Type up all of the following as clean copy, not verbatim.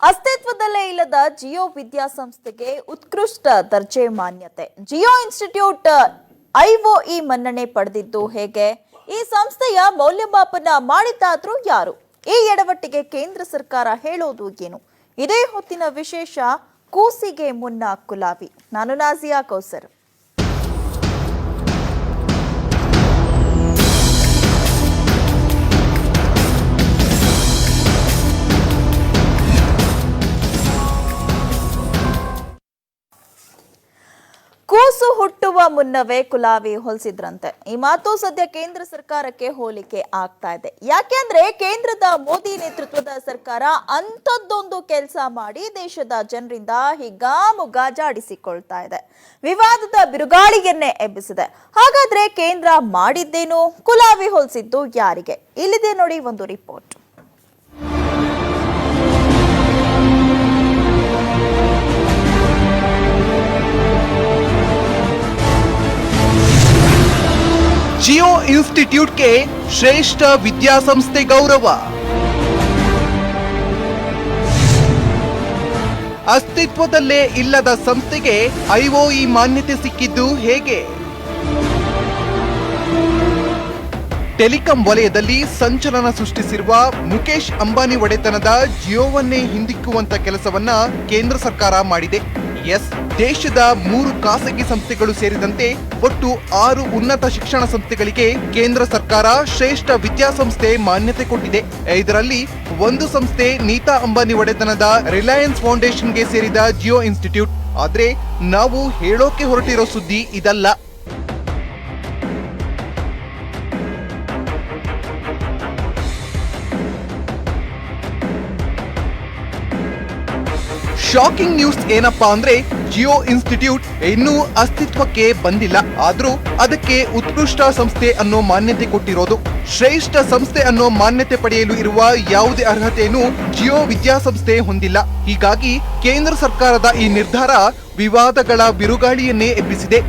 ಅಸ್ತಿತ್ವದಲ್ಲೇ ಇಲ್ಲದ ಜಿಯೋ ವಿದ್ಯಾಸಂಸ್ಥೆಗೆ ಉತ್ಕೃಷ್ಟ ದರ್ಜೆ ಮಾನ್ಯತೆ. ಜಿಯೋ ಇನ್ಸ್ಟಿಟ್ಯೂಟ್ ಐಒಇ ಮನ್ನಣೆ ಪಡೆದಿದ್ದು ಹೇಗೆ? ಈ ಸಂಸ್ಥೆಯ ಮೌಲ್ಯಮಾಪನ ಮಾಡಿದ್ದಾದ್ರೂ ಯಾರು? ಈ ಎಡವಟ್ಟಿಗೆ ಕೇಂದ್ರ ಸರ್ಕಾರ ಹೇಳೋದು ಏನು? ಇದೇ ಹೊತ್ತಿನ ವಿಶೇಷ. ಕೂಸಿಗೆ ಮುನ್ನ ಕುಲಾವಿ. ನಾನು ನಾಜಿಯಾ ಕೌಸರ್. ಕೂಸು ಹುಟ್ಟುವ ಮುನ್ನವೇ ಕುಲಾವಿ ಹೊಲಿಸಿದ್ರಂತೆ. ಈ ಮಾತು ಸದ್ಯ ಕೇಂದ್ರ ಸರ್ಕಾರಕ್ಕೆ ಹೋಲಿಕೆ ಆಗ್ತಾ ಇದೆ. ಯಾಕೆಂದ್ರೆ ಕೇಂದ್ರದ ಮೋದಿ ನೇತೃತ್ವದ ಸರ್ಕಾರ ಅಂಥದ್ದೊಂದು ಕೆಲಸ ಮಾಡಿ ದೇಶದ ಜನರಿಂದ ಹಿಗ್ಗಾಮುಗ್ಗ ಜಾಡಿಸಿಕೊಳ್ತಾ ಇದೆ. ವಿವಾದದ ಬಿರುಗಾಳಿಯನ್ನೇ ಎಬ್ಬಿಸಿದೆ. ಹಾಗಾದ್ರೆ ಕೇಂದ್ರ ಮಾಡಿದ್ದೇನು? ಕುಲಾವಿ ಹೊಲಿಸಿದ್ದು ಯಾರಿಗೆ? ಇಲ್ಲಿದೆ ನೋಡಿ ಒಂದು ರಿಪೋರ್ಟ್. ಜಿಯೋ ಇನ್ಸ್ಟಿಟ್ಯೂಟ್ಗೆ ಶ್ರೇಷ್ಠ ವಿದ್ಯಾಸಂಸ್ಥೆ ಗೌರವ. ಅಸ್ತಿತ್ವದಲ್ಲೇ ಇಲ್ಲದ ಸಂಸ್ಥೆಗೆ ಐಒಇ ಮಾನ್ಯತೆ ಸಿಕ್ಕಿದ್ದು ಹೇಗೆ? ಟೆಲಿಕಾಂ ವಲಯದಲ್ಲಿ ಸಂಚಲನ ಸೃಷ್ಟಿಸಿರುವ ಮುಕೇಶ್ ಅಂಬಾನಿ ಒಡೆತನದ ಜಿಯೋವನ್ನೇ ಹಿಂದಿಕ್ಕುವಂತ ಕೆಲಸವನ್ನ ಕೇಂದ್ರ ಸರ್ಕಾರ ಮಾಡಿದೆ. ದೇಶದ 3 ಖಾಸಗಿ ಸಂಸ್ಥೆಗಳು ಸೇರಿದಂತೆ ಒಟ್ಟು 6 ಉನ್ನತ ಶಿಕ್ಷಣ ಸಂಸ್ಥೆಗಳಿಗೆ ಕೇಂದ್ರ ಸರ್ಕಾರ ಶ್ರೇಷ್ಠ ವಿದ್ಯಾಸಂಸ್ಥೆ ಮಾನ್ಯತೆ ಕೊಟ್ಟಿದೆ. ಇದರಲ್ಲಿ ಒಂದು ಸಂಸ್ಥೆ ನೀತಾ ಅಂಬಾನಿ ಒಡೆತನದ ರಿಲಯನ್ಸ್ ಫೌಂಡೇಶನ್ಗೆ ಸೇರಿದ ಜಿಯೋ ಇನ್ಸ್ಟಿಟ್ಯೂಟ್. ಆದ್ರೆ ನಾವು ಹೇಳೋಕೆ ಹೊರಟಿರೋ ಸುದ್ದಿ ಇದಲ್ಲ. ಶಾಕಿಂಗ್ ನ್ಯೂಸ್ ಏನಪ್ಪಾ ಅಂದ್ರೆ, ಜಿಯೋ ಇನ್ಸ್ಟಿಟ್ಯೂಟ್ ಇನ್ನೂ ಅಸ್ತಿತ್ವಕ್ಕೆ ಬಂದಿಲ್ಲ. ಆದ್ರೂ ಅದಕ್ಕೆ ಉತ್ಕೃಷ್ಟ ಸಂಸ್ಥೆ ಅನ್ನೋ ಮಾನ್ಯತೆ ಕೊಟ್ಟಿರೋದು. ಶ್ರೇಷ್ಠ ಸಂಸ್ಥೆ ಅನ್ನೋ ಮಾನ್ಯತೆ ಪಡೆಯಲು ಇರುವ ಯಾವುದೇ ಅರ್ಹತೆಯನ್ನು ಜಿಯೋ ವಿದ್ಯಾಸಂಸ್ಥೆ ಹೊಂದಿಲ್ಲ. ಹೀಗಾಗಿ ಕೇಂದ್ರ ಸರ್ಕಾರದ ಈ ನಿರ್ಧಾರ ವಿವಾದಗಳ ಬಿರುಗಾಳಿಯನ್ನೇ ಎಬ್ಬಿಸಿದೆ.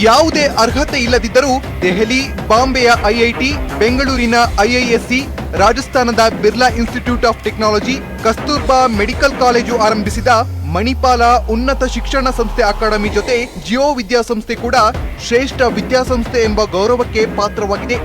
ಯಾವುದೇ ಅರ್ಹತೆ ಇಲ್ಲದಿದ್ದರೂ ದೆಹಲಿ, ಬಾಂಬೆಯ ಐಐಟಿ, ಬೆಂಗಳೂರಿನ ಐಐಎಸ್ಸಿ, ರಾಜಸ್ಥಾನದ Birla institute of technology, Kasturba medical college ಆರಂಭಿಸಿದ ಮಣಿಪಾಲ ಉನ್ನತ ಶಿಕ್ಷಣ ಸಂಸ್ಥೆ ಅಕಾಡೆಮಿ ಜೊತೆ ಜಿಯೋ ವಿದ್ಯಾಸಂಸ್ಥೆ ಕೂಡ ಶ್ರೇಷ್ಠ ವಿದ್ಯಾಸಂಸ್ಥೆ ಎಂಬ ಗೌರವಕ್ಕೆ ಪಾತ್ರವಾಗಿದೆ.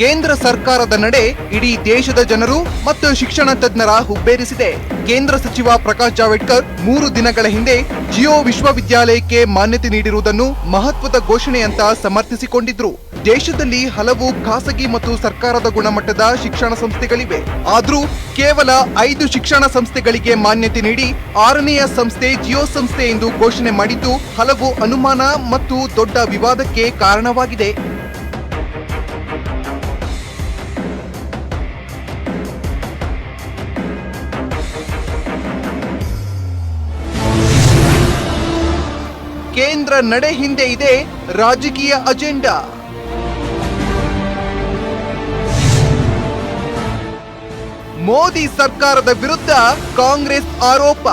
ಕೇಂದ್ರ ಸರ್ಕಾರದ ನಡೆ ಇಡೀ ದೇಶದ ಜನರು ಮತ್ತು ಶಿಕ್ಷಣ ತಜ್ಞರ ಹುಬ್ಬೇರಿಸಿದೆ. ಕೇಂದ್ರ ಸಚಿವ ಪ್ರಕಾಶ್ ಜಾವಡೇಕರ್ 3 ದಿನಗಳ ಹಿಂದೆ ಜಿಯೋ ವಿಶ್ವವಿದ್ಯಾಲಯಕ್ಕೆ ಮಾನ್ಯತೆ ನೀಡಿರುವುದನ್ನು ಮಹತ್ವದ ಘೋಷಣೆ ಅಂತ ಸಮರ್ಥಿಸಿಕೊಂಡಿದ್ರು. ದೇಶದಲ್ಲಿ ಹಲವು ಖಾಸಗಿ ಮತ್ತು ಸರ್ಕಾರದ ಗುಣಮಟ್ಟದ ಶಿಕ್ಷಣ ಸಂಸ್ಥೆಗಳಿವೆ. ಆದ್ರೂ ಕೇವಲ 5 ಶಿಕ್ಷಣ ಸಂಸ್ಥೆಗಳಿಗೆ ಮಾನ್ಯತೆ ನೀಡಿ 6ನೆಯ ಸಂಸ್ಥೆ ಜಿಯೋ ಸಂಸ್ಥೆ ಎಂದು ಘೋಷಣೆ ಮಾಡಿದ್ದು ಹಲವು ಅನುಮಾನ ಮತ್ತು ದೊಡ್ಡ ವಿವಾದಕ್ಕೆ ಕಾರಣವಾಗಿದೆ. ಕೇಂದ್ರ ನಡೆ ಹಿಂದೆ ಇದೆ ರಾಜಕೀಯ ಅಜೆಂಡಾ. ಮೋದಿ ಸರ್ಕಾರದ ವಿರುದ್ಧ ಕಾಂಗ್ರೆಸ್ ಆರೋಪ.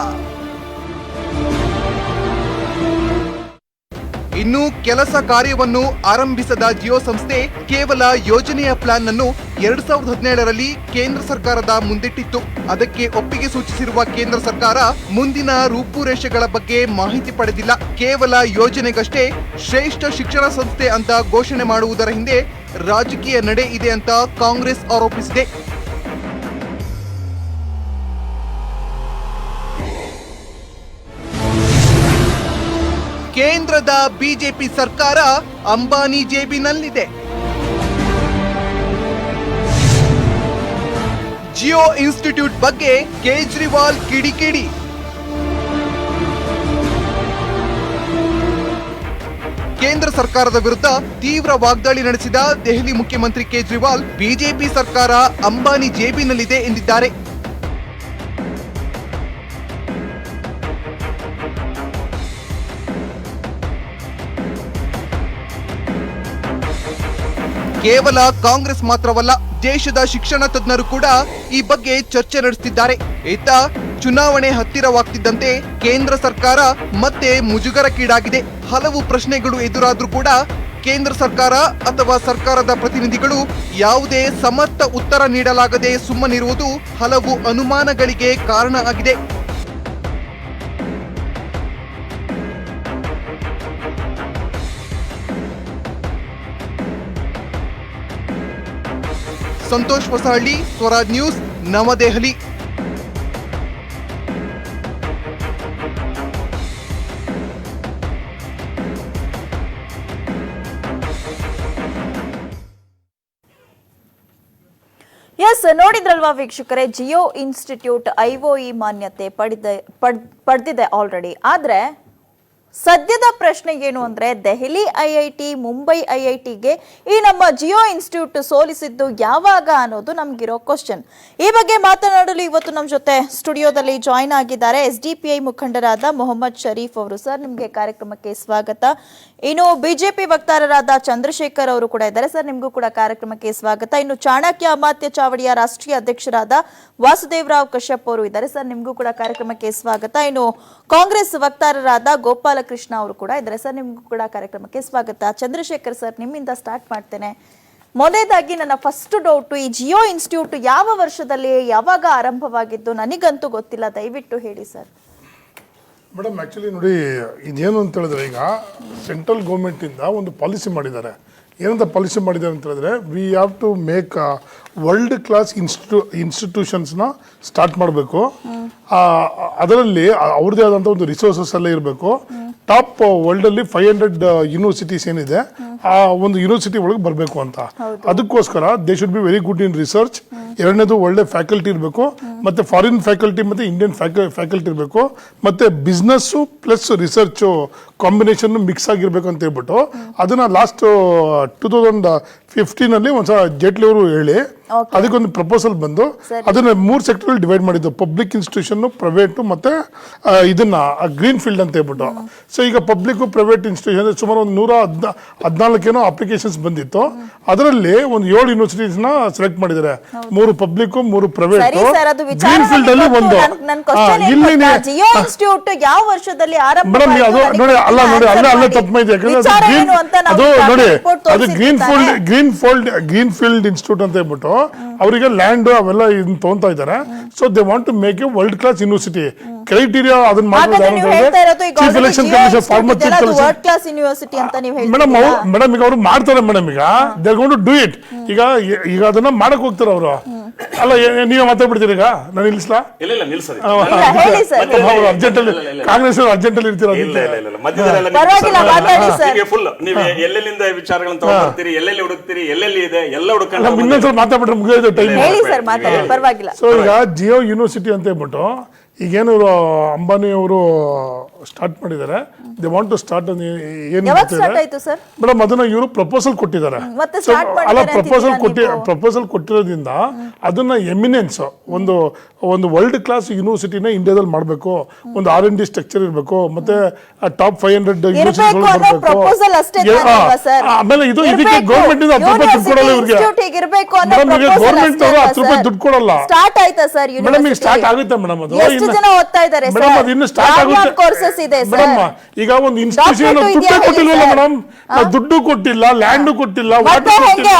ಇನ್ನು ಕೆಲಸ ಕಾರ್ಯವನ್ನು ಆರಂಭಿಸದ ಜಿಯೋ ಸಂಸ್ಥೆ ಕೇವಲ ಯೋಜನೆಯ ಪ್ಲಾನ್ ಅನ್ನು 2017ರಲ್ಲಿ ಕೇಂದ್ರ ಸರ್ಕಾರದ ಮುಂದಿಟ್ಟಿತ್ತು. ಅದಕ್ಕೆ ಒಪ್ಪಿಗೆ ಸೂಚಿಸಿರುವ ಕೇಂದ್ರ ಸರ್ಕಾರ ಮುಂದಿನ ರೂಪುರೇಷೆಗಳ ಬಗ್ಗೆ ಮಾಹಿತಿ ಪಡೆದಿಲ್ಲ. ಕೇವಲ ಯೋಜನೆಗಷ್ಟೇ ಶ್ರೇಷ್ಠ ಶಿಕ್ಷಣ ಸಂಸ್ಥೆ ಅಂತ ಘೋಷಣೆ ಮಾಡುವುದರ ಹಿಂದೆ ರಾಜಕೀಯ ನಡೆ ಇದೆ ಅಂತ ಕಾಂಗ್ರೆಸ್ ಆರೋಪಿಸಿದೆ. ಕೇಂದ್ರದ ಬಿಜೆಪಿ ಸರ್ಕಾರ ಅಂಬಾನಿ ಜೇಬಿನಲ್ಲಿದೆ. ಜಿಯೋ ಇನ್ಸ್ಟಿಟ್ಯೂಟ್ ಬಗ್ಗೆ ಕೇಜ್ರಿವಾಲ್ ಕಿಡಿಕಿಡಿ. ಕೇಂದ್ರ ಸರ್ಕಾರದ ವಿರುದ್ಧ ತೀವ್ರ ವಾಗ್ದಾಳಿ ನಡೆಸಿದ ದೆಹಲಿ ಮುಖ್ಯಮಂತ್ರಿ ಕೇಜ್ರಿವಾಲ್ ಬಿಜೆಪಿ ಸರ್ಕಾರ ಅಂಬಾನಿ ಜೇಬಿನಲ್ಲಿದೆ ಎಂದಿದ್ದಾರೆ. ಕೇವಲ ಕಾಂಗ್ರೆಸ್ ಮಾತ್ರವಲ್ಲ, ದೇಶದ ಶಿಕ್ಷಣ ತಜ್ಞರು ಕೂಡ ಈ ಬಗ್ಗೆ ಚರ್ಚೆ ನಡೆಸುತ್ತಿದ್ದಾರೆ. ಇತ್ತ ಚುನಾವಣೆ ಹತ್ತಿರವಾಗ್ತಿದ್ದಂತೆ ಕೇಂದ್ರ ಸರ್ಕಾರ ಮತ್ತೆ ಮುಜುಗರಕ್ಕೀಡಾಗಿದೆ. ಹಲವು ಪ್ರಶ್ನೆಗಳು ಎದುರಾದ್ರೂ ಕೂಡ ಕೇಂದ್ರ ಸರ್ಕಾರ ಅಥವಾ ಸರ್ಕಾರದ ಪ್ರತಿನಿಧಿಗಳು ಯಾವುದೇ ಸಮರ್ಥ ಉತ್ತರ ನೀಡಲಾಗದೆ ಸುಮ್ಮನಿರುವುದು ಹಲವು ಅನುಮಾನಗಳಿಗೆ ಕಾರಣ ಆಗಿದೆ. ಸಂತೋಷ್ ಹೊಸಹಳ್ಳಿ, ಸ್ವರಾಜ್ ನ್ಯೂಸ್, ನವದೆಹಲಿ. ಎಸ್, ನೋಡಿದ್ರಲ್ವಾ ವೀಕ್ಷಕರೇ, ಜಿಯೋ ಇನ್ಸ್ಟಿಟ್ಯೂಟ್ ಐಒಇ ಮಾನ್ಯತೆ ಪಡೆದಿದೆ ಆಲ್ರೆಡಿ. ಆದ್ರೆ ಸದ್ಯದ ಪ್ರಶ್ನೆ ಏನು ಅಂದ್ರೆ, ದೆಹಲಿ ಐಐಟಿ, ಮುಂಬೈ ಐಐಟಿಗೆ ಈ ನಮ್ಮ ಜಿಯೋ ಇನ್ಸ್ಟಿಟ್ಯೂಟ್ ಸೋಲಿಸಿದ್ದು ಯಾವಾಗ ಅನ್ನೋದು ನಮ್ಗಿರೋ ಕ್ವಶನ್. ಈ ಬಗ್ಗೆ ಮಾತನಾಡಲು ಇವತ್ತು ನಮ್ಮ ಜೊತೆ ಸ್ಟುಡಿಯೋದಲ್ಲಿ ಜಾಯಿನ್ ಆಗಿದ್ದಾರೆ SDPI ಮುಖಂಡರಾದ ಮೊಹಮ್ಮದ್ ಶರೀಫ್ ಅವರು. ಸರ್, ನಿಮ್ಗೆ ಕಾರ್ಯಕ್ರಮಕ್ಕೆ ಸ್ವಾಗತ. ಇನ್ನು ಬಿಜೆಪಿ ವಕ್ತಾರರಾದ ಚಂದ್ರಶೇಖರ್ ಅವರು ಕೂಡ ಇದ್ದಾರೆ. ಸರ್, ನಿಮಗೂ ಕೂಡ ಕಾರ್ಯಕ್ರಮಕ್ಕೆ ಸ್ವಾಗತ. ಇನ್ನು ಚಾಣಕ್ಯ ಅಮಾತ್ಯ ಚಾವಡಿಯ ರಾಷ್ಟ್ರೀಯ ಅಧ್ಯಕ್ಷರಾದ ವಾಸುದೇವರಾವ್ ಕಶ್ಯಪ್ ಅವರು ಇದ್ದಾರೆ. ಸರ್, ನಿಮಗೂ ಕೂಡ ಕಾರ್ಯಕ್ರಮಕ್ಕೆ ಸ್ವಾಗತ. ಇನ್ನು ಕಾಂಗ್ರೆಸ್ ವಕ್ತಾರರಾದ ಗೋಪಾಲಕೃಷ್ಣ ಅವರು ಕೂಡ ಇದ್ದಾರೆ. ಸರ್, ನಿಮಗೂ ಕೂಡ ಕಾರ್ಯಕ್ರಮಕ್ಕೆ ಸ್ವಾಗತ. ಚಂದ್ರಶೇಖರ್ ಸರ್, ನಿಮ್ಮಿಂದ ಸ್ಟಾರ್ಟ್ ಮಾಡ್ತೇನೆ. ಮೊದಲೇದಾಗಿ ನನ್ನ ಫಸ್ಟ್ ಡೌಟ್, ಈ ಜಿಯೋ ಇನ್ಸ್ಟಿಟ್ಯೂಟ್ ಯಾವ ವರ್ಷದಲ್ಲಿ ಯಾವಾಗ ಆರಂಭವಾಗಿದ್ದು? ನನಗಂತೂ ಗೊತ್ತಿಲ್ಲ, ದಯವಿಟ್ಟು ಹೇಳಿ ಸರ್. ಮೇಡಮ್, ಆ್ಯಕ್ಚುಲಿ ನೋಡಿ, ಇದೇನು ಅಂತ ಹೇಳಿದ್ರೆ, ಈಗ ಸೆಂಟ್ರಲ್ ಗೌರ್ಮೆಂಟಿಂದ ಒಂದು ಪಾಲಿಸಿ ಮಾಡಿದ್ದಾರೆ. ಏನಂತ ಪಾಲಿಸಿ ಮಾಡಿದ್ದಾರೆ ಅಂತ ಹೇಳಿದ್ರೆ, we have to make world class ಇನ್ಸ್ಟಿಟ್ಯೂಷನ್ಸ್ನ ಸ್ಟಾರ್ಟ್ ಮಾಡಬೇಕು. ಅದರಲ್ಲಿ ಅವ್ರದ್ದೇ ಆದಂಥ ಒಂದು ರಿಸೋರ್ಸಸ್ ಎಲ್ಲ ಇರಬೇಕು. ಟಾಪ್ ವರ್ಲ್ಡಲ್ಲಿ 500 ಯೂನಿವರ್ಸಿಟೀಸ್ ಏನಿದೆ, ಆ ಒಂದು ಯೂನಿವರ್ಸಿಟಿ ಒಳಗೆ ಬರಬೇಕು ಅಂತ. ಅದಕ್ಕೋಸ್ಕರ they should be very good in research. ಎರಡನೇದು, ಒಳ್ಳೆ ಫ್ಯಾಕಲ್ಟಿ ಇರಬೇಕು, ಮತ್ತೆ ಫಾರಿನ್ ಫ್ಯಾಕಲ್ಟಿ ಮತ್ತು ಇಂಡಿಯನ್ ಫ್ಯಾಕಲ್ಟಿ ಇರಬೇಕು, ಮತ್ತೆ business plus research combination mix ಆಗಿರ್ಬೇಕು ಅಂತ ಹೇಳ್ಬಿಟ್ಟು ಅದನ್ನ ಲಾಸ್ಟ್ 2015 ಒಂದ್ಸಲ ಜೇಟ್ಲಿ ಅವರು ಹೇಳಿ ಅದಕ್ಕೊಂದು ಪ್ರಪೋಸಲ್ ಬಂದು ಅದನ್ನ 3 ಸೆಕ್ಟರ್ ಡಿವೈಡ್ ಮಾಡಿದ್ದು: ಪಬ್ಲಿಕ್ ಇನ್ಸ್ಟಿಟ್ಯೂಷನ್, ಪ್ರೈವೇಟ್ ಮತ್ತೆ ಇದನ್ನ ಗ್ರೀನ್ ಫೀಲ್ಡ್ ಅಂತ ಹೇಳ್ಬಿಟ್ಟು. ಸೊ ಈಗ ಪಬ್ಲಿಕ್ ಪ್ರೈವೇಟ್ ಇನ್ಸ್ಟಿಟ್ಯೂಷನ್ ಸುಮಾರು ಒಂದು 114 ಅಪ್ಲಿಕೇಶನ್ಸ್ ಬಂದಿತ್ತು. ಅದರಲ್ಲಿ ಒಂದು 7 ಯೂನಿವರ್ಸಿಟೀಸ್ನ ಸೆಲೆಕ್ಟ್ ಮಾಡಿದ್ದಾರೆ. 3 ಪಬ್ಲಿಕ್, 3 ಪ್ರೈವೇಟ್. ಗ್ರೀನ್ ಫೀಲ್ಡ್ ಅಲ್ಲಿ ಒಂದು ಇಲ್ಲಿ ಜಿಯೋ ಇನ್ಸ್ಟಿಟ್ಯೂಟ್ ಯಾವ ವರ್ಷದಲ್ಲಿ ಆರಂಭ ಮೇಡಮ್, ಅದು ನೋಡಿ, ಅಲ್ಲೇ ತಪ್ಪಿದೆ. ಯಾಕಂದ್ರೆ ಅದು ನೋಡಿ, ಅದು ಗ್ರೀನ್ ಫೀಲ್ಡ್ ಇನ್ಸ್ಟಿಟ್ಯೂಟ್ ಅಂತ ಹೇಳ್ಬಿಟ್ಟು ಅವರಿಗೆ ಲ್ಯಾಂಡ್ ಅವೆಲ್ಲ ತಗೊಂತಾ ಇದ್ದಾರೆ. So they want to make a world class university. Criteria ಅದನ್ನ ಮೇಡಮ್, ಈಗ ಅವರು ಮಾಡ್ತಾರೆ ಮೇಡಮ್. ಈಗ they going to do it. ಈಗ ಅದನ್ನ ಮಾಡಕ್ ಹೋಗ್ತಾರೆ ಅವರು. ಅಲ್ಲ, ನೀವೇ ಮಾತಾಡ್ಬಿಡ್ತೀರಿ. ಈಗ ನಾನು ನಿಲ್ಲಿಸ್ಲಾ? ಅರ್ಜೆಂಟ್ ಅಲ್ಲಿ ಕಾಂಗ್ರೆಸ್ ಅರ್ಜೆಂಟ್ ಅಲ್ಲಿ ಇರ್ತೀರ. ಎಲ್ಲೆಲ್ಲಿಂದ ವಿಚಾರಗಳನ್ನು ತಗೊಂಡ್ಬರ್ತೀರಿ, ಎಲ್ಲೆಲ್ಲಿ ಹುಡುಕ್ತೀರಿ, ಎಲ್ಲೆಲ್ಲಿ ಇದೆ ಎಲ್ಲ ಹುಡುಕೊಂಡು ಇನ್ನೊಂದ್ಸಲ ಮಾತಾಡ್ಬಿಟ್ರೆ ಮುಗಿಯೋದು ಟೈಮ್. ಪರವಾಗಿಲ್ಲ. ಸೊ ಈಗ ಜಿಯೋ ಯೂನಿವರ್ಸಿಟಿ ಅಂತ ಹೇಳ್ಬಿಟ್ಟು ಈಗೇನು ಅಂಬಾನಿ ಅವರು ಸ್ಟಾರ್ಟ್ ಮಾಡಿದ್ದಾರೆ. They want to start. Madam, ಅದನ್ನ ಇವರು ಪ್ರಪೋಸಲ್ ಕೊಟ್ಟಿದ್ದಾರೆ. ಅಲ್ಲ, ಪ್ರಪೋಸಲ್ ಕೊಟ್ಟಿರೋದ್ರಿಂದ ಅದನ್ನ ಎಮಿನೆನ್ಸ್ ಒಂದು ವರ್ಲ್ಡ್ ಕ್ಲಾಸ್ ಯೂನಿವರ್ಸಿಟಿನ ಇಂಡಿಯಾದಲ್ಲಿ ಮಾಡಬೇಕು. ಒಂದು R&D ಸ್ಟ್ರಕ್ಚರ್ ಇರಬೇಕು, ಮತ್ತೆ ಟಾಪ್ 500 ಯೂನಿವರ್ಸಿಟಿಗಳು ಬರಬೇಕು. ಆಮೇಲೆ ಇದಕ್ಕೆ ಗೌರ್ಮೆಂಟ್ ಇಂದ 10 ರೂಪಾಯಿ ದುಡ್ಡು ಕೊಡಲ್ಲ ಇವ್ರಿಗೆ. ಗೌರ್ಮೆಂಟ್ ಅವರು 10 ರೂಪಾಯಿ ದುಡ್ಡು ಕೊಡಲ್ಲ. ಮೇಡಮ್, ಈಗ ಸ್ಟಾರ್ಟ್ ಆಗುತ್ತೆ ಮೇಡಮ್. ಅದು ಮೇಡಮ್, ಅದು ಇನ್ನು ಸ್ಟಾರ್ಟ್ ಆಗುತ್ತೆ ಮೇಡಮ್. ಈಗ ಒಂದು ಇನ್ಸ್ಟಿಟ್ಯೂಷನ್ ದುಡ್ಡು ಕೊಟ್ಟಿಲ್ವಲ್ಲ ಮೇಡಮ್. ದುಡ್ಡು ಕೊಟ್ಟಿಲ್ಲ, ಲ್ಯಾಂಡ್ ಕೊಟ್ಟಿಲ್ಲ, ವಾಟರ್ ಕೊಟ್ಟಿಲ್ಲ,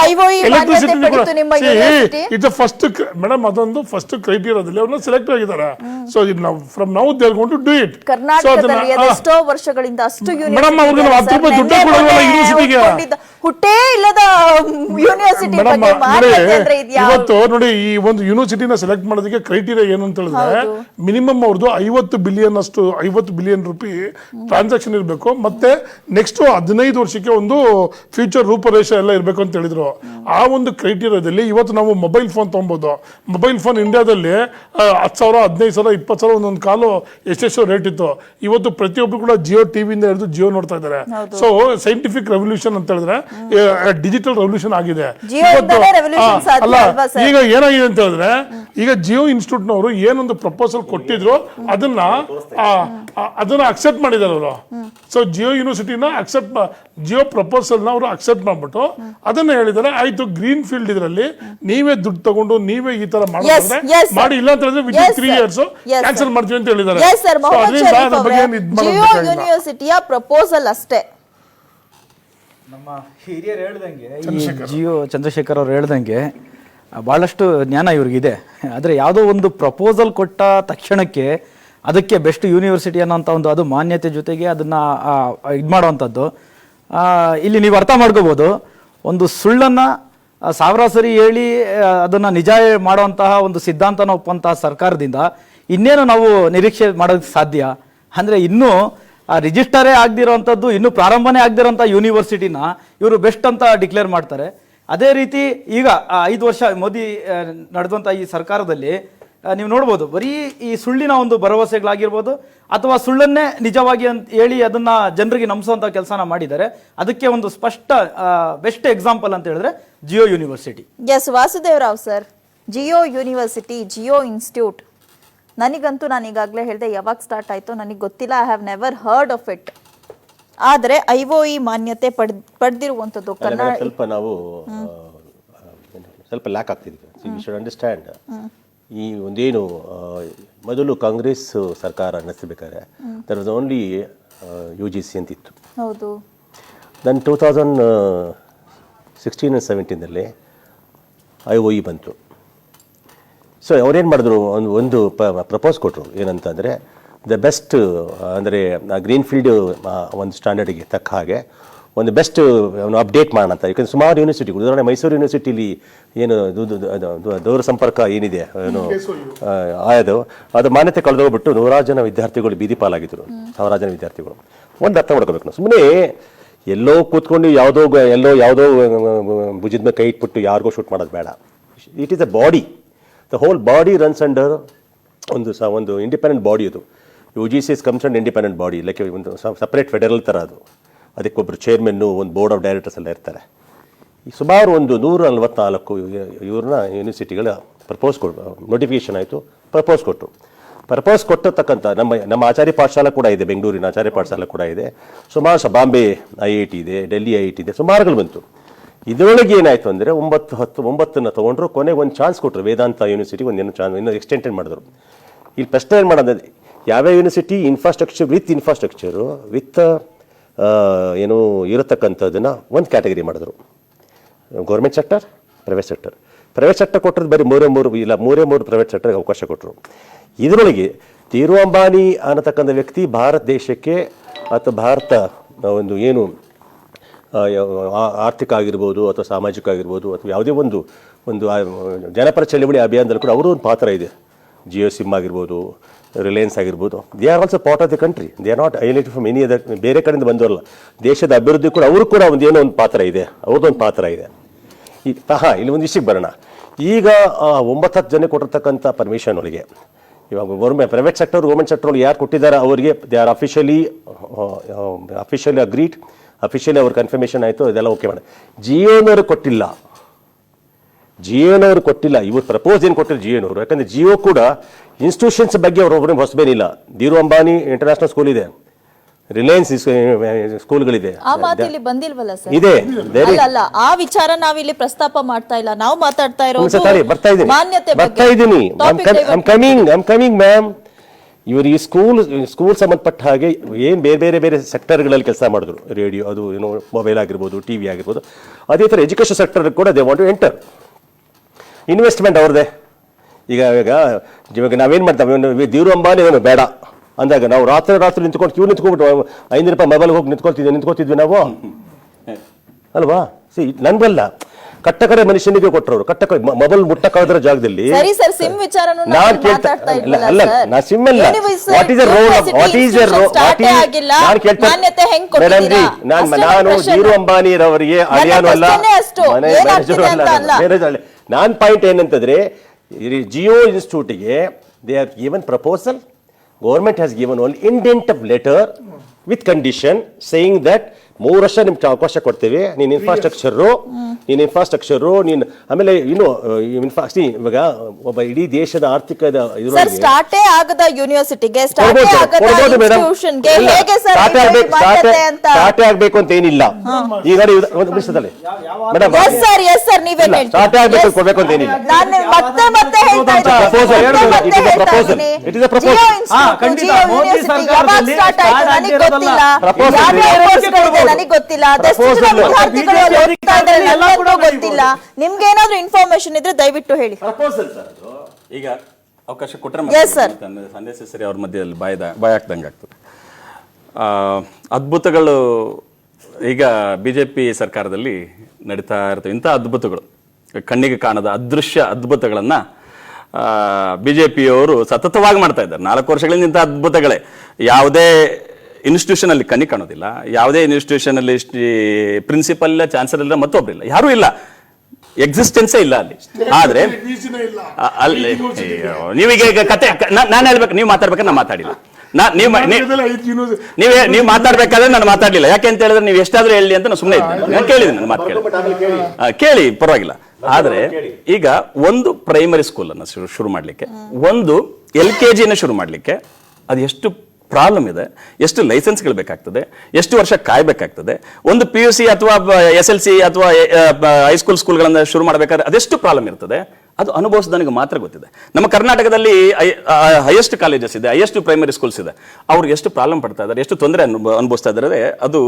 ಎಲೆಕ್ಟ್ರಿಸಿಟಿ. ಇಟ್ಸ್ ಫಸ್ಟ್ ಮೇಡಮ್, ಅದೊಂದು ಫಸ್ಟ್ ಕ್ರೈಟೀರಿಯಾದಲ್ಲಿ ಅವ್ರನ್ನ ಸೆಲೆಕ್ಟ್ ಆಗಿದ್ದಾರೆ. So from now they are going to do it. ಕರ್ನಾಟಕದಲ್ಲಿ ಎಷ್ಟೋ ವರ್ಷಗಳಿಂದ ಅಷ್ಟು ಮೇಡಮ್ ಅವ್ರಿಗೆ 10 ರೂಪಾಯಿ ದುಡ್ಡು ಕೊಡಲ್ಲ ಯೂನಿವರ್ಸಿಟಿಗೆ. ಹುಟ್ಟೇ ಇಲ್ಲದ ಯೂನಿವರ್ಸಿಟಿ ಇವತ್ತು ನೋಡಿ, ಈ ಒಂದು ಯೂನಿವರ್ಸಿಟಿನ ಸೆಲೆಕ್ಟ್ ಮಾಡೋದಕ್ಕೆ ಕ್ರೈಟೀರಿಯಾ ಏನು ಅಂತ ಹೇಳಿದ್ರೆ, ಮಿನಿಮಮ್ ಅವ್ರದ್ದು 50 ಬಿಲಿಯನ್ ರೂಪಿ ಟ್ರಾನ್ಸಾಕ್ಷನ್ ಇರಬೇಕು. ಮತ್ತೆ ನೆಕ್ಸ್ಟ್ 15 ವರ್ಷಕ್ಕೆ ಒಂದು ಫ್ಯೂಚರ್ ರೂಪರೇಷೆ ಎಲ್ಲ ಇರಬೇಕು ಅಂತ ಹೇಳಿದ್ರು. ಆ ಒಂದು ಕ್ರೈಟೀರಿಯಾದಲ್ಲಿ ಇವತ್ತು ನಾವು ಮೊಬೈಲ್ ಫೋನ್ ತಗೊಬಹುದು. ಮೊಬೈಲ್ ಫೋನ್ ಇಂಡಿಯಾದಲ್ಲಿ 10,000, 15,000, 20,000 ಒಂದೊಂದು ಕಾಲು ಎಷ್ಟೆಷ್ಟೋ ರೇಟ್ ಇತ್ತು. ಇವತ್ತು ಪ್ರತಿಯೊಬ್ಬರು ಕೂಡ ಜಿಯೋ ಟಿವಿಯಿಂದ ಹಿಡಿದು ಜಿಯೋ ನೋಡ್ತಾ ಇದ್ದಾರೆ. ಸೊ ಸೈಂಟಿಫಿಕ್ ರೆವಲ್ಯೂಷನ್ ಅಂತ ಹೇಳಿದ್ರೆ ಡಿಜಿಟಲ್ ರೆವಲ್ಯೂಷನ್ ಆಗಿದೆ. Jio ಇಂದಾನೆ revolution ಸಾಧ್ಯ ಅಲ್ಲ, ಅಲ್ವಾ ಸರ್? ಈಗ ಏನಾಗಿದೆ ಅಂತ ಹೇಳಿದ್ರೆ, ಈಗ ಜಿಯೋ ಇನ್ಸ್ಟಿಟ್ಯೂಟ್ ನವರು ಏನೊಂದು ಪ್ರಪೋಸಲ್ ಕೊಟ್ಟಿದ್ರು ಅದನ್ನ ಅಕ್ಸೆಪ್ಟ್ ಮಾಡಿದಾರೆ ಅವರು. ಸೊ ಜಿಯೋ ಯೂನಿವರ್ಸಿಟಿನ ಜಿಯೋ ಪ್ರಪೋಸಲ್ ನ ಅವರು ಅಕ್ಸೆಪ್ಟ್ ಮಾಡ್ಬಿಟ್ಟು ಅದನ್ನ ಹೇಳಿದ್ದಾರೆ, ಆಯ್ತು ಗ್ರೀನ್ ಫೀಲ್ಡ್ ಇದರಲ್ಲಿ ನೀವೇ ದುಡ್ಡು ತಗೊಂಡು ನೀವೇ ಈ ತರ ಮಾಡಿದ್ರೆ yes, sir. ಮಾಡಿ, ಇಲ್ಲ ಅಂತ ಹೇಳಿದ್ರೆ with Yes, 3 sir. Years Yes, cancel sir. ಮಾಡ್ತೀವಿ ಅಂತ ಹೇಳಿದ್ದಾರೆ. ಎಸ್ ಸರ್, So ಮೊಹಮ್ಮದ್ ಅದರಿಂದ ಶರೀಫ್ ಅದ್ರ ಬಗ್ಗೆ ಅವರೇ, ಇದು ಜಿಯೋ ಮಾಡೋದು ಯೂನಿವರ್ಸಿಟಿಯ ಪ್ರಪೋಸಲ್ ಅಷ್ಟೇ. ನಮ್ಮ ಹಿರಿಯರು ಹೇಳ್ದಂಗೆ ಚಂದ್ರಶೇಖರ್ ಅವ್ರು ಹೇಳ್ದಂಗೆ ಭಾಳಷ್ಟು ಜ್ಞಾನ ಇವ್ರಿಗಿದೆ. ಆದರೆ ಯಾವುದೋ ಒಂದು ಪ್ರಪೋಸಲ್ ಕೊಟ್ಟ ತಕ್ಷಣಕ್ಕೆ ಅದಕ್ಕೆ ಬೆಸ್ಟ್ ಯೂನಿವರ್ಸಿಟಿ ಅನ್ನೋಂಥ ಒಂದು ಅದು ಮಾನ್ಯತೆ ಜೊತೆಗೆ ಅದನ್ನು ಇದು ಮಾಡೋವಂಥದ್ದು ಇಲ್ಲಿ ನೀವು ಅರ್ಥ ಮಾಡ್ಕೋಬೋದು. ಒಂದು ಸುಳ್ಳನ್ನು ಸಾವಿರ ಸರಿ ಹೇಳಿ ಅದನ್ನು ನಿಜ ಮಾಡುವಂತಹ ಒಂದು ಸಿದ್ಧಾಂತನ ಒಪ್ಪುವಂತಹ ಸರ್ಕಾರದಿಂದ ಇನ್ನೇನು ನಾವು ನಿರೀಕ್ಷೆ ಮಾಡೋಕ್ಕೆ ಸಾಧ್ಯ? ಅಂದರೆ ಇನ್ನೂ ರಿಜಿಸ್ಟರೇ ಆಗದಿರೋವಂಥದ್ದು, ಇನ್ನೂ ಪ್ರಾರಂಭನೇ ಆಗದಿರೋಂಥ ಯೂನಿವರ್ಸಿಟಿನ ಇವರು ಬೆಸ್ಟ್ ಅಂತ ಡಿಕ್ಲೇರ್ ಮಾಡ್ತಾರೆ. ಅದೇ ರೀತಿ ಈಗ 5 ವರ್ಷ ಮೋದಿ ನಡೆದಂಥ ಈ ಸರ್ಕಾರದಲ್ಲಿ ನೀವು ನೋಡ್ಬೋದು, ಬರೀ ಈ ಸುಳ್ಳಿನ ಒಂದು ಭರವಸೆಗಳಾಗಿರ್ಬೋದು ಅಥವಾ ಸುಳ್ಳನ್ನೇ ನಿಜವಾಗಿ ಅಂತ ಹೇಳಿ ಅದನ್ನು ಜನರಿಗೆ ನಂಬಿಸುವಂಥ ಕೆಲಸನ ಮಾಡಿದ್ದಾರೆ. ಅದಕ್ಕೆ ಒಂದು ಸ್ಪಷ್ಟ ಬೆಸ್ಟ್ ಎಕ್ಸಾಂಪಲ್ ಅಂತ ಹೇಳಿದ್ರೆ Jio university. S Vasudev Rao sir, Jio university, Jio institute, ನನಗಂತೂ ನಾನು ಈಗಾಗಲೇ ಹೇಳಿದೆ ಯಾವಾಗ ಸ್ಟಾರ್ಟ್ ಆಯಿತು ನನಗೆ ಗೊತ್ತಿಲ್ಲ. I have never heard of it. ಆದರೆ IOE ಮಾನ್ಯತೆ ಪಡೆದಿರುವಂಥದ್ದು ಕನ್ನಡ ಸ್ವಲ್ಪ ನಾವು ಸ್ವಲ್ಪ ಲ್ಯಾಕ್ ಆಗ್ತಿದ್ವಿ. ವಿ ಶುಡ್ ಅಂಡರ್ಸ್ಟ್ಯಾಂಡ್, ಈ ಒಂದೇನು ಮೊದಲು ಕಾಂಗ್ರೆಸ್ ಸರ್ಕಾರ ನಡೆಸಬೇಕಾದ್ರೆ ದರ್ ವಾಸ್ ಓನ್ಲಿ UGC ಅಂತಿತ್ತು. ಹೌದು. ದೆನ್ 2016 and 17 IOE ಬಂತು. ಸೊ ಅವ್ರೇನು ಮಾಡಿದ್ರು, ಒಂದು ಪ್ರಪೋಸ್ ಕೊಟ್ಟರು, ಏನಂತಂದರೆ ದ ಬೆಸ್ಟ್ ಅಂದರೆ ಗ್ರೀನ್ ಫೀಲ್ಡ್ ಒಂದು ಸ್ಟ್ಯಾಂಡರ್ಡ್ಗೆ ತಕ್ಕ ಹಾಗೆ ಒಂದು ಬೆಸ್ಟ್ ಅಪ್ಡೇಟ್ ಮಾಡೋಣ ಅಂತ. ಯಾಕಂದರೆ ಸುಮಾರು ಯೂನಿವರ್ಸಿಟಿಗಳು, ಉದಾಹರಣೆ ಮೈಸೂರು ಯೂನಿವರ್ಸಿಟಿಲಿ ಏನು ದೂರ ಸಂಪರ್ಕ ಏನಿದೆ ಏನು ಅದು ಮಾನ್ಯತೆ ಕಳೆದೋಗ್ಬಿಟ್ಟು 100 ಜನ ವಿದ್ಯಾರ್ಥಿಗಳು ಬೀದಿ ಪಾಲಾಗಿದ್ದರು. 100 ಜನ ವಿದ್ಯಾರ್ಥಿಗಳು. ಒಂದು ಅರ್ಥ ಮಾಡ್ಕೋಬೇಕು ನಾವು, ಸುಮ್ಮನೆ ಎಲ್ಲೋ ಕೂತ್ಕೊಂಡು ಯಾವುದೋ ಭುಜದ ಮೇಲೆ ಕೈ ಇಟ್ಬಿಟ್ಟು ಯಾರಿಗೋ ಶೂಟ್ ಮಾಡೋದು ಬೇಡ. It is a body, the whole body runs under ಒಂದು ಇಂಡಿಪೆಂಡೆಂಟ್ ಬಾಡಿ. ಅದು UGC is concern independent body, like ಒಂದು ಸಪ್ರೇಟ್ ಫೆಡರಲ್ ಥರ ಅದು. ಅದಕ್ಕೊಬ್ಬರು ಚೇರ್ಮನ್ನು, ಒಂದು ಬೋರ್ಡ್ ಆಫ್ ಡೈರೆಕ್ಟರ್ಸ್ ಎಲ್ಲ ಇರ್ತಾರೆ. ಸುಮಾರು ಒಂದು 144 ಇವ್ರನ್ನ ಯೂನಿವರ್ಸಿಟಿಗಳ ನೋಟಿಫಿಕೇಶನ್ ಆಯಿತು, ಪ್ರಪೋಸ್ ಕೊಟ್ಟತಕ್ಕಂಥ ನಮ್ಮ ಆಚಾರ್ಯ ಪಾಠಶಾಲೆ ಕೂಡ ಇದೆ, ಬೆಂಗಳೂರಿನ ಆಚಾರ್ಯ ಪಾಠಶಾಲೆ ಕೂಡ ಇದೆ, ಸುಮಾರು ಬಾಂಬೆ IIT ಇದೆ, ಡೆಲ್ಲಿ IIT ಇದೆ, ಸುಮಾರುಗಳು ಬಂತು. ಇದರೊಳಗೆ ಏನಾಯಿತು ಅಂದರೆ 9 ತೊಗೊಂಡ್ರು, ಕೊನೆಗೆ ಒಂದು ಚಾನ್ಸ್ ಕೊಟ್ಟರು ವೇದಾಂತ ಯೂನಿವರ್ಸಿಟಿ, ಇನ್ನೂ ಎಕ್ಸ್ಟೆಂಟೆಡ್ ಮಾಡಿದ್ರು. ಇಲ್ಲಿ ಪ್ರಶ್ನೆ ಏನು ಮಾಡೋದು, ಯಾವ್ಯಾವ ಯೂನಿವರ್ಸಿಟಿ ಇನ್ಫ್ರಾಸ್ಟ್ರಕ್ಚರು ವಿತ್ ಏನು ಇರತಕ್ಕಂಥದ್ದನ್ನು ಒಂದು ಕ್ಯಾಟಗರಿ ಮಾಡಿದ್ರು. ಗೌರ್ಮೆಂಟ್ ಸೆಕ್ಟರ್, ಪ್ರೈವೇಟ್ ಸೆಕ್ಟರ್ ಕೊಟ್ಟರು ಬರೀ 3 ಪ್ರೈವೇಟ್ ಸೆಕ್ಟರ್ಗೆ ಅವಕಾಶ ಕೊಟ್ಟರು. ಇದರೊಳಗೆ ಧೀರು ಅಂಬಾನಿ ಅನ್ನತಕ್ಕಂಥ ವ್ಯಕ್ತಿ ಭಾರತ ದೇಶಕ್ಕೆ ಅಥವಾ ಭಾರತ ಒಂದು ಏನು ಆರ್ಥಿಕ ಆಗಿರ್ಬೋದು ಅಥವಾ ಸಾಮಾಜಿಕ ಆಗಿರ್ಬೋದು ಅಥವಾ ಯಾವುದೇ ಒಂದು ಜನಪರ ಚಳವಳಿ ಅಭಿಯಾನದಲ್ಲಿ ಕೂಡ ಅವರು ಒಂದು ಪಾತ್ರ ಇದೆ. ಜಿಯೋ ಸಿಮ್ ಆಗಿರ್ಬೋದು, ರಿಲಯನ್ಸ್ ಆಗಿರ್ಬೋದು, they are also part of the country. They are not isolated from any other, ಬೇರೆ ಕಡೆಯಿಂದ ಬಂದವರಲ್ಲ. ದೇಶದ ಅಭಿವೃದ್ಧಿ ಕೂಡ ಅವರು ಕೂಡ ಏನೋ ಒಂದು ಪಾತ್ರ ಇದೆ, ಅವ್ರದ್ದೊಂದು ಪಾತ್ರ ಇದೆ. ಇಲ್ಲಿ ಒಂದು ವಿಷಯಕ್ಕೆ ಬರೋಣ. ಈಗ 9-10 ಜನ ಕೊಟ್ಟಿರ್ತಕ್ಕಂಥ ಪರ್ಮಿಷನ್ ಒಳಗೆ ಇವಾಗ ಪ್ರೈವೇಟ್ ಸೆಕ್ಟರ್, ಗೌರ್ಮೆಂಟ್ ಸೆಕ್ಟರ್ ಒಳಗೆ ಯಾರು ಕೊಟ್ಟಿದ್ದಾರೆ ಅವರಿಗೆ they are officially agreed, officially ಅವ್ರ ಕನ್ಫರ್ಮೇಷನ್ ಆಯಿತು, ಇದೆಲ್ಲ ಓಕೆ ಮಾಡಿ. ಜಿಯೋನವರು ಕೊಟ್ಟಿಲ್ಲ. ಇವರು ಪ್ರಪೋಸ್ ಏನು ಕೊಟ್ಟಿಲ್ಲ ಜಿಯೋನವರು. ಯಾಕಂದರೆ ಜಿಯೋ ಕೂಡ ಇನ್ಸ್ಟಿಟ್ಯೂಷನ್ಸ್ ಬಗ್ಗೆ ಅವ್ರೊಬ್ಬರಿಗೆ ಹೊಸಬೇನಿಲ್ಲ. ಧೀರು ಅಂಬಾನಿ ಇಂಟರ್ನ್ಯಾಷನಲ್ ಸ್ಕೂಲ್ ಇದೆ, ರಿಲಯನ್ಸ್ ಸ್ಕೂಲ್ಗಳಿದೆ. ಆ ಮಾತಿಲ್ಲಿ ಬಂದಿಲ್ವಲ್ಲ ಸರ್? ಇದೆ. ಅಲ್ಲ, ಆ ವಿಚಾರ ನಾವಿಲ್ಲಿ ಪ್ರಸ್ತಾಪ ಮಾಡ್ತಾ ಇಲ್ಲ, ನಾವು ಮಾತಾಡ್ತಾ ಇರೋದು ಮಾನ್ಯತೆ ಬರ್ತಾ ಇದ್ದೀನಿ. Coming ma'am. ಇವರು ಈ ಸ್ಕೂಲ್ ಸಂಬಂಧಪಟ್ಟ ಹಾಗೆ ಏನು ಬೇರೆ ಸೆಕ್ಟರ್ಗಳಲ್ಲಿ ಕೆಲಸ ಮಾಡಿದ್ರು. ರೇಡಿಯೋ, ಅದು ಏನೋ ಮೊಬೈಲ್ ಆಗಿರ್ಬೋದು, TV ಆಗಿರ್ಬೋದು. ಅದೇ ಥರ ಎಜುಕೇಷನ್ ಸೆಕ್ಟರ್ ಕೂಡ they want to enter. Investment ಅವ್ರದ್ದೇ. ಈಗ ನಾವೇನು ಮಾಡ್ತಾವೆ, ಧೀರು ಅಂಬಾನಿ ಅವನು ಬೇಡ ಅಂದಾಗ ನಾವು ರಾತ್ರಿ ನಿಂತ್ಕೊಂಡ್ಬಿಟ್ಟು 5 ರೂಪಾಯಿ ಮೊಬೈಲ್ಗೆ ಹೋಗಿ ನಿಂತ್ಕೊತಿದ್ವಿ ನಾವು ಅಲ್ವಾ? ನನ್ಗಲ್ಲ, ಕಟ್ಟಕಡೆ ಮನುಷ್ಯನಿಗೆ ಕೊಟ್ಟರು. ಮೊಬೈಲ್ ಮುಟ್ಟಕ್ಕಾದ್ರ ಜಾಗದಲ್ಲಿ ನಾನು ಧೀರು ಅಂಬಾನಿರವರಿಗೆ ಅಳಿಯಾನು ಅಲ್ಲ, ನಾನ್ ಪಾಯಿಂಟ್ ಏನಂತಂದ್ರೆ ಜಿಯೋ ಇನ್ಸ್ಟಿಟ್ಯೂಟ್ಗೆ they are given proposal. Government has given only indent of letter with condition saying that 3 ವರ್ಷ ನಿಮ್ಗೆ ಅವಕಾಶ ಕೊಡ್ತೀವಿ. ನೀನ್ ಇನ್ಫ್ರಾಸ್ಟ್ರಕ್ಚರು ನೀನು ಆಮೇಲೆ ಇನ್ನು ಇವಾಗ ಒಬ್ಬ ಇಡೀ ದೇಶದ ಆರ್ಥಿಕದ ಸರ್ ಸ್ಟಾರ್ಟೇ ಆಗದ ಯೂನಿವರ್ಸಿಟಿಗೆ ಸ್ಟಾರ್ಟೇ ಆಗದ ಇನ್ಸ್ಟಿಟ್ಯೂಷನ್ಗೆ ಹೇಗೆ ಸರ್ ಮಾನ್ಯತೆ ಅಂತ ಸ್ಟಾರ್ಟೇ ಆಗ್ಬೇಕು ಅಂತ ಏನಿಲ್ಲ. ಈಗ ಒಂದು ನಿಮಿಷದಲ್ಲಿ ಮೇಡಮ್ ಎಸ್ ಸರ್ ನೀವೇ ಸ್ಟಾರ್ಟೇ ಆಗ್ಬೇಕು ಕೊಡ್ಬೇಕು ಅಂತ ಏನಿಲ್ಲ. ನಾನು ಮತ್ತೆ ಹೇಳ್ತಾ ಇದ್ದೀನಿ ಇಟ್ ಇಸ್ ಅ ಪ್ರಪೋಸಲ್. ನನಗೆ ಗೊತ್ತಿಲ್ಲ, ಗೊತ್ತಿಲ್ಲ. ನಿಮ್ಗೆ ಏನಾದ್ರು ಇನ್ಫಾರ್ಮೇಶನ್ ಇದ್ರೆ ದಯವಿಟ್ಟು ಹೇಳಿ. ಪ್ರಪೋಸಲ್ ಸರ್ ಅದು. ಈಗ ಅವಕಾಶ ಕೊಟ್ಟರೆ Yes, sir. ಅನ್ನೆಸೆಸರಿ ಅವ್ರ ಮಧ್ಯದಲ್ಲಿ ಬಾಯ್ ಹಾಕ್ದಂಗೆ ಆಗ್ತದೆ. ಅದ್ಭುತಗಳು ಈಗ ಬಿಜೆಪಿ ಸರ್ಕಾರದಲ್ಲಿ ನಡೀತಾ ಇರ್ತವೆ. ಇಂಥ ಅದ್ಭುತಗಳು, ಕಣ್ಣಿಗೆ ಕಾಣದ ಅದೃಶ್ಯ ಅದ್ಭುತಗಳನ್ನ ಬಿಜೆಪಿಯವರು ಸತತವಾಗಿ ಮಾಡ್ತಾ ಇದ್ದಾರೆ. 4 ವರ್ಷಗಳಿಂದ ಇಂಥ ಅದ್ಭುತಗಳೇ. ಯಾವುದೇ ಇನ್ಸ್ಟಿಟ್ಯೂಷನ್ ಅಲ್ಲಿ ಕಣ್ಣಿ ಕಾಣೋದಿಲ್ಲ, ಯಾವುದೇ ಇನ್ಸ್ಟಿಟ್ಯೂಷನ್ ಅಲ್ಲಿ ಪ್ರಿನ್ಸಿಪಲ್ ಇಲ್ಲ, ಚಾನ್ಸಲರ್ ಇಲ್ಲ, ಮತ್ತೊಬ್ರಿಲ್ಲ, ಯಾರೂ ಇಲ್ಲ, ಎಕ್ಸಿಸ್ಟೆನ್ಸೇ ಇಲ್ಲ ಅಲ್ಲಿ. ಆದ್ರೆ ಅಲ್ಲಿ ನೀವೀಗ ಕತೆ ನಾನು ಹೇಳ್ಬೇಕು, ನೀವು ಮಾತಾಡ್ಬೇಕಾದ್ರೆ ನಾನು ಮಾತಾಡಿಲ್ಲ. ನೀವು ಮಾತಾಡ್ಬೇಕಾದ್ರೆ ನಾನು ಮಾತಾಡ್ಲಿಲ್ಲ. ಯಾಕೆ ಅಂತ ಹೇಳಿದ್ರೆ ನೀವು ಎಷ್ಟಾದ್ರೂ ಹೇಳಿ ಅಂತ ನಾನು ಸುಮ್ಮನೆ ಇದ್ದೆ. ನಾನು ಕೇಳಿದೆ, ನನ್ನ ಮಾತು ಕೇಳಿ ಪರವಾಗಿಲ್ಲ. ಆದ್ರೆ ಈಗ ಒಂದು ಪ್ರೈಮರಿ ಸ್ಕೂಲ್ ಅನ್ನ ಶುರು ಮಾಡ್ಲಿಕ್ಕೆ, ಒಂದು LKG ಶುರು ಮಾಡ್ಲಿಕ್ಕೆ ಅದು ಎಷ್ಟು ಪ್ರಾಬ್ಲಮ್ ಇದೆ, ಎಷ್ಟು ಲೈಸೆನ್ಸ್ಗಳು ಬೇಕಾಗ್ತದೆ, ಎಷ್ಟು ವರ್ಷ ಕಾಯ್ಬೇಕಾಗ್ತದೆ. ಒಂದು PUC ಅಥವಾ SLC ಅಥವಾ ಹೈಸ್ಕೂಲ್ಗಳನ್ನ ಶುರು ಮಾಡಬೇಕಾದ್ರೆ ಅದೆಷ್ಟು ಪ್ರಾಬ್ಲಮ್ ಇರ್ತದೆ, ಅದು ಅನುಭವಿಸಿದವನಿಗೆ ಮಾತ್ರ ಗೊತ್ತಿದೆ. ನಮ್ಮ ಕರ್ನಾಟಕದಲ್ಲಿ ಹೈಯೆಸ್ಟ್ ಕಾಲೇಜಸ್ ಇದೆ, ಹೈಯೆಸ್ಟ್ ಪ್ರೈಮರಿ ಸ್ಕೂಲ್ಸ್ ಇದೆ. ಅವ್ರಿಗೆ ಎಷ್ಟು ಪ್ರಾಬ್ಲಮ್ ಪಡ್ತಾ ಇದ್ದಾರೆ, ಎಷ್ಟು ತೊಂದರೆ ಅನುಭವಿಸ್ತಾ ಇದ್ದಾರೆ, ಅದು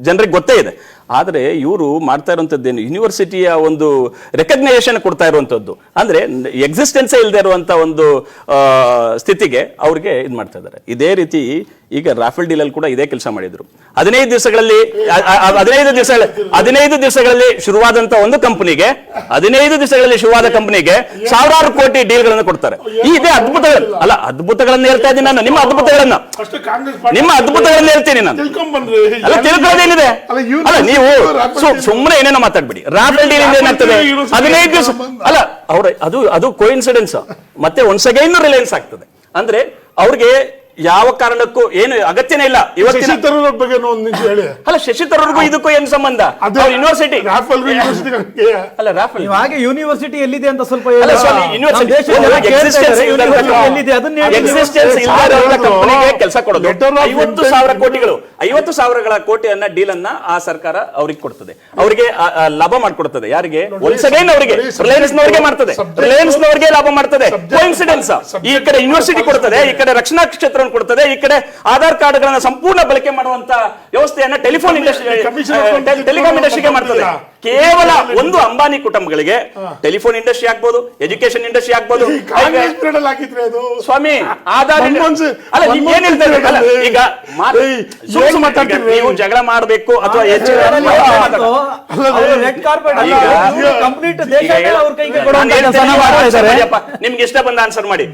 ಜನರಿಗೆ ಗೊತ್ತೇ ಇದೆ. ಆದರೆ ಇವರು ಮಾಡ್ತಾ ಇರುವಂಥದ್ದೇನು, ಯೂನಿವರ್ಸಿಟಿಯ ಒಂದು ರೆಕಗ್ನೈಸೇಷನ್ ಕೊಡ್ತಾ ಇರುವಂಥದ್ದು, ಅಂದ್ರೆ ಎಕ್ಸಿಸ್ಟೆನ್ಸೇ ಇಲ್ಲದೆ ಇರುವಂತ ಒಂದು ಸ್ಥಿತಿಗೆ ಅವ್ರಿಗೆ ಇದು ಮಾಡ್ತಾ ಇದ್ದಾರೆ. ಇದೇ ರೀತಿ ಈಗ ರಾಫೆಲ್ ಡೀಲ್ ಅಲ್ಲಿ ಕೂಡ ಇದೇ ಕೆಲಸ ಮಾಡಿದ್ರು. 15 ದಿವಸಗಳಲ್ಲಿ ಶುರುವಾದಂತ ಒಂದು ಕಂಪನಿಗೆ, 15 ದಿವಸಗಳಲ್ಲಿ ಶುರುವಾದ ಕಂಪನಿಗೆ ಸಾವಿರಾರು ಕೋಟಿ ಡೀಲ್ಗಳನ್ನು ಕೊಡ್ತಾರೆ. ಇದೇ ಅದ್ಭುತಗಳು ಅಲ್ಲ, ಅದ್ಭುತಗಳನ್ನು ಹೇಳ್ತಾ ಇದ್ದೀನಿ ನಾನು. ನಿಮ್ಮ ಅದ್ಭುತಗಳನ್ನ ಹೇಳ್ತೀನಿ ನಾನು. ಅಲ್ಲ, ತಿಳ್ಕೊಳ್ಳೋದೇನಿದೆ? ಅಲ್ಲ, ನೀವು ಸುಮ್ಮನೆ ಏನೇನೋ ಮಾತಾಡ್ಬಿಡಿ. ರಾಫೆಲ್ ಡೀಲ್ ಇಂದ ಏನಾಗ್ತದೆ, 15 ದಿವಸ ಅಲ್ಲ, ಅದು ಕೋಇನ್ಸಿಡೆನ್ಸ್. ಮತ್ತೆ ಒನ್ಸ್ ಅಗೈನ್ ರಿಲಯನ್ಸ್ ಆಗ್ತದೆ. ಅಂದ್ರೆ ಅವ್ರಿಗೆ ಯಾವ ಕಾರಣಕ್ಕೂ ಏನು ಅಗತ್ಯನೇ ಇಲ್ಲ. ಇವತ್ತಿನ ಬಗ್ಗೆ ಅಲ್ಲ, ಶಶಿ ತರೂರ್ಗೂ ಇದಕ್ಕೂ ಏನು ಸಂಬಂಧ? ಯೂನಿವರ್ಸಿಟಿ ಅಲ್ಲ, ರಾಫೆಲ್ ಹಾಗೆ ಯೂನಿವರ್ಸಿಟಿ ಎಲ್ಲಿದೆ ಅಂತ ಸ್ವಲ್ಪ ಕೆಲಸ ಕೊಡೋದು 50,000 ಕೋಟಿಗಳು, 50,000 ಕೋಟಿಯನ್ನ ಡೀಲ್ ಅನ್ನ ಆ ಸರ್ಕಾರ ಅವ್ರಿಗೆ ಕೊಡ್ತದೆ, ಅವರಿಗೆ ಲಾಭ ಮಾಡ್ಕೊಡ್ತದೆ. ಯಾರಿಗೆ? ಒನ್ಸ್ ಅಗೈನ್ ಅವರಿಗೆ, ರಿಲಯನ್ಸ್ ನವರಿಗೆ ಮಾಡ್ತದೆ, ರಿಲಯನ್ಸ್ ನವರಿಗೆ ಲಾಭ ಮಾಡ್ತದೆ. ಕೋಇನ್ಸಿಡೆನ್ಸ್. ಈ ಕಡೆ ಯೂನಿವರ್ಸಿಟಿ ಕೊಡ್ತದೆ, ಈ ಕಡೆ ರಕ್ಷಣಾ ಕ್ಷೇತ್ರ ಕೊಡ್ತದೆ, ಈ ಕಡೆ ಆಧಾರ್ ಕಾರ್ಡ್ ಗಳನ್ನ ಸಂಪೂರ್ಣ ಬಳಕೆ ಮಾಡುವಂತ ವ್ಯವಸ್ಥೆಯನ್ನ ಟೆಲಿಕಾಂ ಇಂಡಸ್ಟ್ರಿಗೆ ಮಾಡ್ತದೆ. ಕೇವಲ ಒಂದು ಅಂಬಾನಿ ಕುಟುಂಬಗಳಿಗೆ ಟೆಲಿಫೋನ್ ಇಂಡಸ್ಟ್ರಿ ಆಗ್ಬೋದು, ಎಜುಕೇಶನ್ ಇಂಡಸ್ಟ್ರಿ ಆಗ್ಬೋದು. ಸ್ವಾಮಿ, ಆಧಾರ್ ಈಗ ನೀವು ಜಗಳ ಮಾಡಬೇಕು ಅಥವಾ ನಿಮ್ಗೆ ಇಷ್ಟ ಬಂದ ಆನ್ಸರ್ ಮಾಡಿ.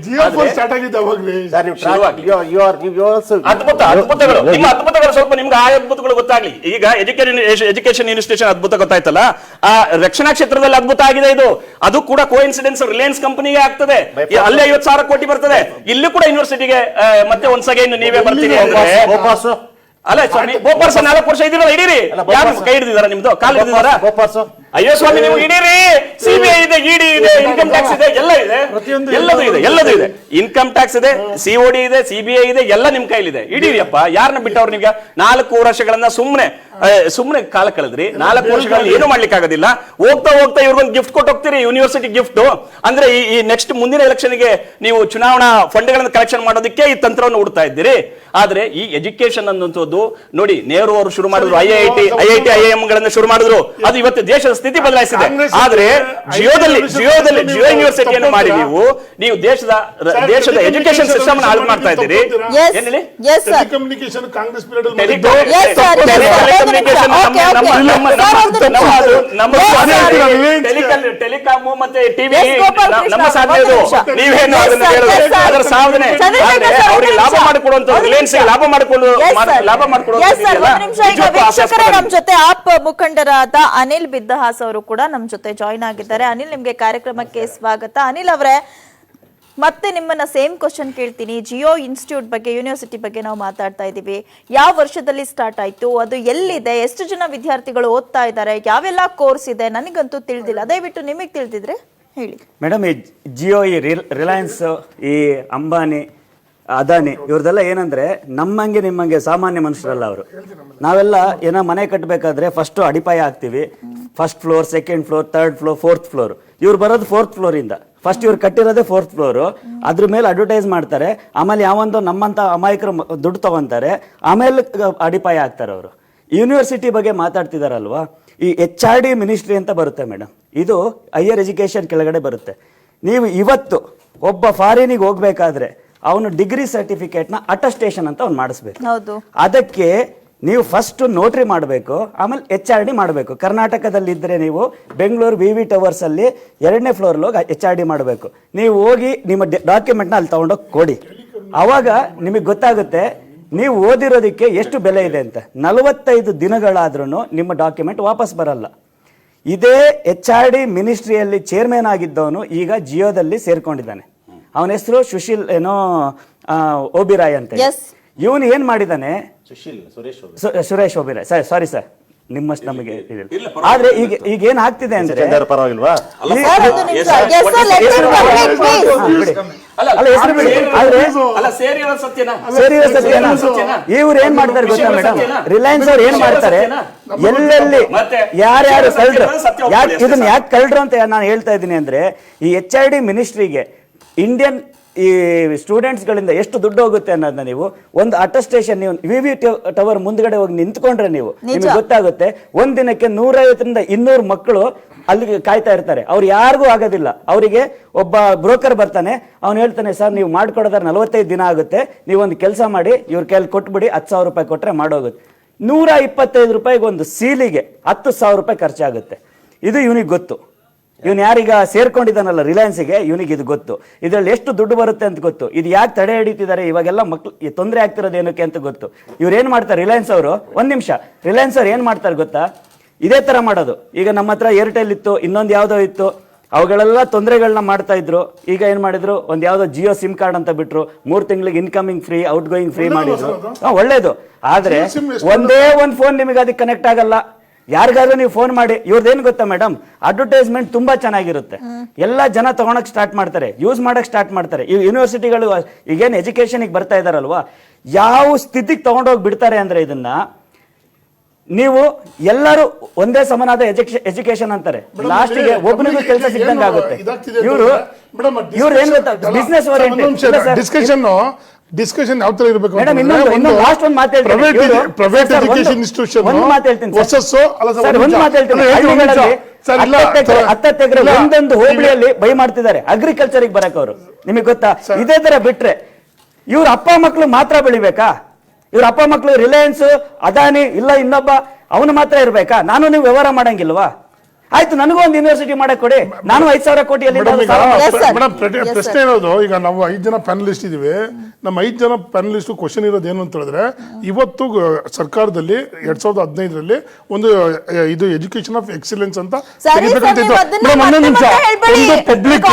ಅದ್ಭುತಗಳು, ನಿಮ್ಮ ಅದ್ಭುತಗಳು ಸ್ವಲ್ಪ ನಿಮ್ಗೆ ಆ ಅದ್ಭುತಗಳು ಗೊತ್ತಾಗ್ಲಿ. ಈಗ ಎಜುಕೇಶನ್ ಇನ್ಸ್ಟಿಟ್ಯೂಷನ್ ಅದ್ಭುತ ಗೊತ್ತಾಯ್ತಲ್ಲ, ಆ ರಕ್ಷಣಾ ಕ್ಷೇತ್ರದಲ್ಲಿ ಅದ್ಭುತ ಆಗಿದೆ. ಇದು ಅದು ಕೂಡ ಕೋಇನ್ಸಿಡೆನ್ಸ್, ರಿಲಯನ್ಸ್ ಕಂಪನಿಗೆ ಆಗ್ತದೆ. ಅಲ್ಲೇ 50,000 ಕೋಟಿ ಬರ್ತದೆ, ಇಲ್ಲೂ ಕೂಡ ಯೂನಿವರ್ಸಿಟಿಗೆ ಮತ್ತೆ ಒನ್ಸ್ ಅಗೈನ್ ನೀವೇ ಬರ್ತೀರಿ ಅಂದ್ರೆ ಅಲ್ಲ ಸ್ವಾಮಿ. ಬೋಪಾರ್ಸ 4 ವರ್ಷ ಇದ್ದೀರಲ್ಲ, ಹಿಡೀರಿ. ಯಾರು ಕೈ ಹಿಡಿದಿದಾರ? ನಿಮ್ದು ಕಾಲು ಹಿಡಿದಿದಾರ? ಅಯ್ಯೋ ಸ್ವಾಮಿ, ನಿಮ್ಗೆ ಹಿಡೀರಿ. CBI ಇದೆ, ED ಇದೆ, ಇನ್ಕಮ್ ಟ್ಯಾಕ್ಸ್ ಇದೆ, ಎಲ್ಲ ಇದೆ, ಎಲ್ಲದೂ ಇದೆ. ಇನ್ಕಮ್ ಟ್ಯಾಕ್ಸ್ ಇದೆ, COD ಇದೆ, CBI ಇದೆ, ಎಲ್ಲ ನಿಮ್ ಕೈಲಿದೆ. ಹಿಡೀರಿಯಪ್ಪ. ಯಾರನ್ನ ಬಿಟ್ಟವ್ರು ನಿಮ್ಗೆ? 4 ವರ್ಷಗಳನ್ನ ಸುಮ್ಮನೆ ಕಾಲ ಕಳೆದ್ರಿ. 4 ವರ್ಷಗಳಲ್ಲಿ ಏನು ಮಾಡ್ಲಿಕ್ಕೆ ಆಗೋದಿಲ್ಲ. ಹೋಗ್ತಾ ಇವ್ರಿಗೊಂದು ಗಿಫ್ಟ್ ಕೊಟ್ಟು ಹೋಗ್ತೀರಿ, ಯೂನಿವರ್ಸಿಟಿ ಗಿಫ್ಟ್. ಅಂದ್ರೆ ಈ ನೆಕ್ಸ್ಟ್ ಮುಂದಿನ ಎಲೆಕ್ಷನ್ಗೆ ನೀವು ಚುನಾವಣಾ ಫಂಡ್ಗಳನ್ನು ಕಲೆಕ್ಷನ್ ಮಾಡೋದಕ್ಕೆ ಈ ತಂತ್ರವನ್ನು ಹುಡ್ತಾ ಇದ್ದೀರಿ. ಆದ್ರೆ ಈ ಎಜುಕೇಶನ್ ಅನ್ನುವಂಥದ್ದು ನೋಡಿ, ನೆಹರು ಅವರು ಶುರು ಮಾಡಿದ್ರು, IIT, IIM ಗಳನ್ನ ಶುರು ಮಾಡಿದ್ರು. ಅದು ಇವತ್ತು ದೇಶದ ಸ್ಥಿತಿ ಬದಲಾಯಿಸಿದೆ. ಆದ್ರೆ ಜಿಯೋ ಯೂನಿವರ್ಸಿಟಿಯನ್ನು ಮಾಡಿ ನೀವು ದೇಶದ ಎಜುಕೇಶನ್ ಸಿಸ್ಟಮ್ ಅನ್ನು ಹಾಳು ಮಾಡ್ತಾ ಇದ್ದೀರಿ. ಟೆಲಿಕಾಮು ಮತ್ತೆ ಟಿವಿ ನಮ್ಮ ಸಾಧನೆ. ನೀವೇನು ಅದನ್ನ ಹೇಳಿದ್ರೆ ಅದರ ಸಾಧನೆ. ಅವರಿಗೆ ಲಾಭ ಮಾಡಿಕೊಡುವಂಥದ್ದು, ರಿಲಯನ್ಸ್ ಲಾಭ ನಮ್ ಜೊತೆ ಆಪ್ ಮುಖಂಡರಾದ ಅನಿಲ್ ಬಿದ್ದಹಾಸ್ ಅವರು ಕೂಡ ನಮ್ ಜೊತೆ ಜಾಯಿನ್ ಆಗಿದ್ದಾರೆ. ಅನಿಲ್, ನಿಮ್ಗೆ ಕಾರ್ಯಕ್ರಮಕ್ಕೆ ಸ್ವಾಗತ. ಅನಿಲ್ ಅವರೇ, ಮತ್ತೆ ನಿಮ್ಮನ್ನ ಸೇಮ್ ಕ್ವಶನ್ ಕೇಳ್ತೀನಿ. ಜಿಯೋ ಇನ್ಸ್ಟಿಟ್ಯೂಟ್ ಬಗ್ಗೆ, ಯೂನಿವರ್ಸಿಟಿ ಬಗ್ಗೆ ನಾವು ಮಾತಾಡ್ತಾ ಇದ್ದೀವಿ. ಯಾವ ವರ್ಷದಲ್ಲಿ ಸ್ಟಾರ್ಟ್ ಆಯ್ತು, ಅದು ಎಲ್ಲಿದೆ, ಎಷ್ಟು ಜನ ವಿದ್ಯಾರ್ಥಿಗಳು ಓದ್ತಾ ಇದ್ದಾರೆ, ಯಾವೆಲ್ಲ ಕೋರ್ಸ್ ಇದೆ, ನನಗಂತೂ ತಿಳಿದಿಲ್ಲ. ದಯವಿಟ್ಟು ನಿಮಗೆ ತಿಳಿದಿದ್ರೆ ಹೇಳಿ ಮೇಡಮ್. ಈ ಜಿಯೋ, ಈ ರಿಲಯನ್ಸ್, ಈ ಅಂಬಾನಿ, ಅದಾನಿ ಇವ್ರದೆಲ್ಲ ಏನಂದ್ರೆ ನಮ್ಮಂಗೆ ನಿಮ್ಮಂಗೆ ಸಾಮಾನ್ಯ ಮನುಷ್ಯರಲ್ಲ ಅವರು. ನಾವೆಲ್ಲ ಏನೋ ಮನೆ ಕಟ್ಟಬೇಕಾದ್ರೆ ಫಸ್ಟ್ ಅಡಿಪಾಯ ಹಾಕ್ತಿವಿ, first floor, second floor, third floor, fourth floor. ಇವ್ರು ಬರೋದು ಫೋರ್ತ್ ಫ್ಲೋರ್ ಇಂದ. ಫಸ್ಟ್ ಇವ್ರು ಕಟ್ಟಿರೋದೇ ಫೋರ್ತ್ ಫ್ಲೋರ್, ಅದ್ರ ಮೇಲೆ ಅಡ್ವರ್ಟೈಸ್ ಮಾಡ್ತಾರೆ, ಆಮೇಲೆ ಯಾವಂತೋ ನಮ್ಮಂತ ಅಮಾಯಕರು ದುಡ್ಡು ತಗೊಂತಾರೆ, ಆಮೇಲೆ ಅಡಿಪಾಯ ಹಾಕ್ತಾರೆ ಅವರು. ಯೂನಿವರ್ಸಿಟಿ ಬಗ್ಗೆ ಮಾತಾಡ್ತಿದಾರಲ್ವಾ, ಈ HRD ಮಿನಿಸ್ಟ್ರಿ ಅಂತ ಬರುತ್ತೆ ಮೇಡಮ್, ಇದು ಹೈಯರ್ ಎಜುಕೇಶನ್ ಕೆಳಗಡೆ ಬರುತ್ತೆ. ನೀವು ಇವತ್ತು ಒಬ್ಬ ಫಾರಿನಿಗೆ ಹೋಗ್ಬೇಕಾದ್ರೆ ಅವನು ಡಿಗ್ರಿ ಸರ್ಟಿಫಿಕೇಟ್ನ ಅಟೆಸ್ಟೇಷನ್ ಅಂತ ಅವ್ನು ಮಾಡಿಸ್ಬೇಕು. ಹೌದು. ಅದಕ್ಕೆ ನೀವು ಫಸ್ಟ್ ನೋಟ್ರಿ ಮಾಡಬೇಕು, ಆಮೇಲೆ HRD ಮಾಡಬೇಕು. ಕರ್ನಾಟಕದಲ್ಲಿ ಇದ್ರೆ ನೀವು ಬೆಂಗಳೂರು VV ಟವರ್ಸ್ ಅಲ್ಲಿ 2ನೇ ಫ್ಲೋರ್ ಹೋಗಿ HRD ಮಾಡಬೇಕು. ನೀವು ಹೋಗಿ ನಿಮ್ಮ ಡಾಕ್ಯುಮೆಂಟ್ನ ಅಲ್ಲಿ ತಗೊಂಡೋಗಿ ಕೊಡಿ, ಅವಾಗ ನಿಮಗೆ ಗೊತ್ತಾಗುತ್ತೆ ನೀವು ಓದಿರೋದಕ್ಕೆ ಎಷ್ಟು ಬೆಲೆ ಇದೆ ಅಂತ. 45 ದಿನಗಳಾದ್ರೂ ನಿಮ್ಮ ಡಾಕ್ಯುಮೆಂಟ್ ವಾಪಸ್ ಬರಲ್ಲ. ಇದೇ HRD ಮಿನಿಸ್ಟ್ರಿಯಲ್ಲಿ ಚೇರ್ಮನ್ ಆಗಿದ್ದವನು ಈಗ ಜಿಯೋದಲ್ಲಿ ಸೇರ್ಕೊಂಡಿದ್ದಾನೆ. ಅವನ ಹೆಸರು ಸುಶೀಲ್ ಏನೋ ಓಬಿರಾಯ್ ಅಂತ. ಇವನು ಏನ್ ಮಾಡಿದಾನೆ, ಸುರೇಶ್ ಓಬಿರಾಯ್, ಸಾರಿ ಸರ್, ನಿಮ್ಮಷ್ಟು ನಮಗೆ ಆದ್ರೆ ಈಗ ಏನ್ ಆಗ್ತಿದೆ ಅಂದ್ರೆ ಪರವಾಗಿಲ್ವಾ, ಇವ್ರು ಏನ್ ಮಾಡ್ತಾರೆ ಗೊತ್ತಾ ಮೇಡಮ್, ರಿಲಯನ್ಸ್ ಅವ್ರು ಏನ್ ಮಾಡ್ತಾರೆ, ಎಲ್ಲೆಲ್ಲಿ ಯಾರ್ಯಾರು ಕಳ್ರು, ಇದನ್ನ ಯಾಕೆ ಕಳ್ರು ಅಂತ ನಾನು ಹೇಳ್ತಾ ಇದ್ದೀನಿ ಅಂದ್ರೆ, ಈ HRD ಮಿನಿಸ್ಟ್ರಿಗೆ ಇಂಡಿಯನ್ ಈ ಸ್ಟೂಡೆಂಟ್ಸ್ ಗಳಿಂದ ಎಷ್ಟು ದುಡ್ಡು ಹೋಗುತ್ತೆ ಅನ್ನೋದನ್ನ ನೀವು ಒಂದು ಅಟೆಸ್ಟೇಷನ್, ನೀವು VV ಟವರ್ ಮುಂದ್ಗಡೆ ಹೋಗಿ ನಿಂತ್ಕೊಂಡ್ರೆ ನಿಮಗೆ ಗೊತ್ತಾಗುತ್ತೆ. ಒಂದ್ ದಿನಕ್ಕೆ 150ರಿಂದ 200 ಮಕ್ಕಳು ಅಲ್ಲಿಗೆ ಕಾಯ್ತಾ ಇರ್ತಾರೆ. ಅವ್ರು ಯಾರಿಗೂ ಆಗೋದಿಲ್ಲ. ಅವರಿಗೆ ಒಬ್ಬ ಬ್ರೋಕರ್ ಬರ್ತಾನೆ, ಅವ್ನು ಹೇಳ್ತಾನೆ, ಸರ್ ನೀವು ಮಾಡ್ಕೊಡೋದಾದ್ರೆ 45 ದಿನ ಆಗುತ್ತೆ, ನೀವೊಂದು ಕೆಲಸ ಮಾಡಿ, ಇವ್ರ ಕೈಯಲ್ಲಿ ಕೊಟ್ಬಿಡಿ, 10,000 ರೂಪಾಯಿ ಕೊಟ್ರೆ ಮಾಡೋಗುತ್ತೆ. 125 ರೂಪಾಯಿಗೆ ಒಂದು ಸೀಲಿಗೆ 10,000 ರೂಪಾಯಿ ಖರ್ಚಾಗುತ್ತೆ. ಇದು ಇವನಿಗೆ ಗೊತ್ತು. ಇವನು ಯಾರೀಗ ಸೇರ್ಕೊಂಡಿದ್ದಾನಲ್ಲ ರಿಲಯನ್ಸ್ಗೆ, ಇವನಿಗೆ ಇದು ಗೊತ್ತು, ಇದರಲ್ಲಿ ಎಷ್ಟು ದುಡ್ಡು ಬರುತ್ತೆ ಅಂತ ಗೊತ್ತು. ಇದು ಯಾಕೆ ತಡೆ ಹಿಡಿತಿದ್ದಾರೆ, ಇವಾಗೆಲ್ಲ ಮಕ್ಳು ತೊಂದರೆ ಆಗ್ತಿರೋದು ಏನಕ್ಕೆ ಅಂತ ಗೊತ್ತು. ಇವ್ರು ಏನ್ ಮಾಡ್ತಾರೆ ರಿಲಯನ್ಸ್ ಅವರು, ಒಂದ್ ನಿಮಿಷ, ರಿಲಯನ್ಸ್ ಅವ್ರು ಏನ್ ಮಾಡ್ತಾರೆ ಗೊತ್ತಾ, ಇದೇ ತರ ಮಾಡೋದು. ಈಗ ನಮ್ಮ ಹತ್ರ ಏರ್ಟೆಲ್ ಇತ್ತು, ಇನ್ನೊಂದು ಯಾವ್ದೋ ಇತ್ತು, ಅವುಗಳೆಲ್ಲ ತೊಂದರೆಗಳನ್ನ ಮಾಡ್ತಾ ಇದ್ರು. ಈಗ ಏನ್ ಮಾಡಿದ್ರು, ಒಂದ್ ಯಾವ್ದೋ ಜಿಯೋ ಸಿಮ್ ಕಾರ್ಡ್ ಅಂತ ಬಿಟ್ರು, 3 ತಿಂಗಳಿಗೆ incoming free, out going free ಮಾಡಿದ್ರು. ಒಳ್ಳೇದು. ಆದ್ರೆ ಒಂದೇ ಒಂದ್ ಫೋನ್ ನಿಮಗೆ ಅದಕ್ಕೆ ಕನೆಕ್ಟ್ ಆಗಲ್ಲ. ಯಾರಿಗಾದ್ರೂ ನೀವು ಫೋನ್ ಮಾಡಿ, ಇವ್ರದ್ದೇನು ಗೊತ್ತಾ ಮೇಡಮ್, ಅಡ್ವರ್ಟೈಸ್ಮೆಂಟ್ ತುಂಬಾ ಚೆನ್ನಾಗಿರುತ್ತೆ, ಎಲ್ಲ ಜನ ತಗೊಳಕ್ ಸ್ಟಾರ್ಟ್ ಮಾಡ್ತಾರೆ, ಯೂಸ್ ಮಾಡಕ್ ಸ್ಟಾರ್ಟ್ ಮಾಡ್ತಾರೆ. ಈ ಯೂನಿವರ್ಸಿಟಿಗಳು ಈಗೇನು ಎಜುಕೇಶನ್ಗೆ ಬರ್ತಾ ಇದಾರಲ್ವಾ, ಯಾವ ಸ್ಥಿತಿಗೆ ತಗೊಂಡೋಗಿ ಬಿಡ್ತಾರೆ ಅಂದ್ರೆ, ಇದನ್ನ ನೀವು ಎಲ್ಲರೂ ಒಂದೇ ಸಮನಾದ ಎಜುಕೇಶನ್ ಅಂತಾರೆ, ಲಾಸ್ಟ್ಗೆ ಒಬ್ಬನಿಗೂ ಕೆಲಸ ಸಿಗ್ದಂಗೆ ಆಗುತ್ತೆ. ಇವ್ರು ಏನ್ ಗೊತ್ತಾ, ಬಿಸ್ನೆಸ್ ಡಿಸ್ಕಷನ್ ಯಾವ ತರ ಇರಬೇಕು, ಲಾಸ್ಟ್ ಒಂದು ಮಾತು ಹೇಳ್ತೀನಿ, ಪ್ರೈವೇಟ್ ಎಜುಕೇಶನ್ ಇನ್ಸ್ಟಿಟ್ಯೂಷನ್ ಒಂದು ಮಾತು ಹೇಳ್ತೀನಿ ವರ್ಸಸ್ ಒಂದು ಮಾತು ಹೇಳ್ತೀನಿ, ಹತ್ತತ್ತು ಎಕರೆ ಒಂದೊಂದು ಹೋಬಳಿಯಲ್ಲಿ ಬೈ ಮಾಡ್ತಿದ್ದಾರೆ ಅಗ್ರಿಕಲ್ಚರ್ ಬರಕ್ ಅವರು. ನಿಮಗೆ ಗೊತ್ತಾ, ಇದೇ ತರ ಬಿಟ್ರೆ ಇವ್ರ ಅಪ್ಪ ಮಕ್ಕಳು ಮಾತ್ರ ಬೆಳಿಬೇಕಾ? ಇವ್ರ ಅಪ್ಪ ಮಕ್ಕಳು ರಿಲಯನ್ಸ್, ಅದಾನಿ, ಇಲ್ಲ ಇನ್ನೊಬ್ಬ ಅವನು ಮಾತ್ರ ಇರ್ಬೇಕಾ? ನಾನು ನೀವು ವ್ಯವಹಾರ ಮಾಡಂಗಿಲ್ವಾ? ಆಯ್ತು, ನನಗೂ ಒಂದು ಯೂನಿವರ್ಸಿಟಿ ಮಾಡಕ್ ಕೊಡಿ, ನಾನು 5,000 ಕೋಟಿಯಲ್ಲಿ. ಪ್ರಶ್ನೆ ಇರೋದು, ಈಗ ನಾವು 5 ಜನ ಪ್ಯಾನಲಿಸ್ಟ್ ಇದೀವಿ, ನಮ್ಮ 5 ಜನ ಪ್ಯಾನಲಿಸ್ಟ್ ಕ್ವಶನ್ ಇರೋದು ಏನು ಅಂತ ಹೇಳಿದ್ರೆ, ಇವತ್ತು ಸರ್ಕಾರದಲ್ಲಿ 2015ರಲ್ಲಿ ಒಂದು ಇದು ಎಜುಕೇಶನ್ ಆಫ್ ಎಕ್ಸಲೆನ್ಸ್ ಅಂತ ತೆಗಿಬೇಕಂತಿತ್ತು. ಒಂದೊಂದು ನಿಮಿಷ, ಒಂದು ಪಬ್ಲಿಕ್,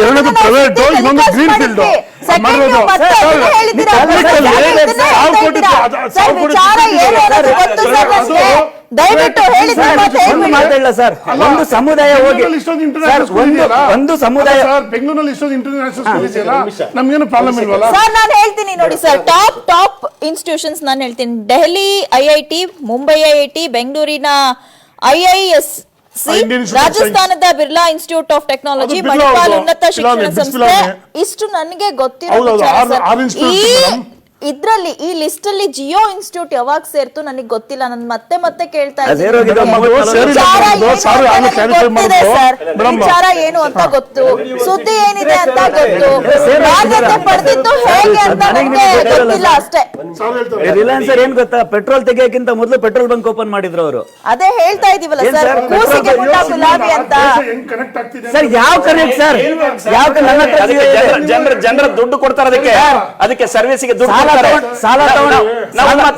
ಎರಡನೇದು ಪ್ರೈವೇಟ್, ಇನ್ನೊಂದು ಗ್ರೀನ್ ಫೀಲ್ಡ್ ದಯವಿಟ್ಟು ಹೇಳಿ. ಸರ್, ಒಂದು ಸಮುದಾಯ ಹೋಗಿ, ಒಂದು ಸಮುದಾಯ ಬೆಂಗಳೂರಲ್ಲಿ ಇಷ್ಟೊಂದು ಇಂಟರ್ನ್ಯಾಷನಲ್ ಸ್ಕೂಲ್ ಇದೆಯಲ್ಲ, ನಮ್ಗೇನು ಪ್ರಾಬ್ಲಮ್ ಇಲ್ವಲ್ಲ ಸರ್? ನಾನು ಹೇಳ್ತೀನಿ ನೋಡಿ ಸರ್, ಟಾಪ್ ಇನ್ಸ್ಟಿಟ್ಯೂಷನ್ಸ್ ನಾನು ಹೇಳ್ತೀನಿ. ಡೆಹಲಿ IIT, ಮುಂಬೈ IIT, ಬೆಂಗಳೂರಿನ IISc, ರಾಜಸ್ಥಾನದ Birla institute of technology, Manipal ಉನ್ನತ ಶಿಕ್ಷಣ ಸಂಸ್ಥೆ. ಇಷ್ಟು ನನಗೆ ಗೊತ್ತಿರೋ ಇದ್ರಲ್ಲಿ ಈ ಲಿಸ್ಟ್ ಅಲ್ಲಿ ಜಿಯೋ ಇನ್ಸ್ಟಿಟ್ಯೂಟ್ ಯಾವಾಗ ಸೇರ್ತು ನನಗೆ ಗೊತ್ತಿಲ್ಲ. ನಾನು ಮತ್ತೆ ಕೇಳ್ತಾ ಇದ್ದೀನಿ, ವಿಚಾರ ಏನು ಅಂತ ಗೊತ್ತು, ಸುದ್ದಿ ಏನಿದೆ ಅಂತ ಗೊತ್ತು, ಮಾನ್ಯತೆ ಪಡೆದಿದ್ದು ಹೇಗೆ ಅಂತ ನನಗೆ ಗೊತ್ತಿಲ್ಲ ಅಷ್ಟೇ. ರಿಲಯನ್ಸ್ ಏನ್ ಗೊತ್ತಾ, ಪೆಟ್ರೋಲ್ ತೆಗಿಯೋಕ್ಕಿಂತ ಮೊದಲು ಪೆಟ್ರೋಲ್ ಬಂಕ್ ಓಪನ್ ಮಾಡಿದ್ರು ಅವರು. ಅದೇ ಹೇಳ್ತಾ ಇದೀವಲ್ಲ ಸರ್, ಕೂಸಿಗೆ ಮುಟ್ಟ ಗುಲಾಬಿ ಅಂತ. ಸರ್ ಯಾವ ಕರೆಕ್ಟ್ ಸರ್, ಯಾವ ಜನರ ದುಡ್ಡು ಕೊಡ್ತಾರೆ, ಅದಕ್ಕೆ ಸರ್ವಿಸ್ಗೆ ದುಡ್ಡು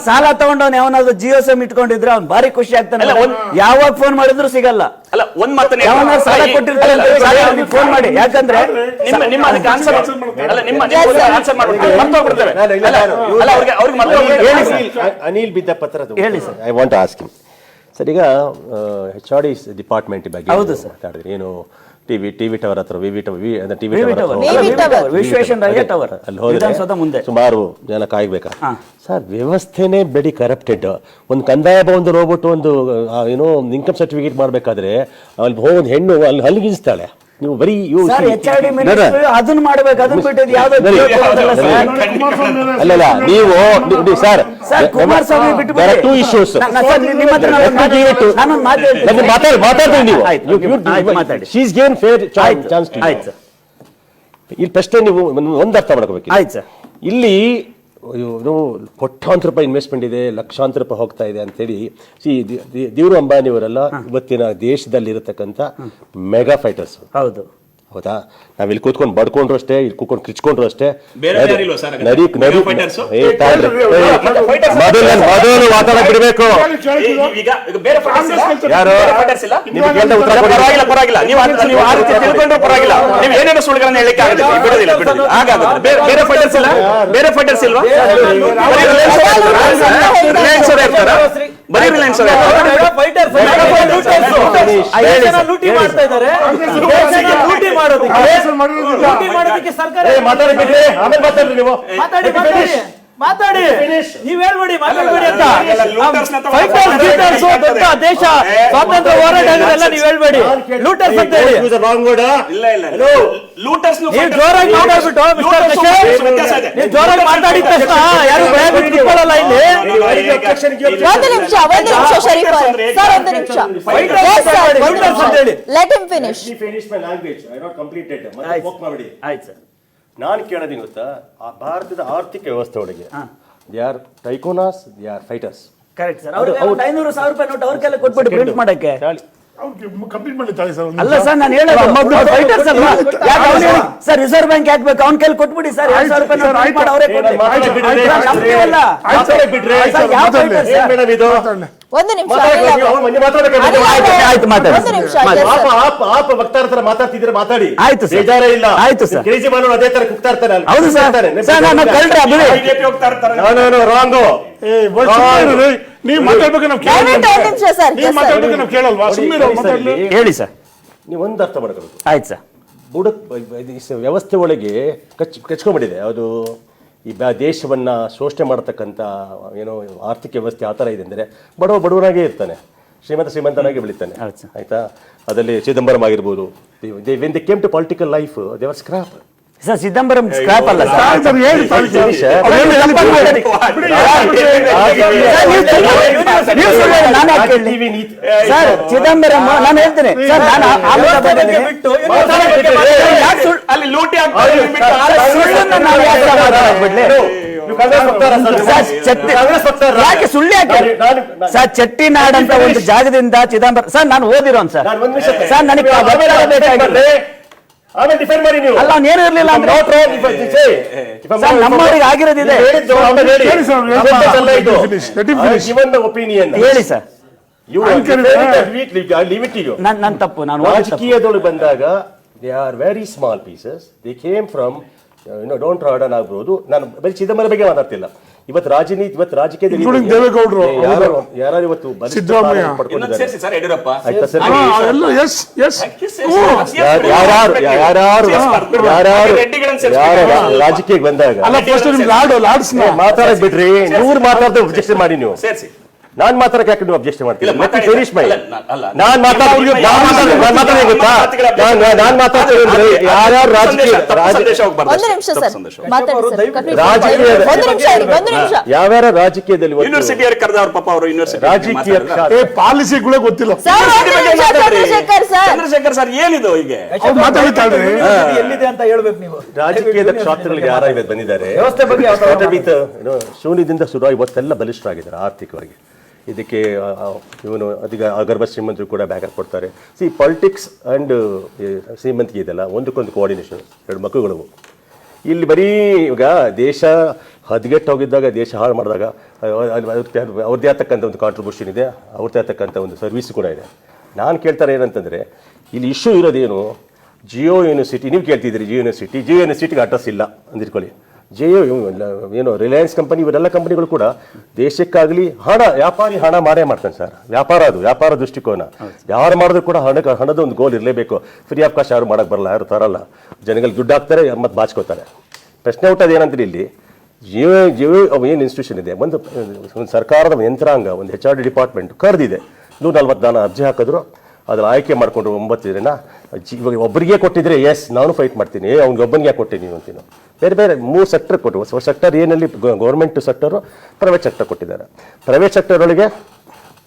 ಸಾಲ ತಗೊಂಡವ್ನು ಯಾವನಾದ್ರು ಜಿಯೋ ಸಿಮ್ ಇಟ್ಕೊಂಡಿದ್ರೆ ಅವ್ನು ಭಾರಿ ಖುಷಿ ಆಗ್ತಾನೆ. ಅಲ್ಲ, ಯಾವಾಗ ಫೋನ್ ಮಾಡಿದ್ರು ಸಿಗಲ್ಲ. ಅಲ್ಲ, ಒಂದ್ ಮಾತನ್ನ ಯಾವನಾದ್ರು ಸಾಲ ಕೊಟ್ಟಿರ್ತಾರೆ ಅಂತ ಫೋನ್ ಮಾಡಿ, ಯಾಕಂದ್ರೆ ನಿಮ್ಮ ಅದಕ್ಕೆ ಆನ್ಸರ್ ಅಲ್ಲ, ನಿಮ್ಮ ಆನ್ಸರ್ ಮಾಡ್ಬಿಡ್ತೀವಿ, ಮರ್ತೋಗ್ಬಿಡ್ತೇವೆ. ಅಲ್ಲ, ಅವ್ರಿಗೆ ಮರ್ತೋಗ್ಬಿಡ್ತೇವೆ. ಅನಿಲ್ ಬಿದ್ದಪತ್ರ ಹೇಳಿ sir. I want ask him sir. ಈಗ HRD ಡಿಪಾರ್ಟ್ಮೆಂಟ್ ಬಗ್ಗೆ ಹೌದು ಸರ್. ಮಾತಾಡಿದ್ರಿ. ಏನು ಟಿವಿ ಟವರ್ ಹತ್ರ ಟಿವಿ ವಿಶ್ವೇಶ್ವರಯ್ಯ ಟವರ್ ಅಲ್ಲಿ ಹೋದ್ರೆ ಮುಂದೆ ಸುಮಾರು ಜನ ಕಾಯ್ಬೇಕಾ ಸರ್? ವ್ಯವಸ್ಥೆನೇ ಬೆಡಿ ಕರಪ್ಟೆಡ್. ಒಂದು ಕಂದಾಯ ಭವನದಲ್ಲಿ ಹೋಗ್ಬಿಟ್ಟು ಒಂದು ಏನೋ ಇನ್ಕಮ್ ಸರ್ಟಿಫಿಕೇಟ್ ಮಾಡ್ಬೇಕಾದ್ರೆ ಅಲ್ಲಿ ಹೋಗಿ ಹೆಣ್ಣು ಅಲ್ಲಿ ಹಲ್ಲಿಗಿಸ್ತಾಳೆ. ನೀವು ಬರೀ ಅದನ್ನ ಮಾಡ್ಬೇಕು, ಅದನ್ನ ಬಿಟ್ಟಿದ್ದು ಯಾವ್ದು ಅಲ್ಲಲ್ಲ, ನೀವು ಸರ್ ಕುಮಾರಸ್ವಾಮಿ ಬಿಟ್ಟು ಟೂ ಇಶ್ಯೂಸ್ ಮಾತಾಡ್ತೀವಿ ನೀವು. She's given fair chance. ಇಲ್ಲಿ ಪ್ರಶ್ನೆ ನೀವು ಒಂದು ಅರ್ಥ ಮಾಡ್ಕೋಬೇಕು. ಆಯ್ತು ಸರ್. ಇಲ್ಲಿ ಕೋಟ್ಯಾಂತರ ರೂಪಾಯಿ ಇನ್ವೆಸ್ಟ್ಮೆಂಟ್ ಇದೆ, ಲಕ್ಷಾಂತರ ರೂಪಾಯಿ ಹೋಗ್ತಾ ಇದೆ ಅಂತೇಳಿ ದೇವರು ಅಂಬಾನಿಯವರೆಲ್ಲ ಇವತ್ತಿನ ದೇಶದಲ್ಲಿ ಇರತಕ್ಕಂಥ ಮೆಗಾ ಫೈಟರ್ಸ್. ಹೌದು, ಹೌದಾ? ನಾವಿಲ್ಲಿ ಕೂತ್ಕೊಂಡು ಬಡ್ಕೊಂಡ್ರು ಅಷ್ಟೇ, ಇಲ್ಲಿ ಕೂತ್ಕೊಂಡು ಕಿಚ್ಕೊಂಡ್ರು ಅಷ್ಟೇ. ಮೊದಲು ಮಾತಾಡಕ್ ಬಿಡ್ಬೇಕು. ಯಾರು ಪರವಾಗಿಲ್ಲ, ನೀವು ಆ ರೀತಿ ತಿಳ್ಕೊಂಡ್ರೆ ಪರವಾಗಿಲ್ಲ. ನೀವು ಏನೇನೋ ಸುಳ್ಳುಗಳನ್ನ ಹೇಳಿಕ್ಕೆ ಬಿಡೋದಿಲ್ಲ. ಹಾಗಾದ್ರೆ ಬೇರೆ ಫೈಟರ್ಸ್ ಇಲ್ಲ, ಬೇರೆ ಫೈಟರ್ಸ್ ಇಲ್ವಾ? ರಿಲಯನ್ಸ್ ಅವ್ರು ಇರ್ತಾರ, ಬರೀ ರಿಲಯನ್ಸ್ ಲೂಟಿ ಮಾಡ್ತಾ ಇದ್ದಾರೆ. ಮಾಡೋದಕ್ಕೆ ಸರ್ಕಾರ ಮಾತಾಡ್ಬಿಡ್ರಿ, ಆಮೇಲೆ ಮಾತಾಡ್ರಿ ನೀವು. ಮಾತಾಡಿ, ನೀವ್ ಹೇಳ್ಬೇಡಿ, ಮಾತಾಡ್ಬೇಡಿ ಅಂತ. ದೇಶ ಸ್ವಾತಂತ್ರ್ಯ ಹೋರಾಟ ಆಗಿದೆಲ್ಲ ನೀವ್ ಹೇಳ್ಬೇಡಿ. ಲೂಟರ್ಸ್ ಅಂತ ಹೇಳಿ ನೀವು ಜೋರಾಗಿ ಮಾತಾಡ್ಬಿಟ್ಟು ಮಿಸ್ಟರ್ ಕಶ್ಯಪ್, ನೀವು ಜೋರಾಗಿ ಮಾತಾಡಿದ ತಕ್ಷಣ ಯಾರು ಭಯ ಬಿಟ್ಕೊಳ್ಳಲ್ಲ ಇಲ್ಲಿ. ಒಂದು ನಿಮಿಷ ಶರೀಫ್ ಸರ್, ಒಂದು ನಿಮಿಷ. Let him finish. ಆಯ್ತು ಸರ್. ನಾನು ಕೇಳೋದೇನು ಗೊತ್ತಾ, ಆ ಭಾರತದ ಆರ್ಥಿಕ ವ್ಯವಸ್ಥೆ ಒಳಗೆ ಯಾರ್ ಟೈಕೋನಾಸ್, ಯಾರ್ ಫೈಟರ್ಸ್. Correct sir. ಅವ್ರಿಗೆ 500,000 ರೂಪಾಯಿ ನೋಟ್ ಅವ್ರ ಕೈಲಿ ಕೊಟ್ಬಿಟ್ಟು ಪ್ರಿಂಟ್ ಮಾಡಕ್ಕೆ. ಕಂಪ್ಲೀಟ್ ಮಾಡಿ ತಾಳಿ ಸರ್. ಅಲ್ಲ ಸರ್, ನಾನು ಹೇಳೋದು ಫೈಟರ್ಸ್ ಅಲ್ವಾ? ಸರ್ ರಿಸರ್ವ್ ಬ್ಯಾಂಕ್ ಹಾಕ್ಬೇಕು, ಅವ್ನ ಕೈಲಿ ಕೊಟ್ಬಿಡಿ ಸರ್. 2,000 ರೂಪಾಯಿ ನೋಟ್ ಪ್ರಿಂಟ್ ಮಾಡಿ ಅವರೇ ಕೊಡ್ಲಿ. ಒಂದು ನಿಮಿಷ ವಕ್ತಾರ ತರ ಮಾತಾಡ್ತಿದ್ರೆ ಮಾತಾಡಿ. ಆಯ್ತು ಸರ್. ಬೇಜಾರೇ ಇಲ್ಲ. ಆಯ್ತು ಸರ್. ಕೇಜ್ರಿವಾಲ್ ಅದೇ ತರ ಕುಗ್ತಾ ಇರ್ತಾರೆ. ಹೌದು ಸರ್. ರಾಂಗು. ನೀವು ಮಾತಾಡ್ಬೇಕು, ನಾವು ಕೇಳಲ್ವಾ? ಸುಮ್ಮನೆ ಹೇಳಿ ಸರ್. ನೀವು ಒಂದು ಅರ್ಥ ಮಾಡ್ಕೊಬೇಕು. ಆಯ್ತು ಸರ್. ಬುಡಕ್ ವ್ಯವಸ್ಥೆ ಒಳಗೆ ಕಚ್ಕೊಂಡ್ಬಿಟ್ಟಿದೆ. ಅದು ಈ ದೇಶವನ್ನ ಶೋಷಣೆ ಮಾಡತಕ್ಕಂಥ ಏನೋ ಆರ್ಥಿಕ ವ್ಯವಸ್ಥೆ ಆ ಥರ ಇದೆ ಅಂದರೆ ಬಡವನಾಗೇ ಇರ್ತಾನೆ, ಶ್ರೀಮಂತನಾಗಿ ಬೆಳಿತಾನೆ. ಆಯ್ತಾ? ಅದರಲ್ಲಿ ಚಿದಂಬರಂ ಆಗಿರ್ಬೋದು. When they came to political life they were scrap. Sir Chidambaram scrap ಅಲ್ಲ ಸರ್. ಸರ್ ಚಿದಂಬರಂ ನಾನು ಹೇಳ್ತೇನೆ ಸರ್, ನಾನು ಯಾಕೆ ಸುಳ್ಳು ಯಾಕೆ ಸರ್? ಚೆಟ್ಟಿನಾಡ್ ಅಂತ ಒಂದು ಜಾಗದಿಂದ ಚಿದಂಬರಂ ಸರ್ ನಾನು ಓದಿರೋನ್ ಸರ್. ಸರ್ ನನಗೆ ಅಲ್ಲ ಅವ್ನೇನು ಇರ್ಲಿಲ್ಲ ಅಂದ್ರೆ ನಮ್ಮವರಿಗೆ ಆಗಿರೋದಿದೆ. ಒಪಿನಿಯನ್ ಹೇಳಿ ಸರ್. ನನ್ನ ತಪ್ಪು. ನಾನು ರಾಜಕೀಯದೊಳಗೆ ಬಂದಾಗ they are very small pieces. They came from don't ರಾಡನ್ ಆಗ್ಬೋದು. ನಾನು ಬರೀ ಚಿದಂಬರಂ ಬಗ್ಗೆ ಮಾತಾಡ್ತಿಲ್ಲ. ಇವತ್ತು ರಾಜಕೀಯದಲ್ಲಿ ದೇವೇಗೌಡರು ಯಾರು ಇವತ್ತು ಸಿದ್ದರಾಮಯ್ಯ ರಾಜಕೀಯಕ್ಕೆ ಬಂದಾಗ ಮಾತಾಡಕ್ ಬಿಡ್ರಿ. ಇವ್ರು ಮಾತಾಡ್ತಾ ಅಬ್ಜೆಕ್ಷನ್ ಮಾಡಿ ನೀವು. ನಾನ್ ಮಾತಾಡಕ್ ಯಾಕೆ ನೀವು ಅಬ್ಜೆಕ್ಷನ್ ಮಾಡ್ತೀವಿ? ನಾನ್ ಮಾತಾಡ್ತೀನಿ. ಯಾರ್ಯಾರು ಯಾವ್ಯಾರ ರಾಜಕೀಯದಲ್ಲಿ ಯೂನಿವರ್ಸಿಟಿ ಕರೆದವ್ರು ಪಾಪ ಅವರು ರಾಜಕೀಯ ಪಾಲಿಸಿಗಳೇ ಗೊತ್ತಿಲ್ಲ. ಚಂದ್ರಶೇಖರ್ ಸರ್ ಏನಿದು ಹೀಗೆ ಎಲ್ಲಿದೆ ಅಂತ ಹೇಳ್ಬೇಕು ನೀವು. ರಾಜಕೀಯದ ಕ್ಷೇತ್ರಗಳಿಗೆ ಯಾರಾಗ ಬಂದಿದ್ದಾರೆ ವ್ಯವಸ್ಥೆ ಬಗ್ಗೆ ಶೂನ್ಯದಿಂದ ಶುರುವಾಗಿ ಇವತ್ತೆಲ್ಲ ಬಲಿಷ್ಠರಾಗಿದ್ದಾರೆ ಆರ್ಥಿಕವಾಗಿ. ಇದಕ್ಕೆ ಇವನು ಅಧಿಕ ಅಗರ್ಭ ಶ್ರೀಮಂತರು ಕೂಡ ಬ್ಯಾಕಪ್ ಕೊಡ್ತಾರೆ. ಪಾಲಿಟಿಕ್ಸ್ ಆ್ಯಂಡ್ ಶ್ರೀಮಂತಿಗೆ ಇದೆಲ್ಲ ಒಂದಕ್ಕೊಂದು ಕೋಆರ್ಡಿನೇಷನ್. 2 ಮಕ್ಕಳುಗಳು ಇಲ್ಲಿ ಬರೀ ಈಗ ದೇಶ ಹದಗೆಟ್ಟೋಗಿದ್ದಾಗ ದೇಶ ಹಾಳು ಮಾಡಿದಾಗ ಅವ್ರದ್ದೇ ಆಗ್ತಕ್ಕಂಥ ಒಂದು ಕಾಂಟ್ರಿಬ್ಯೂಷನ್ ಇದೆ, ಅವ್ರದ್ದೇ ಆಗ್ತಕ್ಕಂಥ ಒಂದು ಸರ್ವಿಸ್ ಕೂಡ ಇದೆ. ನಾನು ಕೇಳ್ತಾರೆ ಏನಂತಂದರೆ, ಇಲ್ಲಿ ಇಶ್ಯೂ ಇರೋದೇನು, ಜಿಯೋ ಯೂನಿವರ್ಸಿಟಿ ನೀವು ಕೇಳ್ತಿದ್ದೀರಿ, ಜಿಯೋ ಯೂನಿವರ್ಸಿಟಿಗೆ ಅಡ್ರೆಸ್ ಇಲ್ಲ ಅಂದಿಟ್ಕೊಳ್ಳಿ. ಏನು ರಿಲಯನ್ಸ್ ಕಂಪನಿ ಇವರೆಲ್ಲ ಕಂಪನಿಗಳು ಕೂಡ ದೇಶಕ್ಕಾಗಲಿ ವ್ಯಾಪಾರಿ ಹಣ ಮಾಡೇ ಮಾಡ್ತಾನೆ ಸರ್. ವ್ಯಾಪಾರ ದೃಷ್ಟಿಕೋನ ಯಾರು ಮಾಡಿದ್ರು ಕೂಡ ಹಣದ ಒಂದು ಗೋಲ್ ಇರಲೇಬೇಕು. ಫ್ರೀ ಆಫ್ ಕಾಸ್ಟ್ ಯಾರು ಮಾಡೋಕ್ಕೆ ಬರಲ್ಲ, ಯಾರು ತರಲ್ಲ, ಜನಗಳಿಗೆ ದುಡ್ಡು ಹಾಕ್ತಾರೆ ಮತ್ತು ಬಾಚ್ಕೋತಾರೆ. ಪ್ರಶ್ನೆ ಹುಟ್ಟೋದು ಏನಂದ್ರೆ, ಇಲ್ಲಿ ಜಿಯೋ ಏನು ಇನ್ಸ್ಟಿಟ್ಯೂಷನ್ ಇದೆ, ಒಂದು ಸರ್ಕಾರದ ಯಂತ್ರಾಂಗ, ಒಂದು HR ಡಿಪಾರ್ಟ್ಮೆಂಟ್ ಕರೆದಿದೆ, 140 ಅರ್ಜಿ ಹಾಕಿದ್ರು, ಅದ್ರ ಆಯ್ಕೆ ಮಾಡಿಕೊಂಡ್ರು 9 ಜನ. ಇವಾಗ ಒಬ್ಬರಿಗೆ ಕೊಟ್ಟಿದ್ರೆ ಎಸ್ ನಾನು ಫೈಟ್ ಮಾಡ್ತೀನಿ, ಅವ್ನಿಗೆ ಒಬ್ಬನಿಗೆ ಕೊಟ್ಟಿನಿ ಅಂತೀನಿ. ಬೇರೆ 3 ಸೆಕ್ಟರ್ ಕೊಟ್ಟು, ಸೆಕ್ಟರ್ ಏನಲ್ಲಿ ಗೌರ್ಮೆಂಟ್ ಸೆಕ್ಟರು, ಪ್ರೈವೇಟ್ ಸೆಕ್ಟರ್ ಕೊಟ್ಟಿದ್ದಾರೆ. ಪ್ರೈವೇಟ್ ಸೆಕ್ಟರ್ ಒಳಗೆ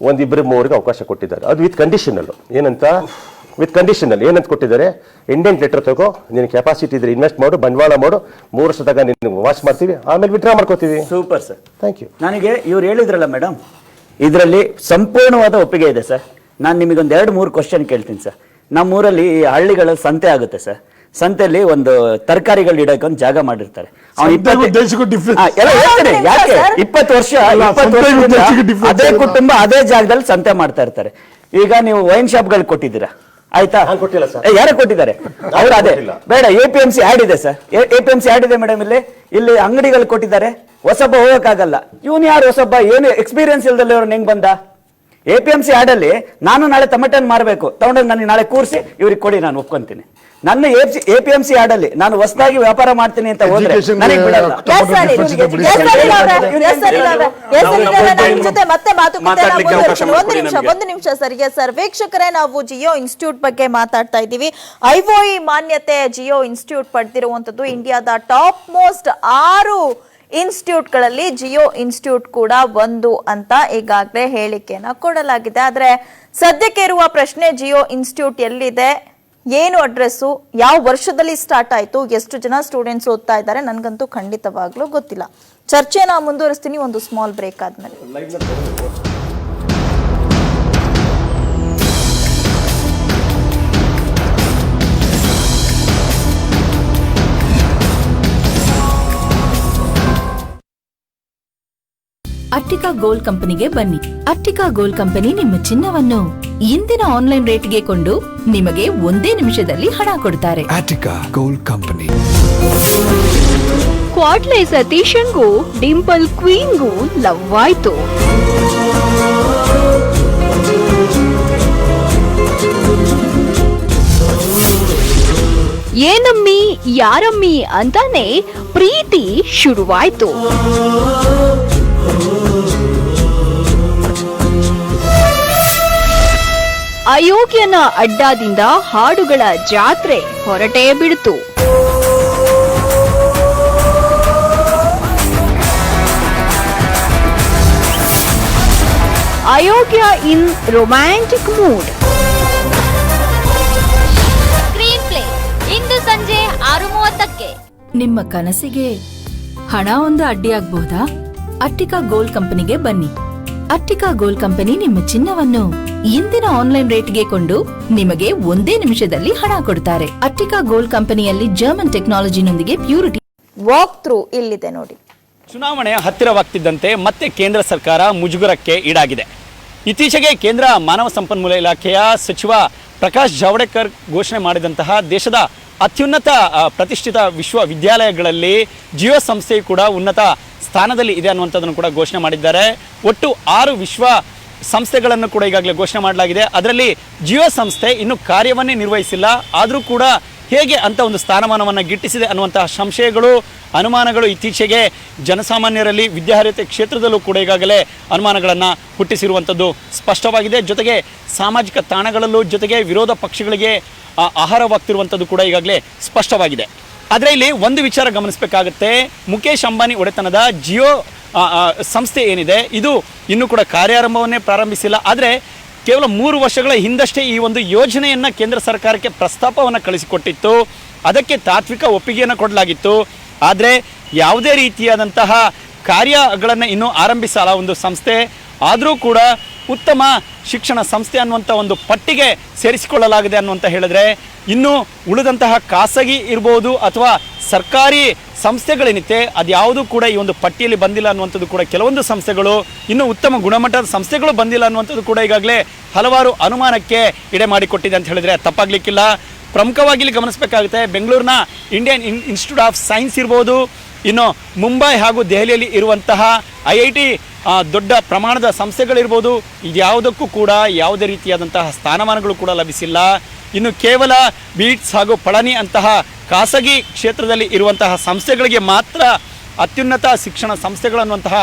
1-2-3 ಅವಕಾಶ ಕೊಟ್ಟಿದ್ದಾರೆ. ಅದು ವಿತ್ ಕಂಡೀಷನಲ್ಲು. ಏನಂತ ಕೊಟ್ಟಿದ್ದಾರೆ, ಇಂಡಿಯನ್ ಲೆಟರ್ ತಗೋ, ನಿನ್ನ ಕೆಪಾಸಿಟಿ ಇದ್ರೆ ಇನ್ವೆಸ್ಟ್ ಮಾಡು, ಬಂಡವಾಳ ಮಾಡು, 3 ವರ್ಷ ತಗ ನಿನ್ನ ವಾಚ್ ಮಾಡ್ತೀವಿ, ಆಮೇಲೆ ವಿಡ್ರಾ ಮಾಡ್ಕೋತೀವಿ. Super sir, thank you. ನನಗೆ ಇವ್ರು ಹೇಳಿದ್ರಲ್ಲ ಮೇಡಮ್, ಇದರಲ್ಲಿ ಸಂಪೂರ್ಣವಾದ ಒಪ್ಪಿಗೆ ಇದೆ ಸರ್. ನಾನು ನಿಮಗೊಂದು 2-3 ಕ್ವಶನ್ ಕೇಳ್ತೀನಿ ಸರ್. ನಮ್ಮೂರಲ್ಲಿ ಈ ಹಳ್ಳಿಗಳಲ್ಲಿ ಸಂತೆ ಆಗುತ್ತೆ ಸರ್. ಸಂತೆಯಲ್ಲಿ ಒಂದು ತರಕಾರಿಗಳು ಇಡಕ್ಕೆ ಒಂದು ಜಾಗ ಮಾಡಿರ್ತಾರೆ. ಯಾಕೆ 20 ವರ್ಷ ಅದೇ ಕುಟುಂಬ ಅದೇ ಜಾಗದಲ್ಲಿ ಸಂತೆ ಮಾಡ್ತಾ ಇರ್ತಾರೆ. ಈಗ ನೀವು ವೈನ್ ಶಾಪ್ಗಳು ಕೊಟ್ಟಿದ್ದೀರಾ, ಆಯ್ತಾ? ಕೊಟ್ಟಿಲ್ಲ ಸರ್. ಯಾರು ಕೊಟ್ಟಿದ್ದಾರೆ? ಅವ್ರು ಅದೇ ಬೇಡ. APMC ಆಡ್ ಇದೆ ಸರ್, APMC ಆಡ್ ಇದೆ ಮೇಡಮ್. ಇಲ್ಲಿ ಅಂಗಡಿಗಳು ಕೊಟ್ಟಿದ್ದಾರೆ. ಹೊಸಬ್ಬ ಹೋಗಕ್ಕಾಗಲ್ಲ. ಇವನು ಯಾರು ಹೊಸಬ್ಬ? ಏನು ಎಕ್ಸ್ಪೀರಿಯನ್ಸ್ ಇಲ್ದಲ್ಲಿ ಅವ್ರನ್ನ ಹೆಂಗ್ ಬಂದ? APMC ಆಡಲ್ಲಿ ನಾನು ನಾಳೆ ಟೊಮೆಟೊನ್ ಮಾರಬೇಕು, ತಗೊಂಡೋಗಿ ನನಗೆ ನಾಳೆ ಕೂರಿಸಿ ಇವ್ರಿಗೆ ಕೊಡಿ, ನಾನು ಒಪ್ಕೊಂತೀನಿ. ನನ್ನ APMC ಆಡಲ್ಲಿ ನಾನು ಹೊಸದಾಗಿ ವ್ಯಾಪಾರ ಮಾಡ್ತೀನಿ ಅಂತ ಹೋದ್ರೆ ನನಗೆ ಬಿಡಲ್ಲ. ಒಂದು ನಿಮಿಷ ಸರ್. ಸರ್ ವೀಕ್ಷಕರೇ, ನಾವು ಜಿಯೋ ಇನ್ಸ್ಟಿಟ್ಯೂಟ್ ಬಗ್ಗೆ ಮಾತಾಡ್ತಾ ಇದ್ದೀವಿ. IOE ಮಾನ್ಯತೆ ಜಿಯೋ ಇನ್ಸ್ಟಿಟ್ಯೂಟ್ ಪಡೆದಿರುವಂತದ್ದು ಇಂಡಿಯಾದ ಟಾಪ್ ಮೋಸ್ಟ್ 6 ಇನ್ಸ್ಟಿಟ್ಯೂಟ್ಗಳಲ್ಲಿ ಜಿಯೋ ಇನ್ಸ್ಟಿಟ್ಯೂಟ್ ಕೂಡ ಒಂದು ಅಂತ ಈಗಾಗಲೇ ಹೇಳಿಕೆಯನ್ನ ಕೊಡಲಾಗಿದೆ. ಆದ್ರೆ ಸದ್ಯಕ್ಕೆ ಇರುವ ಪ್ರಶ್ನೆ, ಜಿಯೋ ಇನ್ಸ್ಟಿಟ್ಯೂಟ್ ಎಲ್ಲಿದೆ, ಏನು ಅಡ್ರೆಸ್ಸು, ಯಾವ ವರ್ಷದಲ್ಲಿ ಸ್ಟಾರ್ಟ್ ಆಯ್ತು, ಎಷ್ಟು ಜನ ಸ್ಟೂಡೆಂಟ್ಸ್ ಓದ್ತಾ ಇದ್ದಾರೆ, ನನ್ಗಂತೂ ಖಂಡಿತವಾಗ್ಲೂ ಗೊತ್ತಿಲ್ಲ. ಚರ್ಚೆನ ಮುಂದುವರಿಸ್ತೀನಿ ಒಂದು ಸ್ಮಾಲ್ ಬ್ರೇಕ್ ಆದ್ಮೇಲೆ. ಅಟ್ಟಿಕಾ ಗೋಲ್ಡ್ ಕಂಪನಿಗೆ ಬನ್ನಿ. ಅಟ್ಟಿಕಾ ಗೋಲ್ಡ್ ಕಂಪನಿ ನಿಮ್ಮ ಚಿನ್ನವನ್ನು ಇಂದಿನ ಆನ್ಲೈನ್ ರೇಟ್ಗೆ ಕೊಂಡು ನಿಮಗೆ 1 ನಿಮಿಷದಲ್ಲಿ ಹಣ ಕೊಡ್ತಾರೆ. Attica Gold Company. ಕ್ವಾಡ್ಲೆ ಸತೀಶನ್ಗೂ ಡಿಂಪಲ್ ಕ್ವೀನ್ಗೂ ಲವ್ ಆಯ್ತು. ಏನಮ್ಮಿ ಯಾರಮ್ಮಿ ಅಂತಾನೆ ಪ್ರೀತಿ ಶುರುವಾಯ್ತು. ಅಯೋಗ್ಯನ ಅಡ್ಡಾದಿಂದ ಹಾಡುಗಳ ಜಾತ್ರೆ ಹೊರಟೇ ಬಿಡ್ತು. ಅಯೋಗ್ಯ ಇನ್ ರೊಮ್ಯಾಂಟಿಕ್ ಮೂಡ್. ಸ್ಕ್ರೀನ್ ಪ್ಲೇ ಇಂದು ಸಂಜೆ 6:30ಕ್ಕೆ. ನಿಮ್ಮ ಕನಸಿಗೆ ಹಣ ಒಂದು ಅಡ್ಡಿಯಾಗಬಹುದಾ? ಅಟ್ಟಿಕಾ ಗೋಲ್ಡ್ ಕಂಪನಿಗೆ ಬನ್ನಿ. ಅಟ್ಟಿಕಾ ಗೋಲ್ಡ್ ಕಂಪನಿ ನಿಮ್ಮ ಚಿನ್ನವನ್ನು ಇಂದಿನ ಆನ್ಲೈನ್ ರೇಟ್ಗೆ ಕೊಂಡು ನಿಮಗೆ 1 ನಿಮಿಷದಲ್ಲಿ ಹಣ ಕೊಡ್ತಾರೆ. ಅಟ್ಟಿಕಾ ಗೋಲ್ಡ್ ಕಂಪನಿಯಲ್ಲಿ ಜರ್ಮನ್ ಟೆಕ್ನಾಲಜಿನೊಂದಿಗೆ ಪ್ಯೂರಿಟಿ. ವಾಕ್ ಥ್ರೂ ಇಲ್ಲಿದೆ ನೋಡಿ. ಚುನಾವಣೆ ಹತ್ತಿರವಾಗ್ತಿದ್ದಂತೆ ಮತ್ತೆ ಕೇಂದ್ರ ಸರ್ಕಾರ ಮುಜುಗರಕ್ಕೆ ಈಡಾಗಿದೆ. ಇತ್ತೀಚೆಗೆ ಕೇಂದ್ರ ಮಾನವ ಸಂಪನ್ಮೂಲ ಇಲಾಖೆಯ ಸಚಿವ ಪ್ರಕಾಶ್ ಜಾವಡೇಕರ್ ಘೋಷಣೆ ಮಾಡಿದಂತಹ ದೇಶದ ಅತ್ಯುನ್ನತ ಪ್ರತಿಷ್ಠಿತ ವಿಶ್ವವಿದ್ಯಾಲಯಗಳಲ್ಲಿ ಜಿಯೋ ಸಂಸ್ಥೆಯು ಕೂಡ ಉನ್ನತ ಸ್ಥಾನದಲ್ಲಿ ಇದೆ ಅನ್ನುವಂಥದ್ದನ್ನು ಕೂಡ ಘೋಷಣೆ ಮಾಡಿದ್ದಾರೆ. ಒಟ್ಟು 6 ವಿಶ್ವ ಸಂಸ್ಥೆಗಳನ್ನು ಕೂಡ ಈಗಾಗಲೇ ಘೋಷಣೆ ಮಾಡಲಾಗಿದೆ. ಅದರಲ್ಲಿ ಜಿಯೋ ಸಂಸ್ಥೆ ಇನ್ನೂ ಕಾರ್ಯವನ್ನೇ ನಿರ್ವಹಿಸಿಲ್ಲ. ಆದರೂ ಕೂಡ ಹೇಗೆ ಅಂತ ಒಂದು ಸ್ಥಾನಮಾನವನ್ನು ಗಿಟ್ಟಿಸಿದೆ ಅನ್ನುವಂತಹ ಸಂಶಯಗಳು, ಅನುಮಾನಗಳು ಇತ್ತೀಚೆಗೆ ಜನಸಾಮಾನ್ಯರಲ್ಲಿ ವಿದ್ಯಾರ್ಹತೆ ಕ್ಷೇತ್ರದಲ್ಲೂ ಕೂಡ ಈಗಾಗಲೇ ಅನುಮಾನಗಳನ್ನು ಹುಟ್ಟಿಸಿರುವಂಥದ್ದು ಸ್ಪಷ್ಟವಾಗಿದೆ. ಜೊತೆಗೆ ಸಾಮಾಜಿಕ ತಾಣಗಳಲ್ಲೂ ಜೊತೆಗೆ ವಿರೋಧ ಪಕ್ಷಗಳಿಗೆ ಆಹಾರವಾಗ್ತಿರುವಂಥದ್ದು ಕೂಡ ಈಗಾಗಲೇ ಸ್ಪಷ್ಟವಾಗಿದೆ. ಆದರೆ ಇಲ್ಲಿ ಒಂದು ವಿಚಾರ ಗಮನಿಸಬೇಕಾಗುತ್ತೆ. ಮುಖೇಶ್ ಅಂಬಾನಿ ಒಡೆತನದ ಜಿಯೋ ಸಂಸ್ಥೆ ಏನಿದೆ, ಇದು ಇನ್ನೂ ಕೂಡ ಕಾರ್ಯಾರಂಭವನ್ನೇ ಪ್ರಾರಂಭಿಸಿಲ್ಲ. ಆದರೆ ಕೇವಲ 3 ವರ್ಷಗಳ ಹಿಂದಷ್ಟೇ ಈ ಒಂದು ಯೋಜನೆಯನ್ನು ಕೇಂದ್ರ ಸರ್ಕಾರಕ್ಕೆ ಪ್ರಸ್ತಾಪವನ್ನು ಕಳಿಸಿಕೊಟ್ಟಿತ್ತು. ಅದಕ್ಕೆ ತಾತ್ವಿಕ ಒಪ್ಪಿಗೆಯನ್ನು ಕೊಡಲಾಗಿತ್ತು. ಆದರೆ ಯಾವುದೇ ರೀತಿಯಾದಂತಹ ಕಾರ್ಯಗಳನ್ನು ಇನ್ನೂ ಆರಂಭಿಸಲ್ಲ ಒಂದು ಸಂಸ್ಥೆ. ಆದರೂ ಕೂಡ ಉತ್ತಮ ಶಿಕ್ಷಣ ಸಂಸ್ಥೆ ಅನ್ನುವಂಥ ಒಂದು ಪಟ್ಟಿಗೆ ಸೇರಿಸಿಕೊಳ್ಳಲಾಗಿದೆ ಅನ್ನುವಂತ ಹೇಳಿದ್ರೆ ಇನ್ನು ಉಳಿದಂತಹ ಖಾಸಗಿ ಇರ್ಬೋದು ಅಥವಾ ಸರ್ಕಾರಿ ಸಂಸ್ಥೆಗಳೇನಿತ್ತೆ ಅದ್ಯಾವುದೂ ಕೂಡ ಈ ಒಂದು ಪಟ್ಟಿಯಲ್ಲಿ ಬಂದಿಲ್ಲ ಅನ್ನುವಂಥದ್ದು ಕೂಡ ಕೆಲವೊಂದು ಸಂಸ್ಥೆಗಳು, ಇನ್ನು ಉತ್ತಮ ಗುಣಮಟ್ಟದ ಸಂಸ್ಥೆಗಳು ಬಂದಿಲ್ಲ ಅನ್ನುವಂಥದ್ದು ಕೂಡ ಈಗಾಗಲೇ ಹಲವಾರು ಅನುಮಾನಕ್ಕೆ ಎಡೆ ಮಾಡಿಕೊಟ್ಟಿದೆ ಅಂತ ಹೇಳಿದರೆ ತಪ್ಪಾಗಲಿಕ್ಕಿಲ್ಲ. ಪ್ರಮುಖವಾಗಿ ಇಲ್ಲಿ ಗಮನಿಸಬೇಕಾಗುತ್ತೆ, ಬೆಂಗಳೂರಿನ ಇಂಡಿಯನ್ ಇನ್ಸ್ಟಿಟ್ಯೂಟ್ ಆಫ್ ಸೈನ್ಸ್ ಇರ್ಬೋದು, ಇನ್ನು ಮುಂಬೈ ಹಾಗೂ ದೆಹಲಿಯಲ್ಲಿ ಇರುವಂತಹ IIT ದೊಡ್ಡ ಪ್ರಮಾಣದ ಸಂಸ್ಥೆಗಳಿರ್ಬೋದು, ಇದ್ಯಾವುದಕ್ಕೂ ಕೂಡ ಯಾವುದೇ ರೀತಿಯಾದಂತಹ ಸ್ಥಾನಮಾನಗಳು ಕೂಡ ಲಭಿಸಿಲ್ಲ. ಇನ್ನು ಕೇವಲ ಬೀಟ್ಸ್ ಹಾಗೂ ಪಳನಿ ಅಂತಹ ಖಾಸಗಿ ಕ್ಷೇತ್ರದಲ್ಲಿ ಇರುವಂತಹ ಸಂಸ್ಥೆಗಳಿಗೆ ಮಾತ್ರ ಅತ್ಯುನ್ನತ ಶಿಕ್ಷಣ ಸಂಸ್ಥೆಗಳನ್ನುವಂತಹ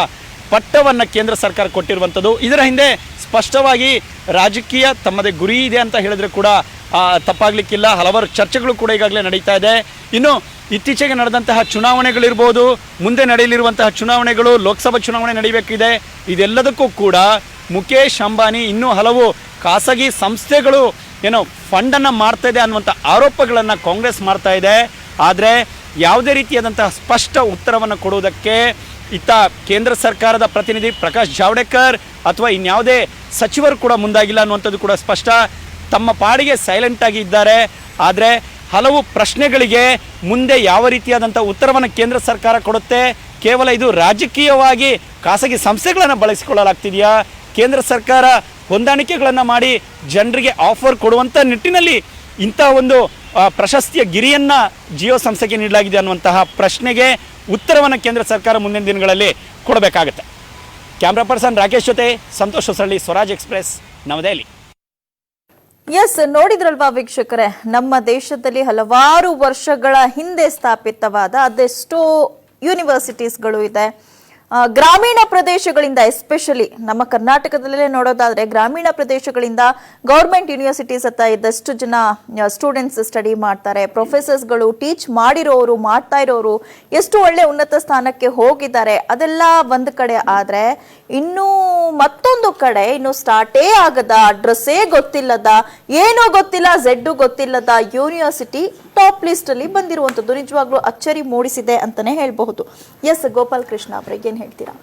ಪಟ್ಟವನ್ನು ಕೇಂದ್ರ ಸರ್ಕಾರ ಕೊಟ್ಟಿರುವಂಥದ್ದು. ಇದರ ಹಿಂದೆ ಸ್ಪಷ್ಟವಾಗಿ ರಾಜಕೀಯ ತಮ್ಮದೇ ಗುರಿ ಇದೆ ಅಂತ ಹೇಳಿದ್ರೆ ಕೂಡ ತಪ್ಪಾಗಲಿಕ್ಕಿಲ್ಲ. ಹಲವಾರು ಚರ್ಚೆಗಳು ಕೂಡ ಈಗಾಗಲೇ ನಡೀತಾ ಇದೆ. ಇನ್ನು ಇತ್ತೀಚೆಗೆ ನಡೆದಂತಹ ಚುನಾವಣೆಗಳಿರ್ಬೋದು, ಮುಂದೆ ನಡೆಯಲಿರುವಂತಹ ಚುನಾವಣೆಗಳು, ಲೋಕಸಭಾ ಚುನಾವಣೆ ನಡೀಬೇಕಿದೆ, ಇದೆಲ್ಲದಕ್ಕೂ ಕೂಡ ಮುಖೇಶ್ ಅಂಬಾನಿ ಇನ್ನೂ ಹಲವು ಖಾಸಗಿ ಸಂಸ್ಥೆಗಳು ಏನೋ ಫಂಡನ್ನು ಮಾಡ್ತಾ ಇದೆ ಅನ್ನುವಂಥ ಆರೋಪಗಳನ್ನು ಕಾಂಗ್ರೆಸ್ ಮಾಡ್ತಾ ಇದೆ. ಆದರೆ ಯಾವುದೇ ರೀತಿಯಾದಂತಹ ಸ್ಪಷ್ಟ ಉತ್ತರವನ್ನು ಕೊಡುವುದಕ್ಕೆ ಇತ್ತ ಕೇಂದ್ರ ಸರ್ಕಾರದ ಪ್ರತಿನಿಧಿ ಪ್ರಕಾಶ್ ಜಾವಡೇಕರ್ ಅಥವಾ ಇನ್ಯಾವುದೇ ಸಚಿವರು ಕೂಡ ಮುಂದಾಗಿಲ್ಲ ಅನ್ನುವಂಥದ್ದು ಕೂಡ ಸ್ಪಷ್ಟ. ತಮ್ಮ ಪಾಡಿಗೆ ಸೈಲೆಂಟ್ ಆಗಿ ಇದ್ದಾರೆ. ಆದರೆ ಹಲವು ಪ್ರಶ್ನೆಗಳಿಗೆ ಮುಂದೆ ಯಾವ ರೀತಿಯಾದಂಥ ಉತ್ತರವನ್ನು ಕೇಂದ್ರ ಸರ್ಕಾರ ಕೊಡುತ್ತೆ, ಕೇವಲ ಇದು ರಾಜಕೀಯವಾಗಿ ಖಾಸಗಿ ಸಂಸ್ಥೆಗಳನ್ನು ಬಳಸಿಕೊಳ್ಳಲಾಗ್ತಿದೆಯಾ, ಕೇಂದ್ರ ಸರ್ಕಾರ ಹೊಂದಾಣಿಕೆಗಳನ್ನು ಮಾಡಿ ಜನರಿಗೆ ಆಫರ್ ಕೊಡುವಂಥ ನಿಟ್ಟಿನಲ್ಲಿ ಇಂಥ ಒಂದು ಪ್ರಶಸ್ತಿಯ ಗಿರಿಯನ್ನು ಜಿಯೋ ಸಂಸ್ಥೆಗೆ ನೀಡಲಾಗಿದೆ ಅನ್ನುವಂತಹ ಪ್ರಶ್ನೆಗೆ ಉತ್ತರವನ್ನು ಕೇಂದ್ರ ಸರ್ಕಾರ ಮುಂದಿನ ದಿನಗಳಲ್ಲಿ ಕೊಡಬೇಕಾಗುತ್ತೆ. ಕ್ಯಾಮ್ರಾ ಪರ್ಸನ್ ರಾಕೇಶ್ ಜೊತೆ ಸಂತೋಷ್ ಹೊಸಳ್ಳಿ, ಸ್ವರಾಜ್ ಎಕ್ಸ್ಪ್ರೆಸ್, ನವದೆಹಲಿ. ಎಸ್, ನೋಡಿದ್ರಲ್ವಾ ವೀಕ್ಷಕರೇ, ನಮ್ಮ ದೇಶದಲ್ಲಿ ಹಲವಾರು ವರ್ಷಗಳ ಹಿಂದೆ ಸ್ಥಾಪಿತವಾದ ಅದೆಷ್ಟೋ ಯೂನಿವರ್ಸಿಟೀಸ್ಗಳು ಇದೆ. ಗ್ರಾಮೀಣ ಪ್ರದೇಶಗಳಿಂದ, ಎಸ್ಪೆಷಲಿ ನಮ್ಮ ಕರ್ನಾಟಕದಲ್ಲೇ ನೋಡೋದಾದ್ರೆ ಗ್ರಾಮೀಣ ಪ್ರದೇಶಗಳಿಂದ ಗೌರ್ಮೆಂಟ್ ಯೂನಿವರ್ಸಿಟೀಸ್ ಹತ್ತ ಇದ್ದಷ್ಟು ಜನ ಸ್ಟೂಡೆಂಟ್ಸ್ ಸ್ಟಡಿ ಮಾಡ್ತಾರೆ. ಪ್ರೊಫೆಸರ್ಸ್ಗಳು ಟೀಚ್ ಮಾಡಿರೋರು, ಮಾಡ್ತಾ ಇರೋರು ಎಷ್ಟು ಒಳ್ಳೆ ಉನ್ನತ ಸ್ಥಾನಕ್ಕೆ ಹೋಗಿದ್ದಾರೆ. ಅದೆಲ್ಲ ಒಂದು ಕಡೆ ಆದ್ರೆ ಇನ್ನು ಮತ್ತೊಂದು ಕಡೆ ಇನ್ನು ಸ್ಟಾರ್ಟೇ ಆಗದ, ಅಡ್ರೆಸ್ಸೇ ಗೊತ್ತಿಲ್ಲದ, ಏನೋ ಗೊತ್ತಿಲ್ಲ, ಝೆಡ್ ಗೊತ್ತಿಲ್ಲದ ಯೂನಿವರ್ಸಿಟಿ ಟಾಪ್ ಲಿಸ್ಟ್ ಅಲ್ಲಿ ಬಂದಿರುವಂತದ್ದು ನಿಜವಾಗ್ಲೂ ಅಚ್ಚರಿ ಮೂಡಿಸಿದೆ ಅಂತಾನೆ ಹೇಳ್ಬಹುದು. ಎಸ್, ಗೋಪಾಲ್ ಕೃಷ್ಣ ಅವರಿಗೆ ಏನ್ ಹೇಳ್ತೀರಾ?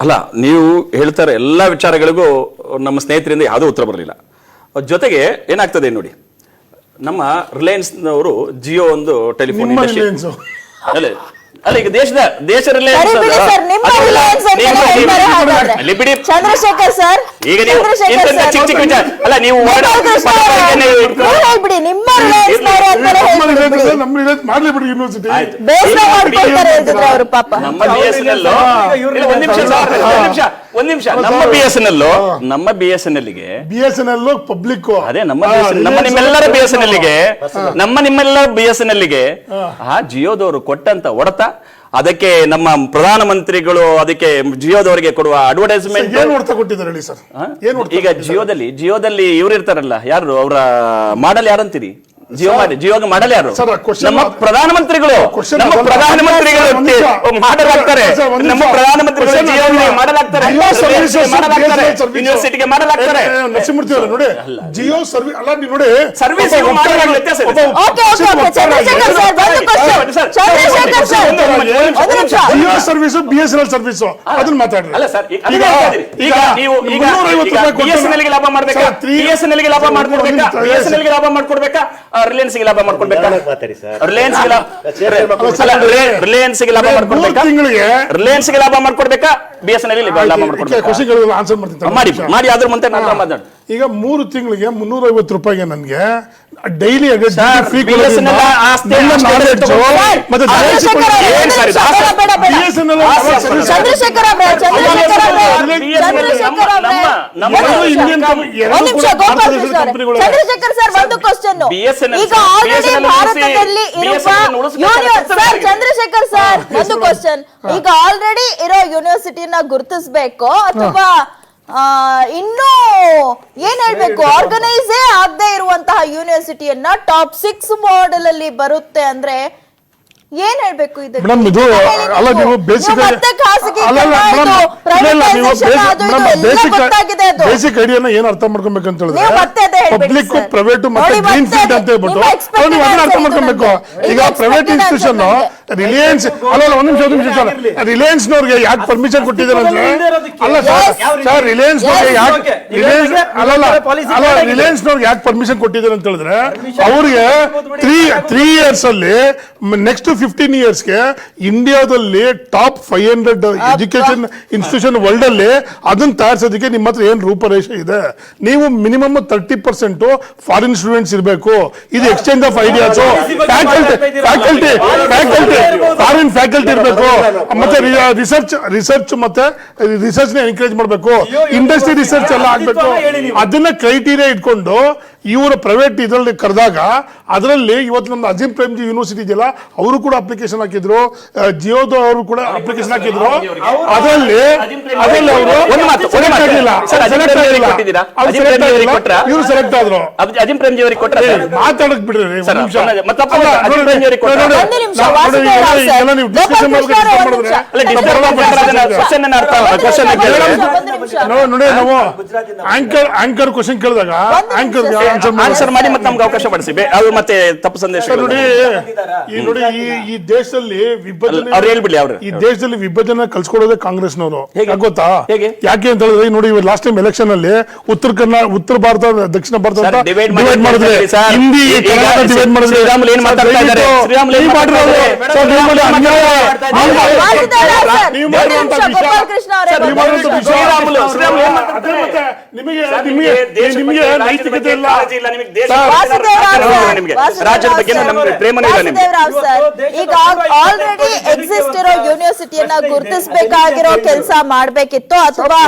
ಅಲ್ಲ, ನೀವು ಹೇಳ್ತಾರೆ ಎಲ್ಲ ವಿಚಾರಗಳಿಗೂ ನಮ್ಮ ಸ್ನೇಹಿತರಿಂದ ಯಾವುದೂ ಉತ್ತರ ಬರಲಿಲ್ಲ. ಜೊತೆಗೆ ಏನಾಗ್ತದೆ ನೋಡಿ, ನಮ್ಮ ರಿಲಯನ್ಸ್ನವರು ಜಿಯೋ ಒಂದು ಟೆಲಿಫೋನ್ ಇಂಡಸ್ಟ್ರಿ ಅಲ್ಲ, ಈಗ ದೇಶ ರಿಲಯನ್ಸ್ ಚಂದ್ರಶೇಖರ್ ಸರ್, ಈಗ ನೀವು ಚಿಕ್ಕ ಚಿಕ್ಕ ವಿಚಾರ ಅಲ್ಲ, ನೀವು ಒಂದ್ ನಿಮಿಷ ನಮ್ಮ BSNL ಗೆ ಪಬ್ಲಿಕ್ ಅದೇ ನಿಮ್ಮೆಲ್ಲರ BSNL ಗೆ ಆ ಜಿಯೋದವರು ಕೊಟ್ಟಂತ ಹೊಡೆತ, ಅದಕ್ಕೆ ನಮ್ಮ ಪ್ರಧಾನಮಂತ್ರಿಗಳು ಅದಕ್ಕೆ ಜಿಯೋದವರಿಗೆ ಕೊಡುವ ಅಡ್ವರ್ಟೈಸ್ಮೆಂಟ್ ಈಗ ಜಿಯೋದಲ್ಲಿ ಇವ್ರು ಇರ್ತಾರಲ್ಲ, ಯಾರು ಅವರ ಮಾಡಲ್ ಯಾರಂತೀರಿ? ಜಿಯೋಗೆ ಮಾಡಲ್ ಯಾರು? ನಮ್ಮ ಪ್ರಧಾನಮಂತ್ರಿಗಳು ಮಾಡಲಾಗ್ತಾರೆ. ನಮ್ಮ ಪ್ರಧಾನಮಂತ್ರಿಗಳು ಜಿಯೋಗೆ ಮಾಡಲಾಗ್ತಾರೆ, ಯೂನಿವರ್ಸಿಟಿಗೆ ಮಾಡಲಾಗ್ತಾರೆ. ನರಸಿಂಹಮೂರ್ತಿ ಅವರು ನೋಡಿ, ಜಿಯೋ ಸರ್ವಿಸ್ ಅಲ್ಲ, ನೀವು ನೋಡಿ service Jio service BSNL service ಅದನ್ನ ಮಾತಾಡ್ರಿ. ಅಲ್ಲ ಸರ್, ಈಗ ನೀವು BSNL ಗೆ ಲಾಭ ಮಾಡ್ಬೇಕಾ, BSNL ಗೆ ಲಾಭ ಮಾಡ್ಕೊಡ್ಬೇಕಾ, BSNL ಗೆ ಲಾಭ ಮಾಡ್ಕೊಡ್ಬೇಕಾ, ರಿಲಯನ್ಸ್ ಗೆ ಲಾಭ ಮಾಡ್ಕೊಡ್ಬೇಕಾ? ರಿಲಯನ್ಸ್ ಗೆ ಲಾಭ ಮಾಡ್ಕೊಡ್ಬೇಕಾ, ರಿಲಯನ್ಸ್ ಗೆ ಲಾಭ ಮಾಡ್ಕೊಡ್ಬೇಕಾ, BSNL ಗೆ ಲಾಭ ಮಾಡ್ಕೊಡ್ಬೇಕಾ? ಮಾಡಿ ಅದ್ರ ಮುಂದೆ ನಾನು ಮಾತಾಡ. ಈಗ 3 ತಿಂಗಳಿಗೆ 350 ರೂಪಾಯಿಗೆ ನನಗೆ ಡೈಲಿ ಚಂದ್ರಶೇಖರ್ ಸರ್, ಒಂದು ಕ್ವಶನ್. ಈಗ ಆಲ್ರೆಡಿ ಭಾರತದಲ್ಲಿ ಚಂದ್ರಶೇಖರ್ ಸರ್, ಒಂದು ಕ್ವಶನ್. ಈಗ ಆಲ್ರೆಡಿ ಇರೋ ಯೂನಿವರ್ಸಿಟಿನ ಗುರುತಿಸಬೇಕು ಅಥವಾ ಇನ್ನೂ ಏನ್ ಹೇಳ್ಬೇಕು, ಆರ್ಗನೈಸೇ ಆಗದೆ ಇರುವಂತಹ ಯೂನಿವರ್ಸಿಟಿಯನ್ನ ಟಾಪ್ 6 ಮಾಡೆಲ್ ಅಲ್ಲಿ ಬರುತ್ತೆ ಅಂದ್ರೆ ಏನ್ ಹೇಳ್ಬೇಕು? ಬೇಸಿಕ್ ಐಡಿಯಾನ ಏನ್ ಅರ್ಥ ಮಾಡ್ಕೊಬೇಕು ಅಂತ ಹೇಳಿದ್ರೆ, ಪಬ್ಲಿಕ್ ಪ್ರೈವೇಟ್ ಮತ್ತೆ ಗ್ರೀನ್ ಫೀಲ್ಡ್ ಅಂತ ಹೇಳ್ಬಿಟ್ಟು ನೀವು ಅದನ್ನ ಅರ್ಥ ಮಾಡ್ಕೊಬೇಕು. ಈಗ ಪ್ರೈವೇಟ್ ಇನ್ಸ್ಟಿಟ್ಯೂಷನ್ ರಿಲಯನ್ಸ್ ಒಂದ್ ನಿಮಿಷ ರಿಲಯನ್ಸ್ ನವ್ರಿಗೆ ಯಾಕೆ ಪರ್ಮಿಷನ್ ಕೊಟ್ಟಿದ್ದಾರೆ ಅಂದ್ರೆ, ಅಲ್ಲ ಸರ್ ರಿಲಯನ್ಸ್ ನವ್ರಿಗೆ ಯಾಕೆ ರಿಲಯನ್ಸ್ ನವ್ರಿಗೆ ಯಾಕೆ ಪರ್ಮಿಷನ್ ಕೊಟ್ಟಿದ್ದಾರೆ ಅಂತ ಹೇಳಿದ್ರೆ ಅವ್ರಿಗೆ 3 years ಅಲ್ಲಿ ನೆಕ್ಸ್ಟ್ 15 yearsಗೆ ಇಂಡಿಯಾದಲ್ಲಿ ಟಾಪ್ 500 ಎಜುಕೇಶನ್ ಇನ್ಸ್ಟಿಟ್ಯೂಷನ್ ವರ್ಲ್ಡ್ ಅಲ್ಲಿ ಅದನ್ನ ತಯಾರಿಸೋದಕ್ಕೆ ನಿಮ್ಮ ಹತ್ರ ಏನ್ ರೂಪರೇಷೆ ಇದೆ? ನೀವು ಮಿನಿಮಮ್ 30% ಫಾರಿನ್ ಸ್ಟೂಡೆಂಟ್ಸ್ ಇರಬೇಕು. ಇದು exchange of ideas, faculty foreign faculty ಇರಬೇಕು, ಮತ್ತೆ ರಿಸರ್ಚ್ ಮತ್ತೆ ರಿಸರ್ಚ್ ನ ಎನ್ಕರೇಜ್ ಮಾಡಬೇಕು, ಇಂಡಸ್ಟ್ರಿ ರಿಸರ್ಚ್ ಎಲ್ಲ ಆಗ್ಬೇಕು. ಅದನ್ನ ಕ್ರೈಟೀರಿಯಾ ಇಟ್ಕೊಂಡು ಇವರು ಪ್ರೈವೇಟ್ ಇದರಲ್ಲಿ ಕರೆದಾಗ ಅದರಲ್ಲಿ ಇವತ್ತು ನಮ್ಮ ಅಜೀಂ ಪ್ರೇಮ್ಜಿ ಯೂನಿವರ್ಸಿಟಿ ಇದೆಯಲ್ಲ ಅವರು ಕೂಡ ಅಪ್ಲಿಕೇಶನ್ ಹಾಕಿದ್ರು, ಜಿಯೋದು ಅವರು ಕೂಡ ಅಪ್ಲಿಕೇಶನ್ ಹಾಕಿದ್ರು. ಅದರಲ್ಲಿ ಇವರು ಸೆಲೆಕ್ಟ್ ಆದ್ರು. ಅಜಿಂ ಪ್ರೇಮ್ಜಿ ಅವರಿಗೆ ಕೊಟ್ಟ ಮಾತಾಡಕ್ ಬಿಡ್ರಿ ನೀವು ಡಿಸ್ಕಷನ್ ನೋಡಿ. ನಾವು ಆಂಕರ್ ಕ್ವಶನ್ ಕೇಳಿದಾಗ ಆನ್ಸರ್ ಮಾಡಿ ಮತ್ತೆ ನಮ್ಗೆ ಅವಕಾಶ ಪಡಿಸಿ. ಅದು ಮತ್ತೆ ತಪ್ಪು ಸಂದೇಶ ನೋಡಿ. ಈ ದೇಶದಲ್ಲಿ ವಿಭಜನೆ ಅವ್ರು ಹೇಳ್ಬಿಡಿ. ಅವ್ರು ಈ ದೇಶದಲ್ಲಿ ವಿಭಜನೆ ಕಲ್ಸ್ಕೊಡೋದೇ ಕಾಂಗ್ರೆಸ್ನವರು. ಗೊತ್ತಾ ಹೇಗೆ? ಯಾಕೆ ಅಂತ ಹೇಳಿದ್ರೆ ನೋಡಿ, ಲಾಸ್ಟ್ ಟೈಮ್ ಎಲೆಕ್ಷನ್ ಅಲ್ಲಿ ಉತ್ತರ ಭಾರತ ದಕ್ಷಿಣ ಭಾರತ ಡಿವೈಡ್ ಮಾಡಿದ್ರೆ, ಹಿಂದಿ ಡಿವೈಡ್ ಮಾಡಿದ್ರೆ ಶ್ರೀರಾಮುಲು ಏನ್ ಮಾತಾಡ್ತಾ ಇದ್ದಾರೆ? ಶ್ರೀರಾಮುಲು ಏನ್ ನಿಮಗೆ ನೈತಿಕತೆ ಇಲ್ಲ. ರಾಜ್ಯದ ಬಗ್ಗೆ ನಮ್ಗೆ ಪ್ರೇಮನೇ ಇಲ್ಲ ನಿಮ್ಗೆ. ಈಗ ಆಲ್ರೆಡಿ ಎಕ್ಸಿಸ್ಟ್ ಇರೋ ಯೂನಿವರ್ಸಿಟಿಯನ್ನ ಗುರುತಿಸಬೇಕಾಗಿರೋ ಕೆಲಸ ಮಾಡ್ಬೇಕಿತ್ತು, ಅಥವಾ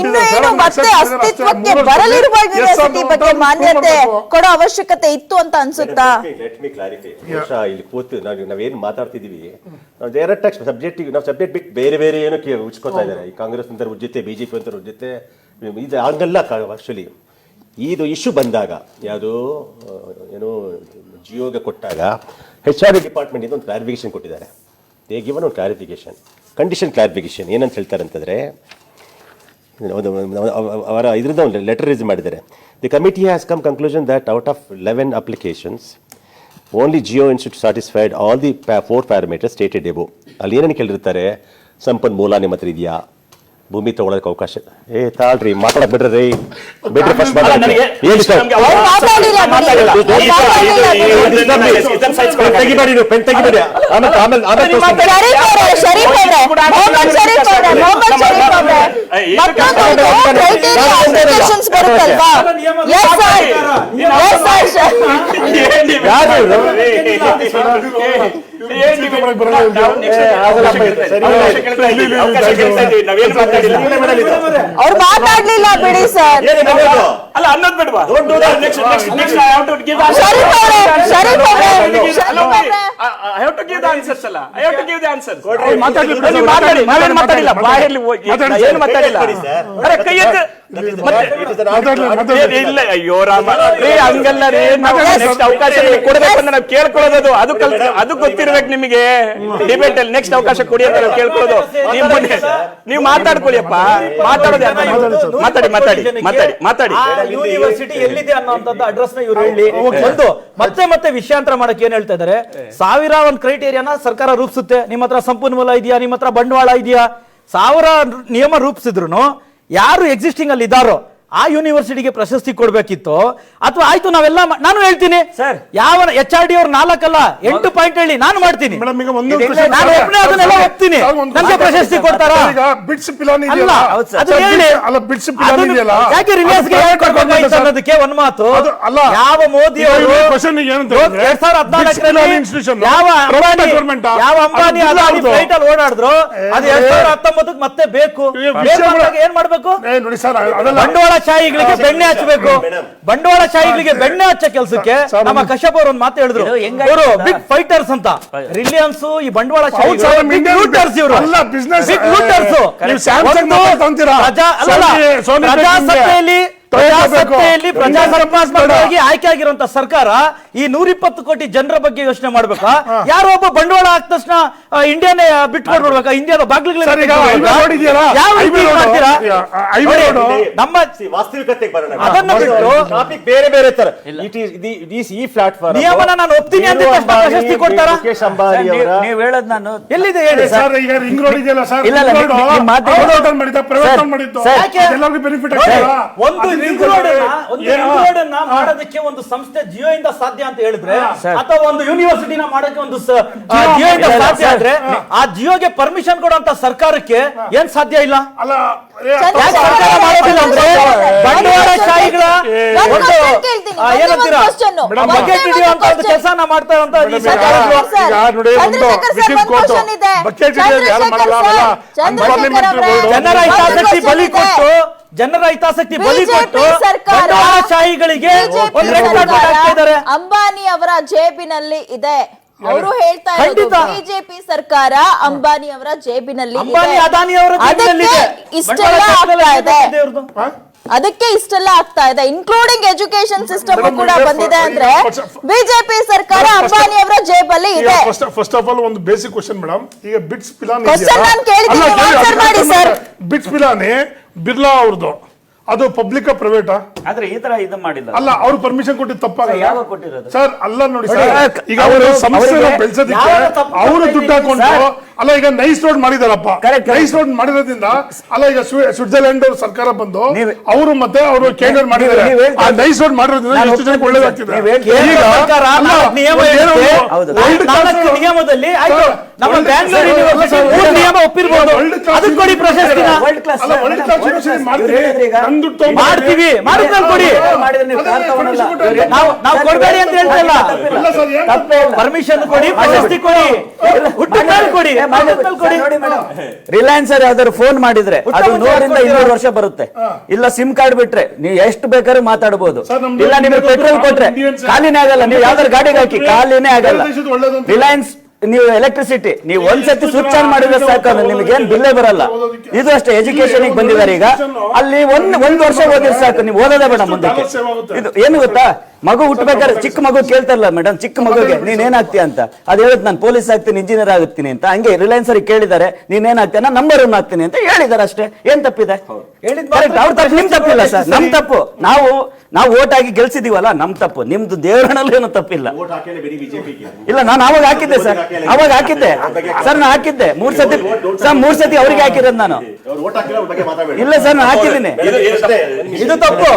ಇನ್ನು ಏನು ಮತ್ತೆ ಅಸ್ತಿತ್ವಕ್ಕೆ ಬರಲಿರುವ ಯೂನಿವರ್ಸಿಟಿ ಬಗ್ಗೆ ಮಾನ್ಯತೆ ಕೊಡೋ ಅವಶ್ಯಕತೆ ಇತ್ತು ಅಂತ ಅನ್ಸುತ್ತಾ? Let me clarify. ಇಲ್ಲಿ ಕೂತು ನಾವೇನ್ ಮಾತಾಡ್ತಿದೀವಿ, ನಾವು ಡೈರೆಕ್ಟ್ ಆಗಿ ಸಬ್ಜೆಕ್ಟ್ ಬಿಟ್ಟು ಬೇರೆ ಏನೋ ಉಚ್ಕೋತಾ ಇದ್ದಾರೆ. ಈ ಕಾಂಗ್ರೆಸ್ ಅಂತ ಉಜ್ಜುತ್ತೆ, ಬಿಜೆಪಿ ಅಂತ ಉಜ್ಜುತ್ತೆ. ಇದು ಹಂಗಲ್ಲ. ಆಕ್ಚುಲಿ ಇದು ಇಶ್ಯೂ ಬಂದಾಗ ಯಾವುದು ಏನು ಜಿಯೋಗೆ ಕೊಟ್ಟಾಗ HR ಡಿಪಾರ್ಟ್ಮೆಂಟ್ ಇಂದ ಒಂದು ಕ್ಲಾರಿಫಿಕೇಶನ್ ಕೊಟ್ಟಿದ್ದಾರೆ. ದೇ ಗಿವನ್ ಒಂದು ಕ್ಲಾರಿಫಿಕೇಶನ್, ಕಂಡೀಷನ್ ಕ್ಲಾರಿಫಿಕೇಶನ್. ಏನಂತ ಹೇಳ್ತಾರೆ ಅಂತಂದರೆ, ಅವರ ಇದರಿಂದ ಒಂದು ಲೆಟರ್ ರಿಲೀಸ್ ಮಾಡಿದ್ದಾರೆ. The committee has come conclusion that out of 11 applications only Jio institute satisfied all the 4 parameters stated above. ಅಲ್ಲಿ ಏನೇನು ಕೇಳಿರ್ತಾರೆ, ಸಂಪನ್ಮೂಲ ನಿಮ್ಮ ಹತ್ರ ಇದೆಯಾ, ಭೂಮಿ ತಗೊಳಕ್ಕೆ ಅವಕಾಶ. ತಾಳ್ರಿ, ಮಾತಾಡಕ್ ಬಿಡ್ರಿ, ಬಿಡ್ರಿ ಫಸ್ಟ್ ಮಾತಾಡಿಲ್ಲ ಅವ್ರು ಮಾತಾಡ್ಲಿಲ್ಲ ಬಿಡಿ ಸರ್. ಅಲ್ಲ ಅನ್ನೋದ್ ಬಿಡ್ವಾ? ಮಾತಾಡಿಲ್ಲ, ಬಾಯಲ್ಲಿ ಏನು ಮಾತಾಡಿಲ್ಲ. ಕೈ ಎತ್ತು. ಇಲ್ಲ, ಅಯ್ಯೋ ರಾಮ, ಹಂಗಲ್ಲ ರೀ. ನೆಕ್ಸ್ಟ್ ಅವಕಾಶ ಕೊಡಬೇಕು ಅಂತ ನಾವು ಕೇಳ್ಕೊಳ್ಳೋದು. ಅದು ಗೊತ್ತಿರ್ಬೇಕು ನಿಮಗೆ. ಡಿಬೇಟ್ ಅಲ್ಲಿ ನೆಕ್ಸ್ಟ್ ಅವಕಾಶ ಕೊಡಿ ಅಂತ ನಾವು ಕೇಳ್ಕೊಳ್ಳೋದು. ನೀವು ಮಾತಾಡ್ಕೊಳ್ಳಿಯಪ್ಪ, ಮಾತಾಡೋದು. ಮಾತಾಡಿ. ಯೂನಿವರ್ಸಿಟಿ ಎಲ್ಲಿದೆ ಅನ್ನೋಂಥದ್ದು ಅಡ್ರೆಸ್ ನ ಇವ್ರು ಹೇಳಿ. ಒಂದು ಮತ್ತೆ ವಿಷಯಾಂತರ ಮಾಡಕ್ಕೆ ಏನ್ ಹೇಳ್ತಾ ಇದಾರೆ, ಸಾವಿರ ಒಂದು ಕ್ರೈಟೇರಿಯಾನ ಸರ್ಕಾರ ರೂಪಿಸುತ್ತೆ. ನಿಮ್ಮ ಹತ್ರ ಸಂಪನ್ಮೂಲ ಇದೆಯಾ, ನಿಮ್ಮ ಹತ್ರ ಬಂಡವಾಳ ಇದೆಯಾ, 1000 ನಿಯಮ ರೂಪಿಸಿದ್ರು ಯಾರು ಎಕ್ಸಿಸ್ಟಿಂಗ್ ಅಲ್ಲಿ ಇದಾರೋ ಆ ಯೂನಿವರ್ಸಿಟಿಗೆ ಪ್ರಶಸ್ತಿ ಕೊಡ್ಬೇಕಿತ್ತು. ಅಥವಾ ಆಯ್ತು ನಾವೆಲ್ಲ ನಾನು ಹೇಳ್ತೀನಿ ಸರ್, ಯಾವ HRD ಅವ್ರು 4 ಅಲ್ಲ 8 ಪಾಯಿಂಟ್ ಹೇಳಿ ನಾನು ಮಾಡ್ತೀನಿ. ಅದನ್ನೆಲ್ಲ ಒಪ್ತೀನಿ. ನಮ್ಗೆ ಪ್ರಶಸ್ತಿ ಕೊಡ್ತಾರಾ? ಯಾಕೆ ರಿಲಯನ್ಸ್ಗೆ ಹೇಳ್ಕೊಡ್ಬೇಕಾಯ್ತು ಅನ್ನೋದಕ್ಕೆ ಒಂದು ಮಾತು. ಯಾವ ಮೋದಿ ಅವರು 2014 ಯಾವ ಅಂಬಾನಿ ಫ್ಲೈಟ್ ಅಲ್ಲಿ ಓಡಾಡಿದ್ರು, ಅದು 2019 ಮತ್ತೆ ಬೇಕು. ಏನ್ ಮಾಡ್ಬೇಕು? ಬಂಡವಾಳ ಶಾಹಿಗಳಿಗೆ ಬೆಣ್ಣೆ ಹಚ್ಚಬೇಕು. ಬಂಡವಾಳ ಶಾಹಿಗಳಿಗೆ ಬೆಣ್ಣೆ ಹಚ್ಚ ಕೆಲಸಕ್ಕೆ ನಮ್ಮ ಕಶ್ಯಪ್ ಅವರು ಒಂದು ಮಾತು ಹೇಳಿದ್ರು. ಇವರು ಬಿಗ್ ಫೈಟರ್ಸ್ ಅಂತ. ರಿಲಯನ್ಸ್ ಈ ಬಂಡವಾಳ ಪ್ರಜಾಸತ್ತೆಯಲ್ಲಿ ಪ್ರಜಾಸತ್ತಾತ್ಮಕವಾಗಿ ಆಯ್ಕೆ ಆಗಿರುವಂತ ಸರ್ಕಾರ ಈ 120 ಕೋಟಿ ಜನರ ಬಗ್ಗೆ ಯೋಚನೆ ಮಾಡ್ಬೇಕಾ? ಯಾರೋ ಒಬ್ಬ ಬಂಡವಾಳ ಆದ ತಕ್ಷಣ ಇಂಡಿಯಾನ ಬಿಟ್ಕೊಡ್ಬೇಕಾ? ಇಂಡಿಯಾದ ಬಾಗ್ಲಿಗಳ ನಮ್ಮ ವಾಸ್ತವಿಕತೆಗೆ ಬರೋಣ. ಅದನ್ನ ಬಿಟ್ಟು ಬೇರೆ ತರ ಈ ಪ್ಲಾಟ್ಫಾರ್ಮ್ ನಿಯಮನ ನಾನು ಒಪ್ತೀನಿ ಅಂತ ಪ್ರಶಸ್ತಿ ಕೊಡ್ತಾರ? ಮುಖೇಶ್ ಅಂಬಾನಿ ನೀವು ಹೇಳೋದು ನಾನು ಎಲ್ಲಿದೆ ಹೇಳಿ ಸರ್. ಒಂದು ಮಾಡೋದಕ್ಕೆ ಒಂದು ಸಂಸ್ಥೆ ಜಿಯೋ ಇಂದ ಸಾಧ್ಯ ಅಂತ ಹೇಳಿದ್ರೆ, ಅಥವಾ ಒಂದು ಯೂನಿವರ್ಸಿಟಿನ ಮಾಡೋಕೆ ಒಂದು ಜಿಯೋ ಇಂದ ಸಾಧ್ಯ ಆದ್ರೆ, ಆ ಜಿಯೋಗೆ ಪರ್ಮಿಷನ್ ಕೊಡುವಂತ ಸರ್ಕಾರಕ್ಕೆ ಏನ್ ಸಾಧ್ಯ ಇಲ್ಲ? ಬಂಡವಾಳಶಾಹಿಗಳ ಏನಂತೀರಾ ಬಕೆಟ್ ಹಿಡಿಯುವಂತ ಒಂದು ಕೆಲಸನ ಮಾಡ್ತಾ ಇರುವಂತ ಜನರ ಹಿತಾಸಕ್ತಿ ಬಲಿ ಕೊಟ್ಟು ಬಂಡವಾಳಶಾಹಿಗಳಿಗೆ ಅಂಬಾನಿ ಅವರ ಜೇಬಿನಲ್ಲಿ ಇದೆ. ಅವರು ಹೇಳ್ತಾ ಇರೋದು ಬಿಜೆಪಿ ಸರ್ಕಾರ ಅಂಬಾನಿ ಅವರ ಜೇಬಿನಲ್ಲಿ ಇಷ್ಟೆಲ್ಲ ಆಗ್ತಾ ಇದೆ, ಅದಕ್ಕೆ ಇಷ್ಟೆಲ್ಲ ಆಗ್ತಾ ಇದೆ, ಇನ್ಕ್ಲೂಡಿಂಗ್ ಎಜುಕೇಶನ್ ಸಿಸ್ಟಮ್ ಕೂಡ ಬಂದಿದೆ ಅಂದ್ರೆ ಬಿಜೆಪಿ ಸರ್ಕಾರ ಅಂಬಾನಿ ಅವರ ಜೇಬಲ್ಲಿ ಇದೆ. ಫಸ್ಟ್ ಆಫ್ ಆಲ್ ಒಂದು ಬೇಸಿಕ್ ಕ್ವಶನ್ ಮೇಡಮ್, ಈಗ ಬಿಟ್ಸ್ ಪಿಲಾನಿ ಬಿಟ್ಸ್ ಪಿಲಾನಿ ಬಿರ್ಲಾ ಅವ್ರದ್ದು ಅದು ಪಬ್ಲಿಕ್ ಪ್ರೈವೇಟಾ? ಆದ್ರೆ ಈ ತರ ಇದು ಮಾಡಿಲ್ಲ ಅಲ್ಲ, ಅವ್ರು ಪರ್ಮಿಷನ್ ಕೊಟ್ಟಿದ್ದು ತಪ್ಪಾಗಲ್ಲ ಯಾವಾಗ ಕೊಟ್ಟಿರೋದು ಸರ್? ಅಲ್ಲ ನೋಡಿ ಸರ್, ಈಗ ಅವರು ಸಂಸ್ಥೆ ಬೆಳೆಸೋದಕ್ಕೆ ಅವರು ದುಡ್ಡು ಹಾಕೊಂಡು ಅಲ್ಲ, ಈಗ ನೈಸ್ ರೋಡ್ ಮಾಡಿದಾರಪ್ಪ, ನೈಸ್ ರೋಡ್ ಮಾಡಿರೋದ್ರಿಂದ ಅಲ್ಲ, ಈಗ ಸ್ವಿಟ್ಜರ್ಲೆಂಡ್ ಅವ್ರ ಸರ್ಕಾರ ಬಂದು ಅವರು ಮತ್ತೆ ಅವರು ಕೇಂದ್ರ ಮಾಡಿದ್ದಾರೆ, ಆ ನೈಸ್ ರೋಡ್ ಮಾಡಿರೋದ್ರಿಂದ ಎಷ್ಟು ಜನಕ್ಕೆ ಒಳ್ಳೇದಾಗ್ತಿದೆ. ನಿಯಮದಲ್ಲಿ ನಮ್ಮ ಬ್ಯಾಂಗ್ಳೂರ್ ಯೂನಿವರ್ಸಿಟಿ ನಿಯಮ ಒಪ್ಪಿರಬಹುದು, ಅದಕ್ಕೆ ಕೊಡಿ ಪ್ರಶಸ್ತಿನ. ಮಾಡ್ತೀವಿ, ಮಾಡಿದ್ಮೇಲೆ ಕೊಡಿ, ನಾವು ಕೊಡಬೇಡಿ ಅಂತ ಹೇಳ್ತಿಲ್ಲ. ಪರ್ಮಿಷನ್ ಕೊಡಿ, ಪ್ರಶಸ್ತಿ ಕೊಡಿ, ಕೊಡಿ. ರಿಲಯನ್ಸ್ ಯಾವ್ದಾದ್ರು ಫೋನ್ ಮಾಡಿದ್ರೆ ಅದು 100-200 ವರ್ಷ ಬರುತ್ತೆ. ಇಲ್ಲ ಸಿಮ್ ಕಾರ್ಡ್ ಬಿಟ್ರೆ ನೀವು ಎಷ್ಟು ಬೇಕಾದ್ರೂ ಮಾತಾಡಬಹುದು. ಇಲ್ಲ ನಿಮಗೆ ಪೆಟ್ರೋಲ್ ಕೊಟ್ರೆ ಖಾಲಿನೇ ಆಗಲ್ಲ, ನೀವು ಯಾವ್ದಾದ್ರು ಗಾಡಿಗೆ ಹಾಕಿ ಖಾಲಿನೇ ಆಗಲ್ಲ. ರಿಲಯನ್ಸ್ ನೀವು ಎಲೆಕ್ಟ್ರಿಸಿಟಿ ನೀವು ಒಂದ್ಸತಿ ಸ್ವಿಚ್ ಆನ್ ಮಾಡಿದ್ರೆ ಸಾಕು, ನಿಮ್ಗೆ ಏನ್ ಬಿಲ್ಲೇ ಬರಲ್ಲ. ಇದು ಅಷ್ಟೇ, ಎಜುಕೇಶನ್ ಬಂದಿದ್ದಾರೆ ಈಗ, ಅಲ್ಲಿ ಒಂದ್ ವರ್ಷ ಓದಿದ್ರೆ ಸಾಕು, ನೀವು ಓದೋದೇ ಬೇಡ ಮುಂದಕ್ಕೆ. ಇದು ಏನು ಗೊತ್ತಾ, ಮಗು ಹುಟ್ಟಬೇಕಾದ್ರೆ ಚಿಕ್ಕ ಮಗು ಕೇಳ್ತಾರಲ್ಲ ಮೇಡಮ್, ಚಿಕ್ಕ ಮಗುಗೆ ನೀನ್ ಏನಾಗ್ತೀಯ ಅಂತ, ಅದ್ ಹೇಳುತ್ತೆ ನಾನು ಪೊಲೀಸ್ ಆಗ್ತೀನಿ, ಇಂಜಿನಿಯರ್ ಆಗ್ತೀನಿ ಅಂತ. ಹಂಗೆ ರಿಲಯನ್ಸ್ ಅವ್ರಿಗೆ ಕೇಳಿದ್ದಾರೆ ನೀನ್ ಏನಾಗ್ತೀಯ, ನಾನು ನಂಬರ್ 1 ಆಗ್ತೀನಿ ಅಂತ ಹೇಳಿದಾರೆ ಅಷ್ಟೇ. ಏನ್ ತಪ್ಪಿದೆ? ಅವ್ರ ತಪ್ಪು, ನಿಮ್ ತಪ್ಪಿಲ್ಲ ಸರ್, ನಮ್ ತಪ್ಪು. ನಾವು ಓಟ್ ಹಾಕಿ ಗೆಲ್ಸಿದೀವಲ್ಲ, ನಮ್ ತಪ್ಪು. ನಿಮ್ದು ದೇವರಣಲ್ಲೂ ಏನು ತಪ್ಪಿಲ್ಲ. ಇಲ್ಲ, ನಾನು ಅವಾಗ ಹಾಕಿದ್ದೆ ಸರ್, ಅವಾಗ ಹಾಕಿದ್ದೆ ಸರ್, ನಾನು ಹಾಕಿದ್ದೆ 3 ಸತಿ ಸರ್, 3 ಸತಿ ಅವ್ರಿಗೆ ಹಾಕಿರೋದು ನಾನು. ಇಲ್ಲ ಸರ್, ನಾನು ಹಾಕಿದ್ದೀನಿ. ಇದು ತಪ್ಪು,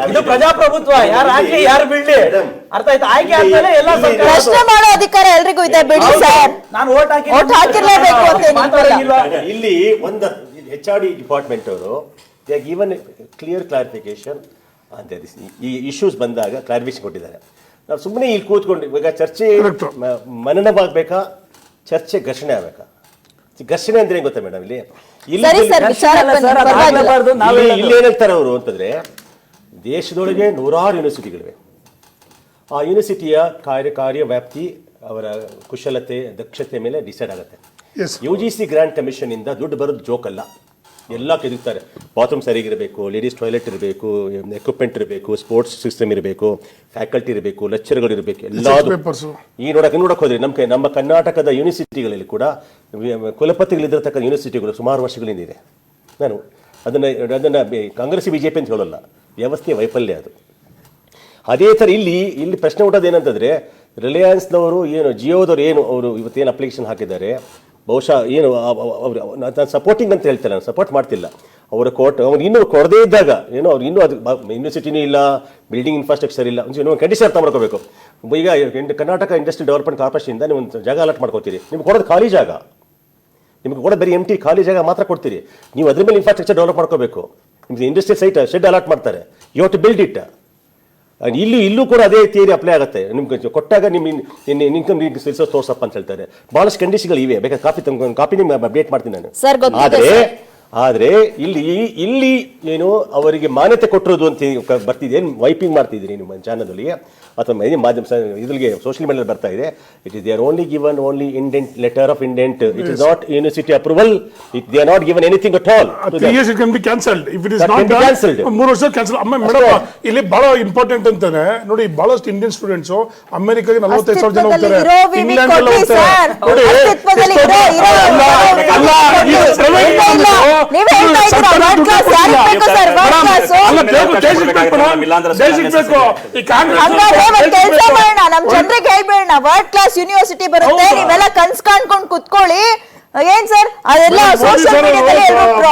ಇದು ಪ್ರಜಾಪ್ರಭುತ್ವ. ಯಾರು ಹಾಕಿ ಯಾರು ಬಿಡ್ಲಿ, ಅರ್ಥ ಆಯ್ತು? ಆಯ್ಕೆ ಆದ್ಮೇಲೆ ಎಲ್ಲ ಪ್ರಶ್ನೆ ಮಾಡೋ ಅಧಿಕಾರ ಎಲ್ರಿಗೂ ಇದೆ ಬಿಡಿ ಸರ್. ನಾನು ಓಟ್ ಹಾಕಿರ್ಲೇಬೇಕು ಅಂತ ಇಲ್ಲಿ ಒಂದು HRD ಡಿಪಾರ್ಟ್ಮೆಂಟ್ ಅವರು ಗಿವನ್ ಕ್ಲಿಯರ್ ಕ್ಲಾರಿಫಿಕೇಶನ್ ಅಂತ ಈ ಇಶ್ಯೂಸ್ ಬಂದಾಗ ಕ್ಲಾರಿಫಿಕೇಶನ್ ಕೊಟ್ಟಿದ್ದಾರೆ. ನಾವು ಸುಮ್ಮನೆ ಇಲ್ಲಿ ಕೂತ್ಕೊಂಡು ಈಗ ಚರ್ಚೆ ಮನನವಾಗಬೇಕಾ, ಚರ್ಚೆ ಘರ್ಷಣೆ ಆಗ್ಬೇಕಾ? ಘರ್ಷಣೆ ಅಂದ್ರೆ ಏನ್ ಗೊತ್ತಾ ಮೇಡಮ್, ಇಲ್ಲಿ ಏನಾಗ್ತಾರೆ ಅವರು ಅಂತಂದ್ರೆ, ದೇಶದೊಳಗೆ 100 ಯೂನಿವರ್ಸಿಟಿಗಳಿವೆ. ಆ ಯೂನಿವರ್ಸಿಟಿಯ ಕಾರ್ಯ ವ್ಯಾಪ್ತಿ ಅವರ ಕುಶಲತೆ ದಕ್ಷತೆ ಮೇಲೆ ಡಿಸೈಡ್ ಆಗುತ್ತೆ. UGC ಗ್ರಾಂಟ್ ಕಮಿಷನ್ ಇಂದ ದುಡ್ಡು ಬರೋದು ಜೋಕ್ ಅಲ್ಲ, ಎಲ್ಲ ಕೆದಕ್ತಾರೆ. ಬಾತ್ರೂಮ್ ಸರಿಗಿರಬೇಕು, ಲೇಡೀಸ್ ಟಾಯ್ಲೆಟ್ ಇರಬೇಕು, ಎಕ್ವಿಪ್ಮೆಂಟ್ ಇರಬೇಕು, ಸ್ಪೋರ್ಟ್ಸ್ ಸಿಸ್ಟಮ್ ಇರಬೇಕು, ಫ್ಯಾಕಲ್ಟಿ ಇರಬೇಕು, ಲೆಕ್ಚರ್ಗಳು ಇರಬೇಕು, ಎಲ್ಲ ಈ ನೋಡಕ್ ಹೋದ್ರೆ ನಮ್ಮ ಕರ್ನಾಟಕದ ಯೂನಿವರ್ಸಿಟಿಗಳಲ್ಲಿ ಕೂಡ ಕುಲಪತಿಗಳಿರತಕ್ಕ ಯೂನಿವರ್ಸಿಟಿಗಳು ಸುಮಾರು ವರ್ಷಗಳಿಂದ ಇದೆ. ನಾನು ಅದನ್ನ ಕಾಂಗ್ರೆಸ್ BJP ಅಂತ ಹೇಳಲ್ಲ, ವ್ಯವಸ್ಥೆಯ ವೈಫಲ್ಯ ಅದು. ಅದೇ ಥರ ಇಲ್ಲಿ ಪ್ರಶ್ನೆ ಹುಟ್ಟೋದು ಏನಂತಂದ್ರೆ, ರಿಲಯನ್ಸ್ನವರು ಏನು, ಜಿಯೋದವ್ರು ಏನು, ಅವರು ಇವತ್ತೇನು ಅಪ್ಲಿಕೇಶನ್ ಹಾಕಿದ್ದಾರೆ, ಬಹುಶಃ ಏನು ನಾನು ಸಪೋರ್ಟಿಂಗ್ ಅಂತ ಹೇಳ್ತಾರೆ, ನಾನು ಸಪೋರ್ಟ್ ಮಾಡ್ತಿಲ್ಲ. ಅವರ ಅವ್ರು ಇನ್ನೂ ಕೊಡದೇ ಇದ್ದಾಗ ಏನೋ ಅವ್ರು ಇನ್ನೂ ಅದು ಯೂನಿವರ್ಸಿಟಿನೂ ಇಲ್ಲ, ಬಿಲ್ಡಿಂಗ್ ಇನ್ಫ್ರಾಸ್ಟ್ರಕ್ಚರ್ ಇಲ್ಲ, ಒಂದು ಕಂಡೀಷನ್ ಅರ್ಥ ಮಾಡ್ಕೋಬೇಕು. ಈಗ ಕರ್ನಾಟಕ ಇಂಡಸ್ಟ್ರಿ ಡೆವಲಪ್ಮೆಂಟ್ ಕಾರ್ಪೊರೇಷನಿಂದ ನೀವು ಒಂದು ಜಾಗ ಅಲಾಟ್ ಮಾಡ್ಕೋತೀರಿ, ನಿಮ್ಗೆ ಕೊಡೋದು ಖಾಲಿ ಜಾಗ, ನಿಮ್ಗೆ ಕೂಡ ಬರೀ MT ಖಾಲಿ ಜಾಗ ಮಾತ್ರ ಕೊಡ್ತೀರಿ. ನೀವು ಅದ್ರ ಮೇಲೆ ಇನ್ಫ್ರಾಸ್ಟ್ರಕ್ಚರ್ ಡೆವಲಪ್ ಮಾಡ್ಕೋಬೇಕು. ನಿಮ್ಗೆ ಇಂಡಸ್ಟ್ರಿಯಲ್ ಸೈಟ್ ಶೆಡ್ ಅಲಾಟ್ ಮಾಡ್ತಾರೆ, you have to build it. ಇಲ್ಲೂ ಕೂಡ ಅದೇ ಥಿಯರಿ ಅಪ್ಲೈ ಆಗುತ್ತೆ. ನಿಮ್ಗೆ ಕೊಟ್ಟಾಗ ನಿಮ್ಮ ಇನ್ಕಮ್ ರಿಸೋರ್ಸ್ ತೋರ್ಸಪ್ಪ ಅಂತ ಹೇಳ್ತಾರೆ. ಬಹಳಷ್ಟು ಕಂಡೀಷನ್ಗಳು ಇವೆ, ಬೇಕಾದ್ರೆ ಕಾಪಿ ನಿಮ್ಗೆ ಅಪ್ಡೇಟ್ ಮಾಡ್ತೀನಿ ನಾನು. ಆದರೆ ಇಲ್ಲಿ ಏನು ಅವರಿಗೆ ಮಾನ್ಯತೆ ಕೊಟ್ಟಿರೋದು ಅಂತ ಬರ್ತಿದೆ, ಏನು ವೈಪಿಂಗ್ ಮಾಡ್ತಿದ್ದೀರಿ ನಿಮ್ಮ ಚಾನಲ್ನಲ್ಲಿ ಅಥವಾ ಮಾಧ್ಯಮ ಇದ್ರಿಗೆ ಸೋಷಿಯಲ್ ಮೀಡಿಯಾದಲ್ಲಿ ಬರ್ತಾ ಇದೆ. It is they are only given only indent, letter of indent. It is not university approval. They are not given anything at all. 3 years it can be cancelled if it is not done. 3 ವರ್ಷ cancel. ಅಮ್ಮ madam, ಇಲ್ಲಿ ಬಹಳ important ಅಂತಾನೆ ನೋಡಿ, ಬಹಳಷ್ಟು Indian students ಅಮೆರಿಕಾಗೆ 45,000 ಜನ ಹೋಗ್ತಾರೆ, England ಎಲ್ಲ ಹೋಗ್ತಾರೆ. ನೋಡಿ, ನಮ್ ಜನರಿಗೆ ಹೇಳ್ಬೇಡ, ವರ್ಲ್ಡ್ ಕ್ಲಾಸ್ ಯೂನಿವರ್ಸಿಟಿ ಬರುತ್ತೆ, ನೀವೆಲ್ಲ ಕನ್ಸ್ ಕಾಣ್ಕೊಂಡು ಕುತ್ಕೊಳ್ಳಿ, ಏನ್ ಸರ್ ಅದೆಲ್ಲ ಮೋದಿ ಸೋಷಿಯಲ್ ಸರ್ ಮೀಡಿಯಾದಲ್ಲಿ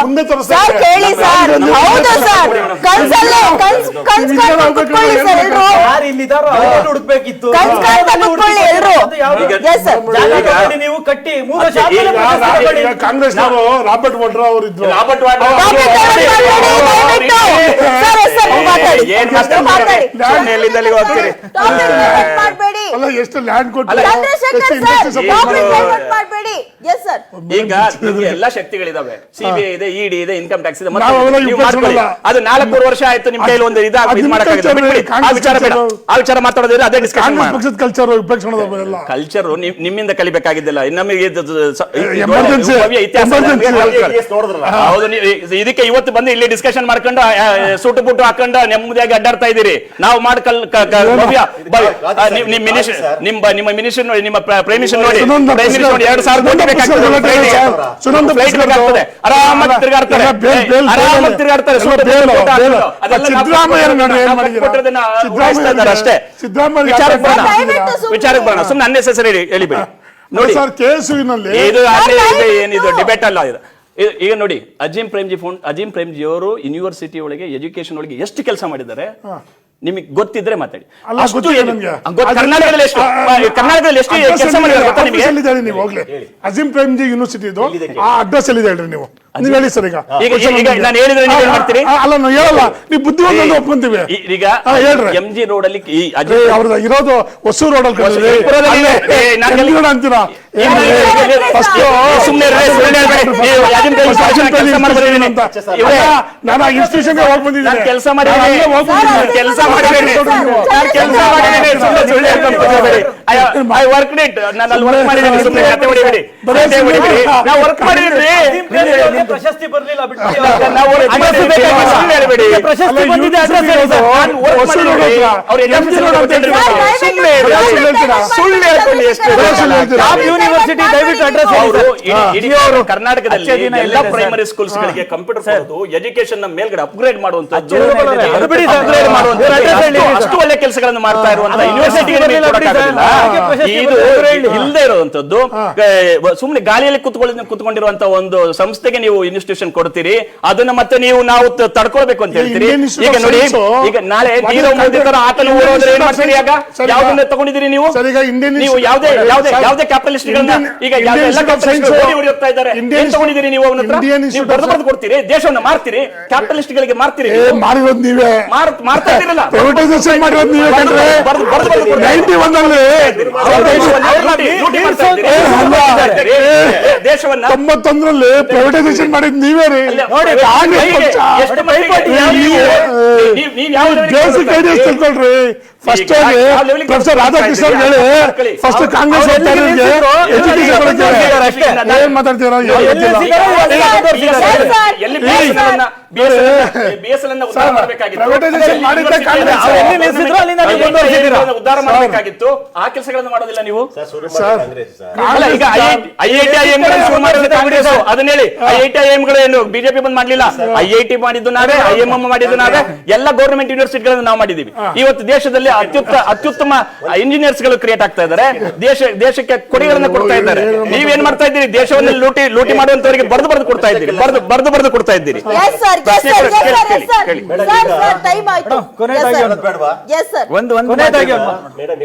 ಮುಂದೆ ತೋರಿಸ್ತಾ ಸರ್ ಇದ್ದಾರೆ. ಕೇಳಿ ಸರ್ ಹೌದು ಸರ್ ಕನ್ಸಲ್ಲೇ ಕನ್ಸ್ ಕುತ್ಕೊಳ್ಳಿ ಸರ್ ಎಲ್ರು ಯಾರು ಇಲ್ಲಿದ್ದಾರೋ ಅವರನ್ನು ಹುಡುಕ್ಬೇಕಿತ್ತು. ಕನ್ಸ್ ಕುತ್ಕೊಳ್ಳಿ ಎಲ್ರು ಎಸ್ ಸರ್ ನೀವು ಕಟ್ಟಿ 3 ವರ್ಷ ಈಗ ಆದ್ಮೇಲೆ ಈಗ ಕಾಂಗ್ರೆಸ್ನವರು ರಾಬರ್ಟ್ ವಾಡ್ರಾ ಅವರು ಇದ್ರು. ರಾಬರ್ಟ್ ವಾಡ್ರಾ ಮಾಡಬೇಡಿ ಅಲ್ಲ ಎಷ್ಟು ಲ್ಯಾಂಡ್ ಕೊಟ್ಟು ಚಂದ್ರಶೇಖರ್ ಎಷ್ಟು ಸರ್ industries support ಟಾಪಿಕ್ ಮಾಡಿದ್ದಾರೆ. ಡೈವರ್ಟ್ ಮಾಡಬೇಡಿ ಎಸ್ ಸರ್ ಈಗ ನಿಮ್ಗೆ ಎಲ್ಲಾ ಶಕ್ತಿಗಳಿದಾವೆ, ಸಿಬಿಐ ಇದೆ, ಇಡಿ ಇದೆ, ಇನ್ಕಮ್ ಟ್ಯಾಕ್ಸ್ ಇದೆ, ನಾವು ಅವೆಲ್ಲ ನೀವು ಉಪಯೋಗಿಸಲ್ಲ. ಮಾಡ್ಕೊಳ್ಳಿ. ಅದು 4 ವರ್ಷ ಆಯ್ತು ನಿಮ್ ಕೈಲಿ ಒಂದು ಇದು ಅದು ಮಾಡಕ್ಕಾಗಿಲ್ಲ. ನಿಮ್ಮ ಬಿಟ್ಬಿಡಿ. ಆ ವಿಚಾರ ಬೇಡ, ಆ ವಿಚಾರ ಮಾತಾಡೋದಿಲ್ಲ, ಅದೇ ಡಿಸ್ಕಷನ್ ಕಾಂಗ್ರೆಸ್ ಪಕ್ಷದ ಕಲ್ಚರ್ ಉಪೇಕ್ಷಣದಲ್ಲ. ಕಲ್ಚರ್ ನಿಮ್ಮಿಂದ ಕಲಿಬೇಕಾಗಿದ್ದಿಲ್ಲ. ನಮಗೆ Emergency. ಇತಿಹಾಸ Emergency. ಹೌದು. ಇದಕ್ಕೆ ಇವತ್ತು ಬಂದು ಇಲ್ಲಿ ಡಿಸ್ಕಷನ್ ಮಾಡ್ಕೊಂಡು ಸೂಟು ಬುಟ್ಟು ಹಾಕೊಂಡು ನೆಮ್ಮದಿಯಾಗಿ ಅಡ್ಡಾಡ್ತಾ ಇದ್ದೀರಿ. ನಾವು ನಿಮ್ಮ ಮಿನಿಸ್ಟರ್ ನೋಡಿ, ನಿಮ್ಮ ಪ್ರೈಮ್ ಮಿನಿಸ್ಟರ್ ನೋಡಿ, ಪ್ರೈಮ್ ಮಿನಿಸ್ಟರ್ ನೋಡಿ 2,000 ಕೋಟಿ ಬೇಕಾಗ್ತದೆ. ಆರಾಮಾಗಿ ತಿರುಗಾಡ್ತಾರೆ, ಆರಾಮಾಗಿ ತಿರುಗಾಡ್ತಾರೆ. ಅಷ್ಟೇ. ವಿಚಾರಕ್ಕೆ ಬರೋಣ, ಸುಮ್ಮನೆ ಅನ್ನೆಸೆಸರಿ ಹೇಳಿಬಿಡಿ. ನೋಡಿ ಸರ್ KSUನಲ್ಲಿ ಇದು ಏನಿದು ಡಿಬೇಟ್ ಅಲ್ಲ ಇದು. ಈಗ ನೋಡಿ ಅಜೀಂ ಪ್ರೇಮ್ಜಿ ಅವರು ಯೂನಿವರ್ಸಿಟಿ ಒಳಗೆ ಎಜುಕೇಶನ್ ಒಳಗೆ ಎಷ್ಟು ಕೆಲಸ ಮಾಡಿದ್ದಾರೆ ನಿಮಗೆ ಗೊತ್ತಿದ್ರೆ ಮಾತಾಡಿ. ಕರ್ನಾಟಕದಲ್ಲಿ ಎಷ್ಟು ಕೆಲಸ ಮಾಡಿದ್ದಾರೆ ಗೊತ್ತಾ ನಿಮಗೆ? ನೀವು ಹೋಗ್ಲಿ ಅಜೀಂ ಪ್ರೇಮ್ಜಿ ಯೂನಿವರ್ಸಿಟಿ ಇದು ಆ ಅಡ್ರೆಸ್ ಎಲ್ಲಿದೆ ಹೇಳ್ರಿ ನೀವು ಹೇಳಿ ಸರ್. ಈಗ ನಾನು ಹೇಳಿದ್ರೆ ನೀವು ಏನ್ ಮಾಡ್ತೀರಿ? ಅಲ್ಲ ನಾವು ಹೇಳಲ್ಲ, ನೀವು ಬುದ್ಧಿವಂತ ಒಪ್ಕೊಂತೀವಿ. ಈಗ ಹೇಳ್ರಿ MG ರೋಡ್ ಅಲ್ಲಿ ಅವ್ರದ್ದು ಇರೋದು ಹೊಸೂರು ರೋಡ್ ಅಲ್ಲಿ ಅಂತೀರಾ? ನಾನು ಆ ಇನ್ಸ್ಟಿಟ್ಯೂಷನ್ಗೆ ಹೋಗಿ ಬಂದಿದ್ದೀನಿ, ಕೆಲಸ ಮಾಡಿದ್ದೀನಿ. ಐ ವರ್ಕ್ ಇಟ್, ನಾನು ಅಲ್ಲಿ ವರ್ಕ್ ಮಾಡಿದ್ದೀನಿ. ಸುಮ್ಮನೆ ಕತೆ ಹೊಡಿಬೇಡಿ, ನಾವು ವರ್ಕ್ ಮಾಡಿದ್ರಿ. ಪ್ರಶಸ್ತಿ ಬರ್ಲಿಲ್ಲ ಪ್ರಶಸ್ತಿ ಬಂದಿದೆ. ಯೂನಿವರ್ಸಿಟಿ ದಯವಿಟ್ಟು ಅಡ್ರೆಸ್ ಕರ್ನಾಟಕದಲ್ಲಿ ಎಲ್ಲ ಪ್ರೈಮರಿ ಸ್ಕೂಲ್ಸ್ ಗಳಿಗೆ ಕಂಪ್ಯೂಟರ್ ಎಜುಕೇಶನ್ ಮೇಲ್ಗಡೆ ಅಪ್ಗ್ರೇಡ್ ಮಾಡುವಂತದ್ದು, ಅಷ್ಟು ಒಳ್ಳೆ ಕೆಲಸಗಳನ್ನು ಮಾಡ್ತಾ ಇರುವಂತಹ ಯೂನಿವರ್ಸಿಟಿ ಇದು ಇಲ್ಲದೆ ಇರುವಂತದ್ದು. ಸುಮ್ಮನೆ ಗಾಳಿಯಲ್ಲಿ ಕುತ್ಕೊಂಡಿರುವಂತಹ ಒಂದು ಸಂಸ್ಥೆಗೆ ನೀವು ಇನ್ಸ್ಟಿಟ್ಯೂಷನ್ ಕೊಡ್ತೀರಿ, ಅದನ್ನ ಮತ್ತೆ ನಾವು ತಡ್ಕೊಳ್ಬೇಕು ಅಂತ ಹೇಳ್ತೀರಿ. ಈಗ ನೋಡಿ, ಈಗ ನಾಳೆ ನೀರು ಮುಂದಿನ ಆತನ ಊರೋದ್ರೆ ಏನ್ ಮಾಡ್ತೀರಿ? ಆಗ ಯಾವ್ದನ್ನ ತಗೊಂಡಿದ್ದೀರಿ ನೀವು? ನೀವು ಯಾವುದೇ ಕ್ಯಾಪಿಟಲಿಸ್ಟ್ ಈಗ ಎಲ್ಲ ಹೋಗ್ತಾ ಇದ್ದಾರೆ, ಏನ್ ತಗೊಂಡಿದ್ದೀರಿ ನೀವು? ಅವನ ಹತ್ರ ನೀವು ಬರೆದು ಕೊಡ್ತೀರಿ, ದೇಶವನ್ನು ಮಾರ್ತೀರಿ, ಕ್ಯಾಪಿಟಲಿಸ್ಟ್ ಗಳಿಗೆ ಮಾರ್ತೀರಿ. ಮಾಡಿರೋದು ನೀವೇ, ಮಾಡ್ತಾ ಇದ್ದೀರಲ್ಲ, ಪ್ರೈವೇಟೈಸೇಷನ್ ಮಾಡಿರೋದು ನೀವೇ ಕಂಡ್ರೆ. 91ರಲ್ಲಿ ಪ್ರೈವೇಟೈಸೇಷನ್ ಮಾಡಿದ್ ನೀವೇ ರೀ. ಬೇಸಿಕ್ ಐಡಿಯಾಸ್ ತಿಳ್ಕೊಳ್ರಿ. ಫಸ್ಟ್ ಪ್ರೊಫೆಸರ್ ರಾಧಾಕೃಷ್ಣ ಹೇಳಿ, ಫಸ್ಟ್ ಕಾಂಗ್ರೆಸ್ ಏನ್ ಮಾತಾಡ್ತೀರ? ಉದ್ಧಾರ ಮಾಡಬೇಕಾಗಿತ್ತು, ಆ ಕೆಲಸಗಳನ್ನು ಮಾಡೋದಿಲ್ಲ ನೀವು. ಈಗ IIT ಶುರು ಮಾಡಿದ್ರೆ ಕಾಂಗ್ರೆಸ್, ಅದನ್ನ ಹೇಳಿ. IIT ಗಳೇನು ಬಿಜೆಪಿ ಬಂದ್ ಮಾಡ್ಲಿಲ್ಲ. IIT ಮಾಡಿದ್ದು ನಾವೇ, IMM ಮಾಡಿದ್ದು ನಾವೇ, ಎಲ್ಲ ಗೌರ್ಮೆಂಟ್ ಯೂನಿವರ್ಸಿಟಿಗಳನ್ನು ನಾವು ಮಾಡಿದೀವಿ. ಇವತ್ತು ದೇಶದಲ್ಲಿ ಅತ್ಯುತ್ತಮ ಇಂಜಿನಿಯರ್ಸ್ ಗಳು ಕ್ರಿಯೇಟ್ ಆಗ್ತಾ ಇದ್ದಾರೆ, ದೇಶಕ್ಕೆ ಕೊಡುಗೆಗಳನ್ನು ಕೊಡ್ತಾ ಇದ್ದಾರೆ. ನೀವೇನ್ ಮಾಡ್ತಾ ಇದ್ದೀರಿ? ದೇಶವನ್ನು ಲೂಟಿ ಮಾಡುವಂತವರಿಗೆ ಬರೆದು ಕೊಡ್ತಾ ಇದ್ದೀರಿ, ಬರೆದು ಕೊಡ್ತಾ ಇದ್ದೀರಿ.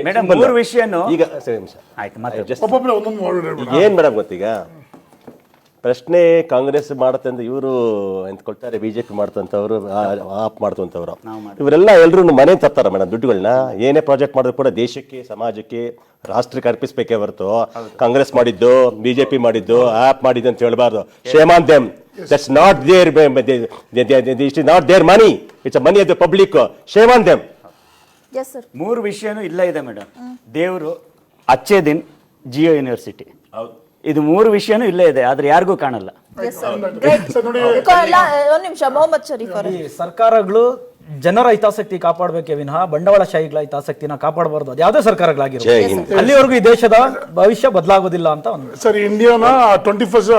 ಮೇಡಮ್ 3 ವಿಷಯನು ಈಗ ಏನ್ ಮೇಡಮ್ ಗೊತ್ತೀಗ ಪ್ರಶ್ನೆ ಕಾಂಗ್ರೆಸ್ ಮಾಡುತ್ತೆ ಅಂತ ಇವರು ಎಂತ್ಕೊಳ್ತಾರೆ, ಬಿಜೆಪಿ ಮಾಡ್ತಂತವ್ರು, ಆಪ್ ಮಾಡ್ತಂತವ್ರು, ಇವರೆಲ್ಲ ಎಲ್ರು ಮನೆ ತರ್ತಾರ ಮೇಡಮ್ ದುಡ್ಡುಗಳನ್ನ. ಏನೇ ಪ್ರಾಜೆಕ್ಟ್ ಮಾಡಿದ್ರು ಕೂಡ ದೇಶಕ್ಕೆ, ಸಮಾಜಕ್ಕೆ, ರಾಷ್ಟ್ರಕ್ಕೆ ಅರ್ಪಿಸ್ಬೇಕೇ ಹೊರತು ಕಾಂಗ್ರೆಸ್ ಮಾಡಿದ್ದು, ಬಿಜೆಪಿ ಮಾಡಿದ್ದು, ಆಪ್ ಮಾಡಿದ್ದು ಅಂತ ಹೇಳ್ಬಾರ್ದು. Shame on them. That's not their, it is not their money, it's money of the public. Shame on them. 3 ವಿಷಯನೂ ಇಲ್ಲ ಇದೆ ಮೇಡಮ್. ದೇವರು, ಅಚ್ಚೇ ದಿನ್, ಜಿಯೋ ಯೂನಿವರ್ಸಿಟಿ, ಇದು 3 ವಿಷಯನೂ ಇಲ್ಲೇ ಇದೆ, ಆದ್ರೆ ಯಾರಿಗೂ ಕಾಣಲ್ಲ. ಒಂದ್ ನಿಮಿಷ, ಮೊಹಮ್ಮದ್ ಶರೀಫ್ ಅವರು. ಸರ್ಕಾರಗಳು ಜನರ ಹಿತಾಸಕ್ತಿ ಕಾಪಾಡಬೇಕೇ ವಿನಃ ಬಂಡವಾಳಶಾಹಿಗಳ ಹಿತಾಸಕ್ತಿನ ಕಾಪಾಡಬಾರ್ದು. ಅದು ಯಾವುದೇ ಸರ್ಕಾರಗಳಾಗಿರೋ ಜೈ ಹಿಂದ್. ಅಲ್ಲಿವರೆಗೂ ಈ ದೇಶದ ಭವಿಷ್ಯ ಬದಲಾಗೋದಿಲ್ಲ ಅಂತ ಒಂದು ಸರ್ ಇಂಡಿಯಾನ 21st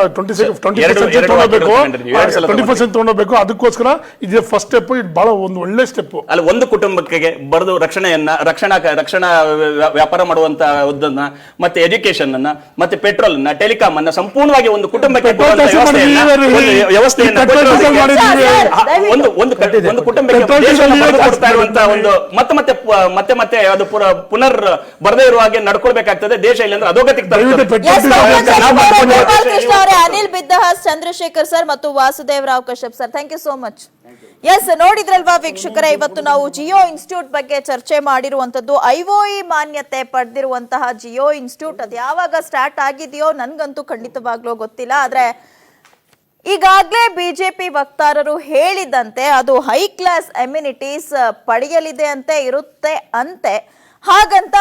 ತಗೊಂಡೋಗ್ಬೇಕು. ಅದಕ್ಕೋಸ್ಕರ ಇದು ಫಸ್ಟ್ ಸ್ಟೆಪ್. ಇದು ಬಹಳ ಒಂದು ಒಳ್ಳೆ ಸ್ಟೆಪ್. ಅಲ್ಲಿ ಒಂದು ಕುಟುಂಬಕ್ಕೆ ಬರೆದು ರಕ್ಷಣಾ ವ್ಯಾಪಾರ ಮಾಡುವಂತ ಮತ್ತೆ ಎಜುಕೇಶನ್ ಅನ್ನ ಮತ್ತೆ ಪೆಟ್ರೋಲ್ ಅನ್ನ ಟೆಲಿಕಾಂ ಅನ್ನ ಸಂಪೂರ್ಣವಾಗಿ ಒಂದು ಕುಟುಂಬಕ್ಕೆ ವ್ಯವಸ್ಥೆಯನ್ನ ಒಂದು ಕುಟುಂಬಕ್ಕೆ ಕೊಡ್ತಾ ಇರುವಂತ ಒಂದು ಮತ್ತೆ ಅದು ಪುನರ್ ಬರದೇ ಇರುವ ಹಾಗೆ ನಡ್ಕೊಳ್ಬೇಕಾಗ್ತದೆ ದೇಶ. ಇಲ್ಲಾಂದ್ರೆ ಅಧೋಗತಿಗೆ ಅನಿಲ್ ಬಿದ್ದಹಾಸ್, ಚಂದ್ರಶೇಖರ್ ಸರ್ ಮತ್ತು Vasudev Rao Kashyap sir, thank you so much. Yes, ನೋಡಿದ್ರಲ್ವಾ ವೀಕ್ಷಕರೇ, ಇವತ್ತು ನಾವು ಜಿಯೋ ಇನ್ಸ್ಟಿಟ್ಯೂಟ್ ಬಗ್ಗೆ ಚರ್ಚೆ ಮಾಡಿರುವಂತದ್ದು. IOE ಮಾನ್ಯತೆ ಪಡೆದಿರುವಂತಹ ಜಿಯೋ ಇನ್ಸ್ಟಿಟ್ಯೂಟ್ ಅದು ಯಾವಾಗ ಸ್ಟಾರ್ಟ್ ಆಗಿದೆಯೋ ನನ್ಗಂತೂ ಖಂಡಿತವಾಗ್ಲೂ ಗೊತ್ತಿಲ್ಲ. ಆದ್ರೆ ಈಗಾಗಲೇ ಬಿಜೆಪಿ ವಕ್ತಾರರು ಹೇಳಿದಂತೆ ಅದು ಹೈ ಕ್ಲಾಸ್ ಅಮ್ಯುನಿಟೀಸ್ ಪಡೆಯಲಿದೆ ಅಂತೆ, ಇರುತ್ತೆ ಅಂತೆ. ಹಾಗಂತ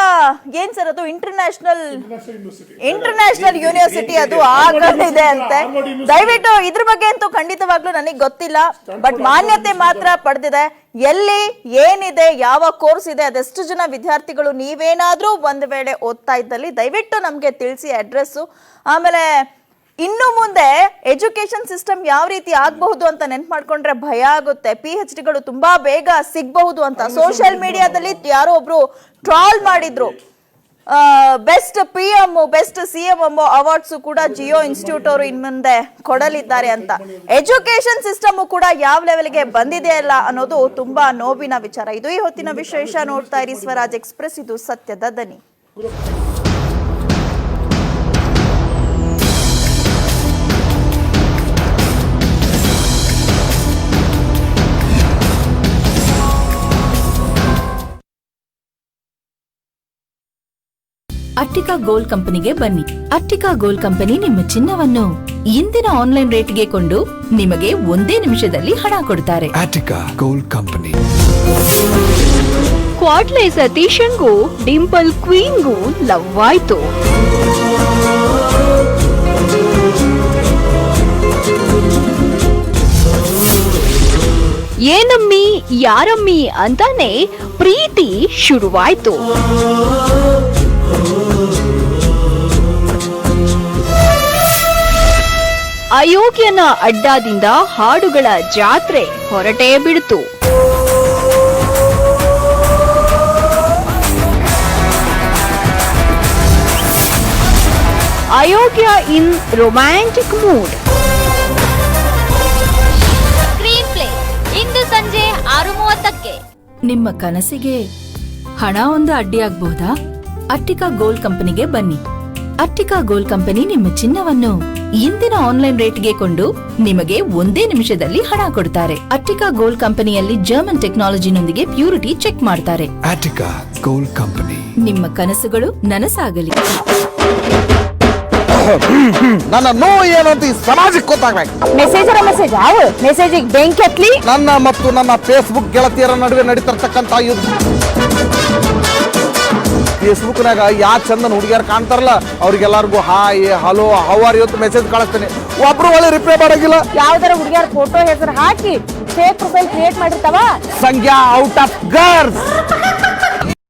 ಏನ್ ಸರ್ ಅದು ಇಂಟರ್ನ್ಯಾಷನಲ್ ಯೂನಿವರ್ಸಿಟಿ ಅದು ಆಗಲಿದೆ ಅಂತೆ. ದಯವಿಟ್ಟು ಇದ್ರ ಬಗ್ಗೆ ಅಂತೂ ಖಂಡಿತವಾಗ್ಲೂ ನನಗೆ ಗೊತ್ತಿಲ್ಲ. ಬಟ್ ಮಾನ್ಯತೆ ಮಾತ್ರ ಪಡೆದಿದೆ. ಎಲ್ಲಿ ಏನಿದೆ, ಯಾವ ಕೋರ್ಸ್ ಇದೆ, ಅದೆಷ್ಟು ಜನ ವಿದ್ಯಾರ್ಥಿಗಳು, ನೀವೇನಾದ್ರೂ ಒಂದ್ ವೇಳೆ ಓದ್ತಾ ಇದ್ದಲ್ಲಿ ದಯವಿಟ್ಟು ನಮ್ಗೆ ತಿಳಿಸಿ ಅಡ್ರೆಸ್ಸು. ಆಮೇಲೆ ಇನ್ನು ಮುಂದೆ ಎಜುಕೇಶನ್ ಸಿಸ್ಟಮ್ ಯಾವ ರೀತಿ ಆಗಬಹುದು ಅಂತ ನೆನ್ಪು ಮಾಡ್ಕೊಂಡ್ರೆ ಭಯ ಆಗುತ್ತೆ. PhDಗಳು ತುಂಬಾ ಬೇಗ ಸಿಗಬಹುದು ಅಂತ ಸೋಷಿಯಲ್ ಮೀಡಿಯಾದಲ್ಲಿ ಯಾರೋ ಒಬ್ರು ಟ್ರಾಲ್ ಮಾಡಿದ್ರು. Best PM, best CM awards ಕೂಡ ಜಿಯೋ ಇನ್ಸ್ಟಿಟ್ಯೂಟ್ ಅವರು ಇನ್ ಮುಂದೆ ಕೊಡಲಿದ್ದಾರೆ ಅಂತ. ಎಜುಕೇಶನ್ ಸಿಸ್ಟಮ್ ಕೂಡ ಯಾವ ಲೆವೆಲ್ಗೆ ಬಂದಿದೆಯಲ್ಲ ಅನ್ನೋದು ತುಂಬಾ ನೋವಿನ ವಿಚಾರ. ಇದು ಈ ಹೊತ್ತಿನ ವಿಶೇಷ. ನೋಡ್ತಾ ಇರಿ ಸ್ವರಾಜ್ ಎಕ್ಸ್ಪ್ರೆಸ್, ಇದು ಸತ್ಯದ ದನಿ. ಅಟ್ಟಿಕಾ ಗೋಲ್ಡ್ ಕಂಪನಿಗೆ ಬನ್ನಿ. ಅಟ್ಟಿಕಾ ಗೋಲ್ಡ್ ಕಂಪನಿ ನಿಮ್ಮ ಚಿನ್ನವನ್ನು ಇಂದಿನ ಆನ್ಲೈನ್ ರೇಟ್ಗೆ ಕೊಂಡು ನಿಮಗೆ ಒಂದೇ ನಿಮಿಷದಲ್ಲಿ ಹಣ ಕೊಡ್ತಾರೆ. Attica Gold Company. ಕ್ವಾಡ್ಲೆ ಸತೀಶನ್ಗೂ ಡಿಂಪಲ್ ಕ್ವೀನ್ಗೂ ಲವ್ ಆಯ್ತು. ಏನಮ್ಮಿ ಯಾರಮ್ಮಿ ಅಂತಾನೆ ಪ್ರೀತಿ ಶುರುವಾಯ್ತು. ಅಯೋಗ್ಯನ ಅಡ್ಡಾದಿಂದ ಹಾಡುಗಳ ಜಾತ್ರೆ ಹೊರಟೇ ಬಿಡ್ತು. ಅಯೋಗ್ಯ ಇನ್ ರೊಮ್ಯಾಂಟಿಕ್ ಮೂಡ್. ಸ್ಕ್ರೀನ್ ಪ್ಲೇ ಇಂದು ಸಂಜೆ 6:30ಕ್ಕೆ. ನಿಮ್ಮ ಕನಸಿಗೆ ಹಣ ಒಂದು ಅಡ್ಡಿಯಾಗಬಹುದಾ? ಅಟ್ಟಿಕಾ ಗೋಲ್ಡ್ ಕಂಪನಿಗೆ ಬನ್ನಿ. ಅಟ್ಟಿಕಾ ಗೋಲ್ಡ್ ಕಂಪನಿ ನಿಮ್ಮ ಚಿನ್ನವನ್ನು ಇಂದಿನ ಆನ್ಲೈನ್ ರೇಟ್ಗೆ ಕೊಂಡು ನಿಮಗೆ ಒಂದೇ ನಿಮಿಷದಲ್ಲಿ ಹಣ ಕೊಡ್ತಾರೆ. ಅಟ್ಟಿಕಾ ಗೋಲ್ಡ್ ಕಂಪನಿಯಲ್ಲಿ ಜರ್ಮನ್ ಟೆಕ್ನಾಲಜಿನೊಂದಿಗೆ ಪ್ಯೂರಿಟಿ ಚೆಕ್ ಮಾಡ್ತಾರೆ. Attica Gold Company. ನಿಮ್ಮ ಕನಸುಗಳು ನನಸಾಗಲಿ. ನನ್ನ ನೋವು ಏನು ಅಂತ ಈ ಸಮಾಜಕ್ಕೆ ಗೊತ್ತಾಗ್ಬೇಕು. ಮೆಸೇಜ್ ಯಾವ ಮೆಸೇಜಿಗೆ ಬೆಂಕಿ ಹತ್ಲಿ. ನನ್ನ ಮತ್ತು ನನ್ನ ಫೇಸ್ಬುಕ್ ಗೆಳತಿಯರ ನಡುವೆ ನಡೀತಿರ್ತಕ್ಕಂಥ ಯುದ್ಧ. ಫೇಸ್ಬುಕ್ನಾಗ ಯಾವ ಚಂದನ್ ಹುಡುಗಿಯರು ಕಾಣ್ತಾರಲ್ಲ ಅವ್ರಿಗೆಲ್ಲರಿಗೂ hi hello how are you message ಕಳಿಸ್ತೇನೆ. ಒಬ್ರು ಒಳ್ಳೆ ರಿಪ್ಲೈ ಮಾಡೋಗಿಲ್ಲ. ಯಾವ್ದಾರ ಹುಡುಗಿಯರ ಫೋಟೋ ಹೆಸರು ಹಾಕಿ ಫೇಕ್ ಪ್ರೊಫೈಲ್ ಕ್ರಿಯೇಟ್ ಮಾಡಿರ್ತಾವ. ಸಂಖ್ಯಾ ಔಟ್ ಆಫ್ ಗರ್ಲ್ಸ್.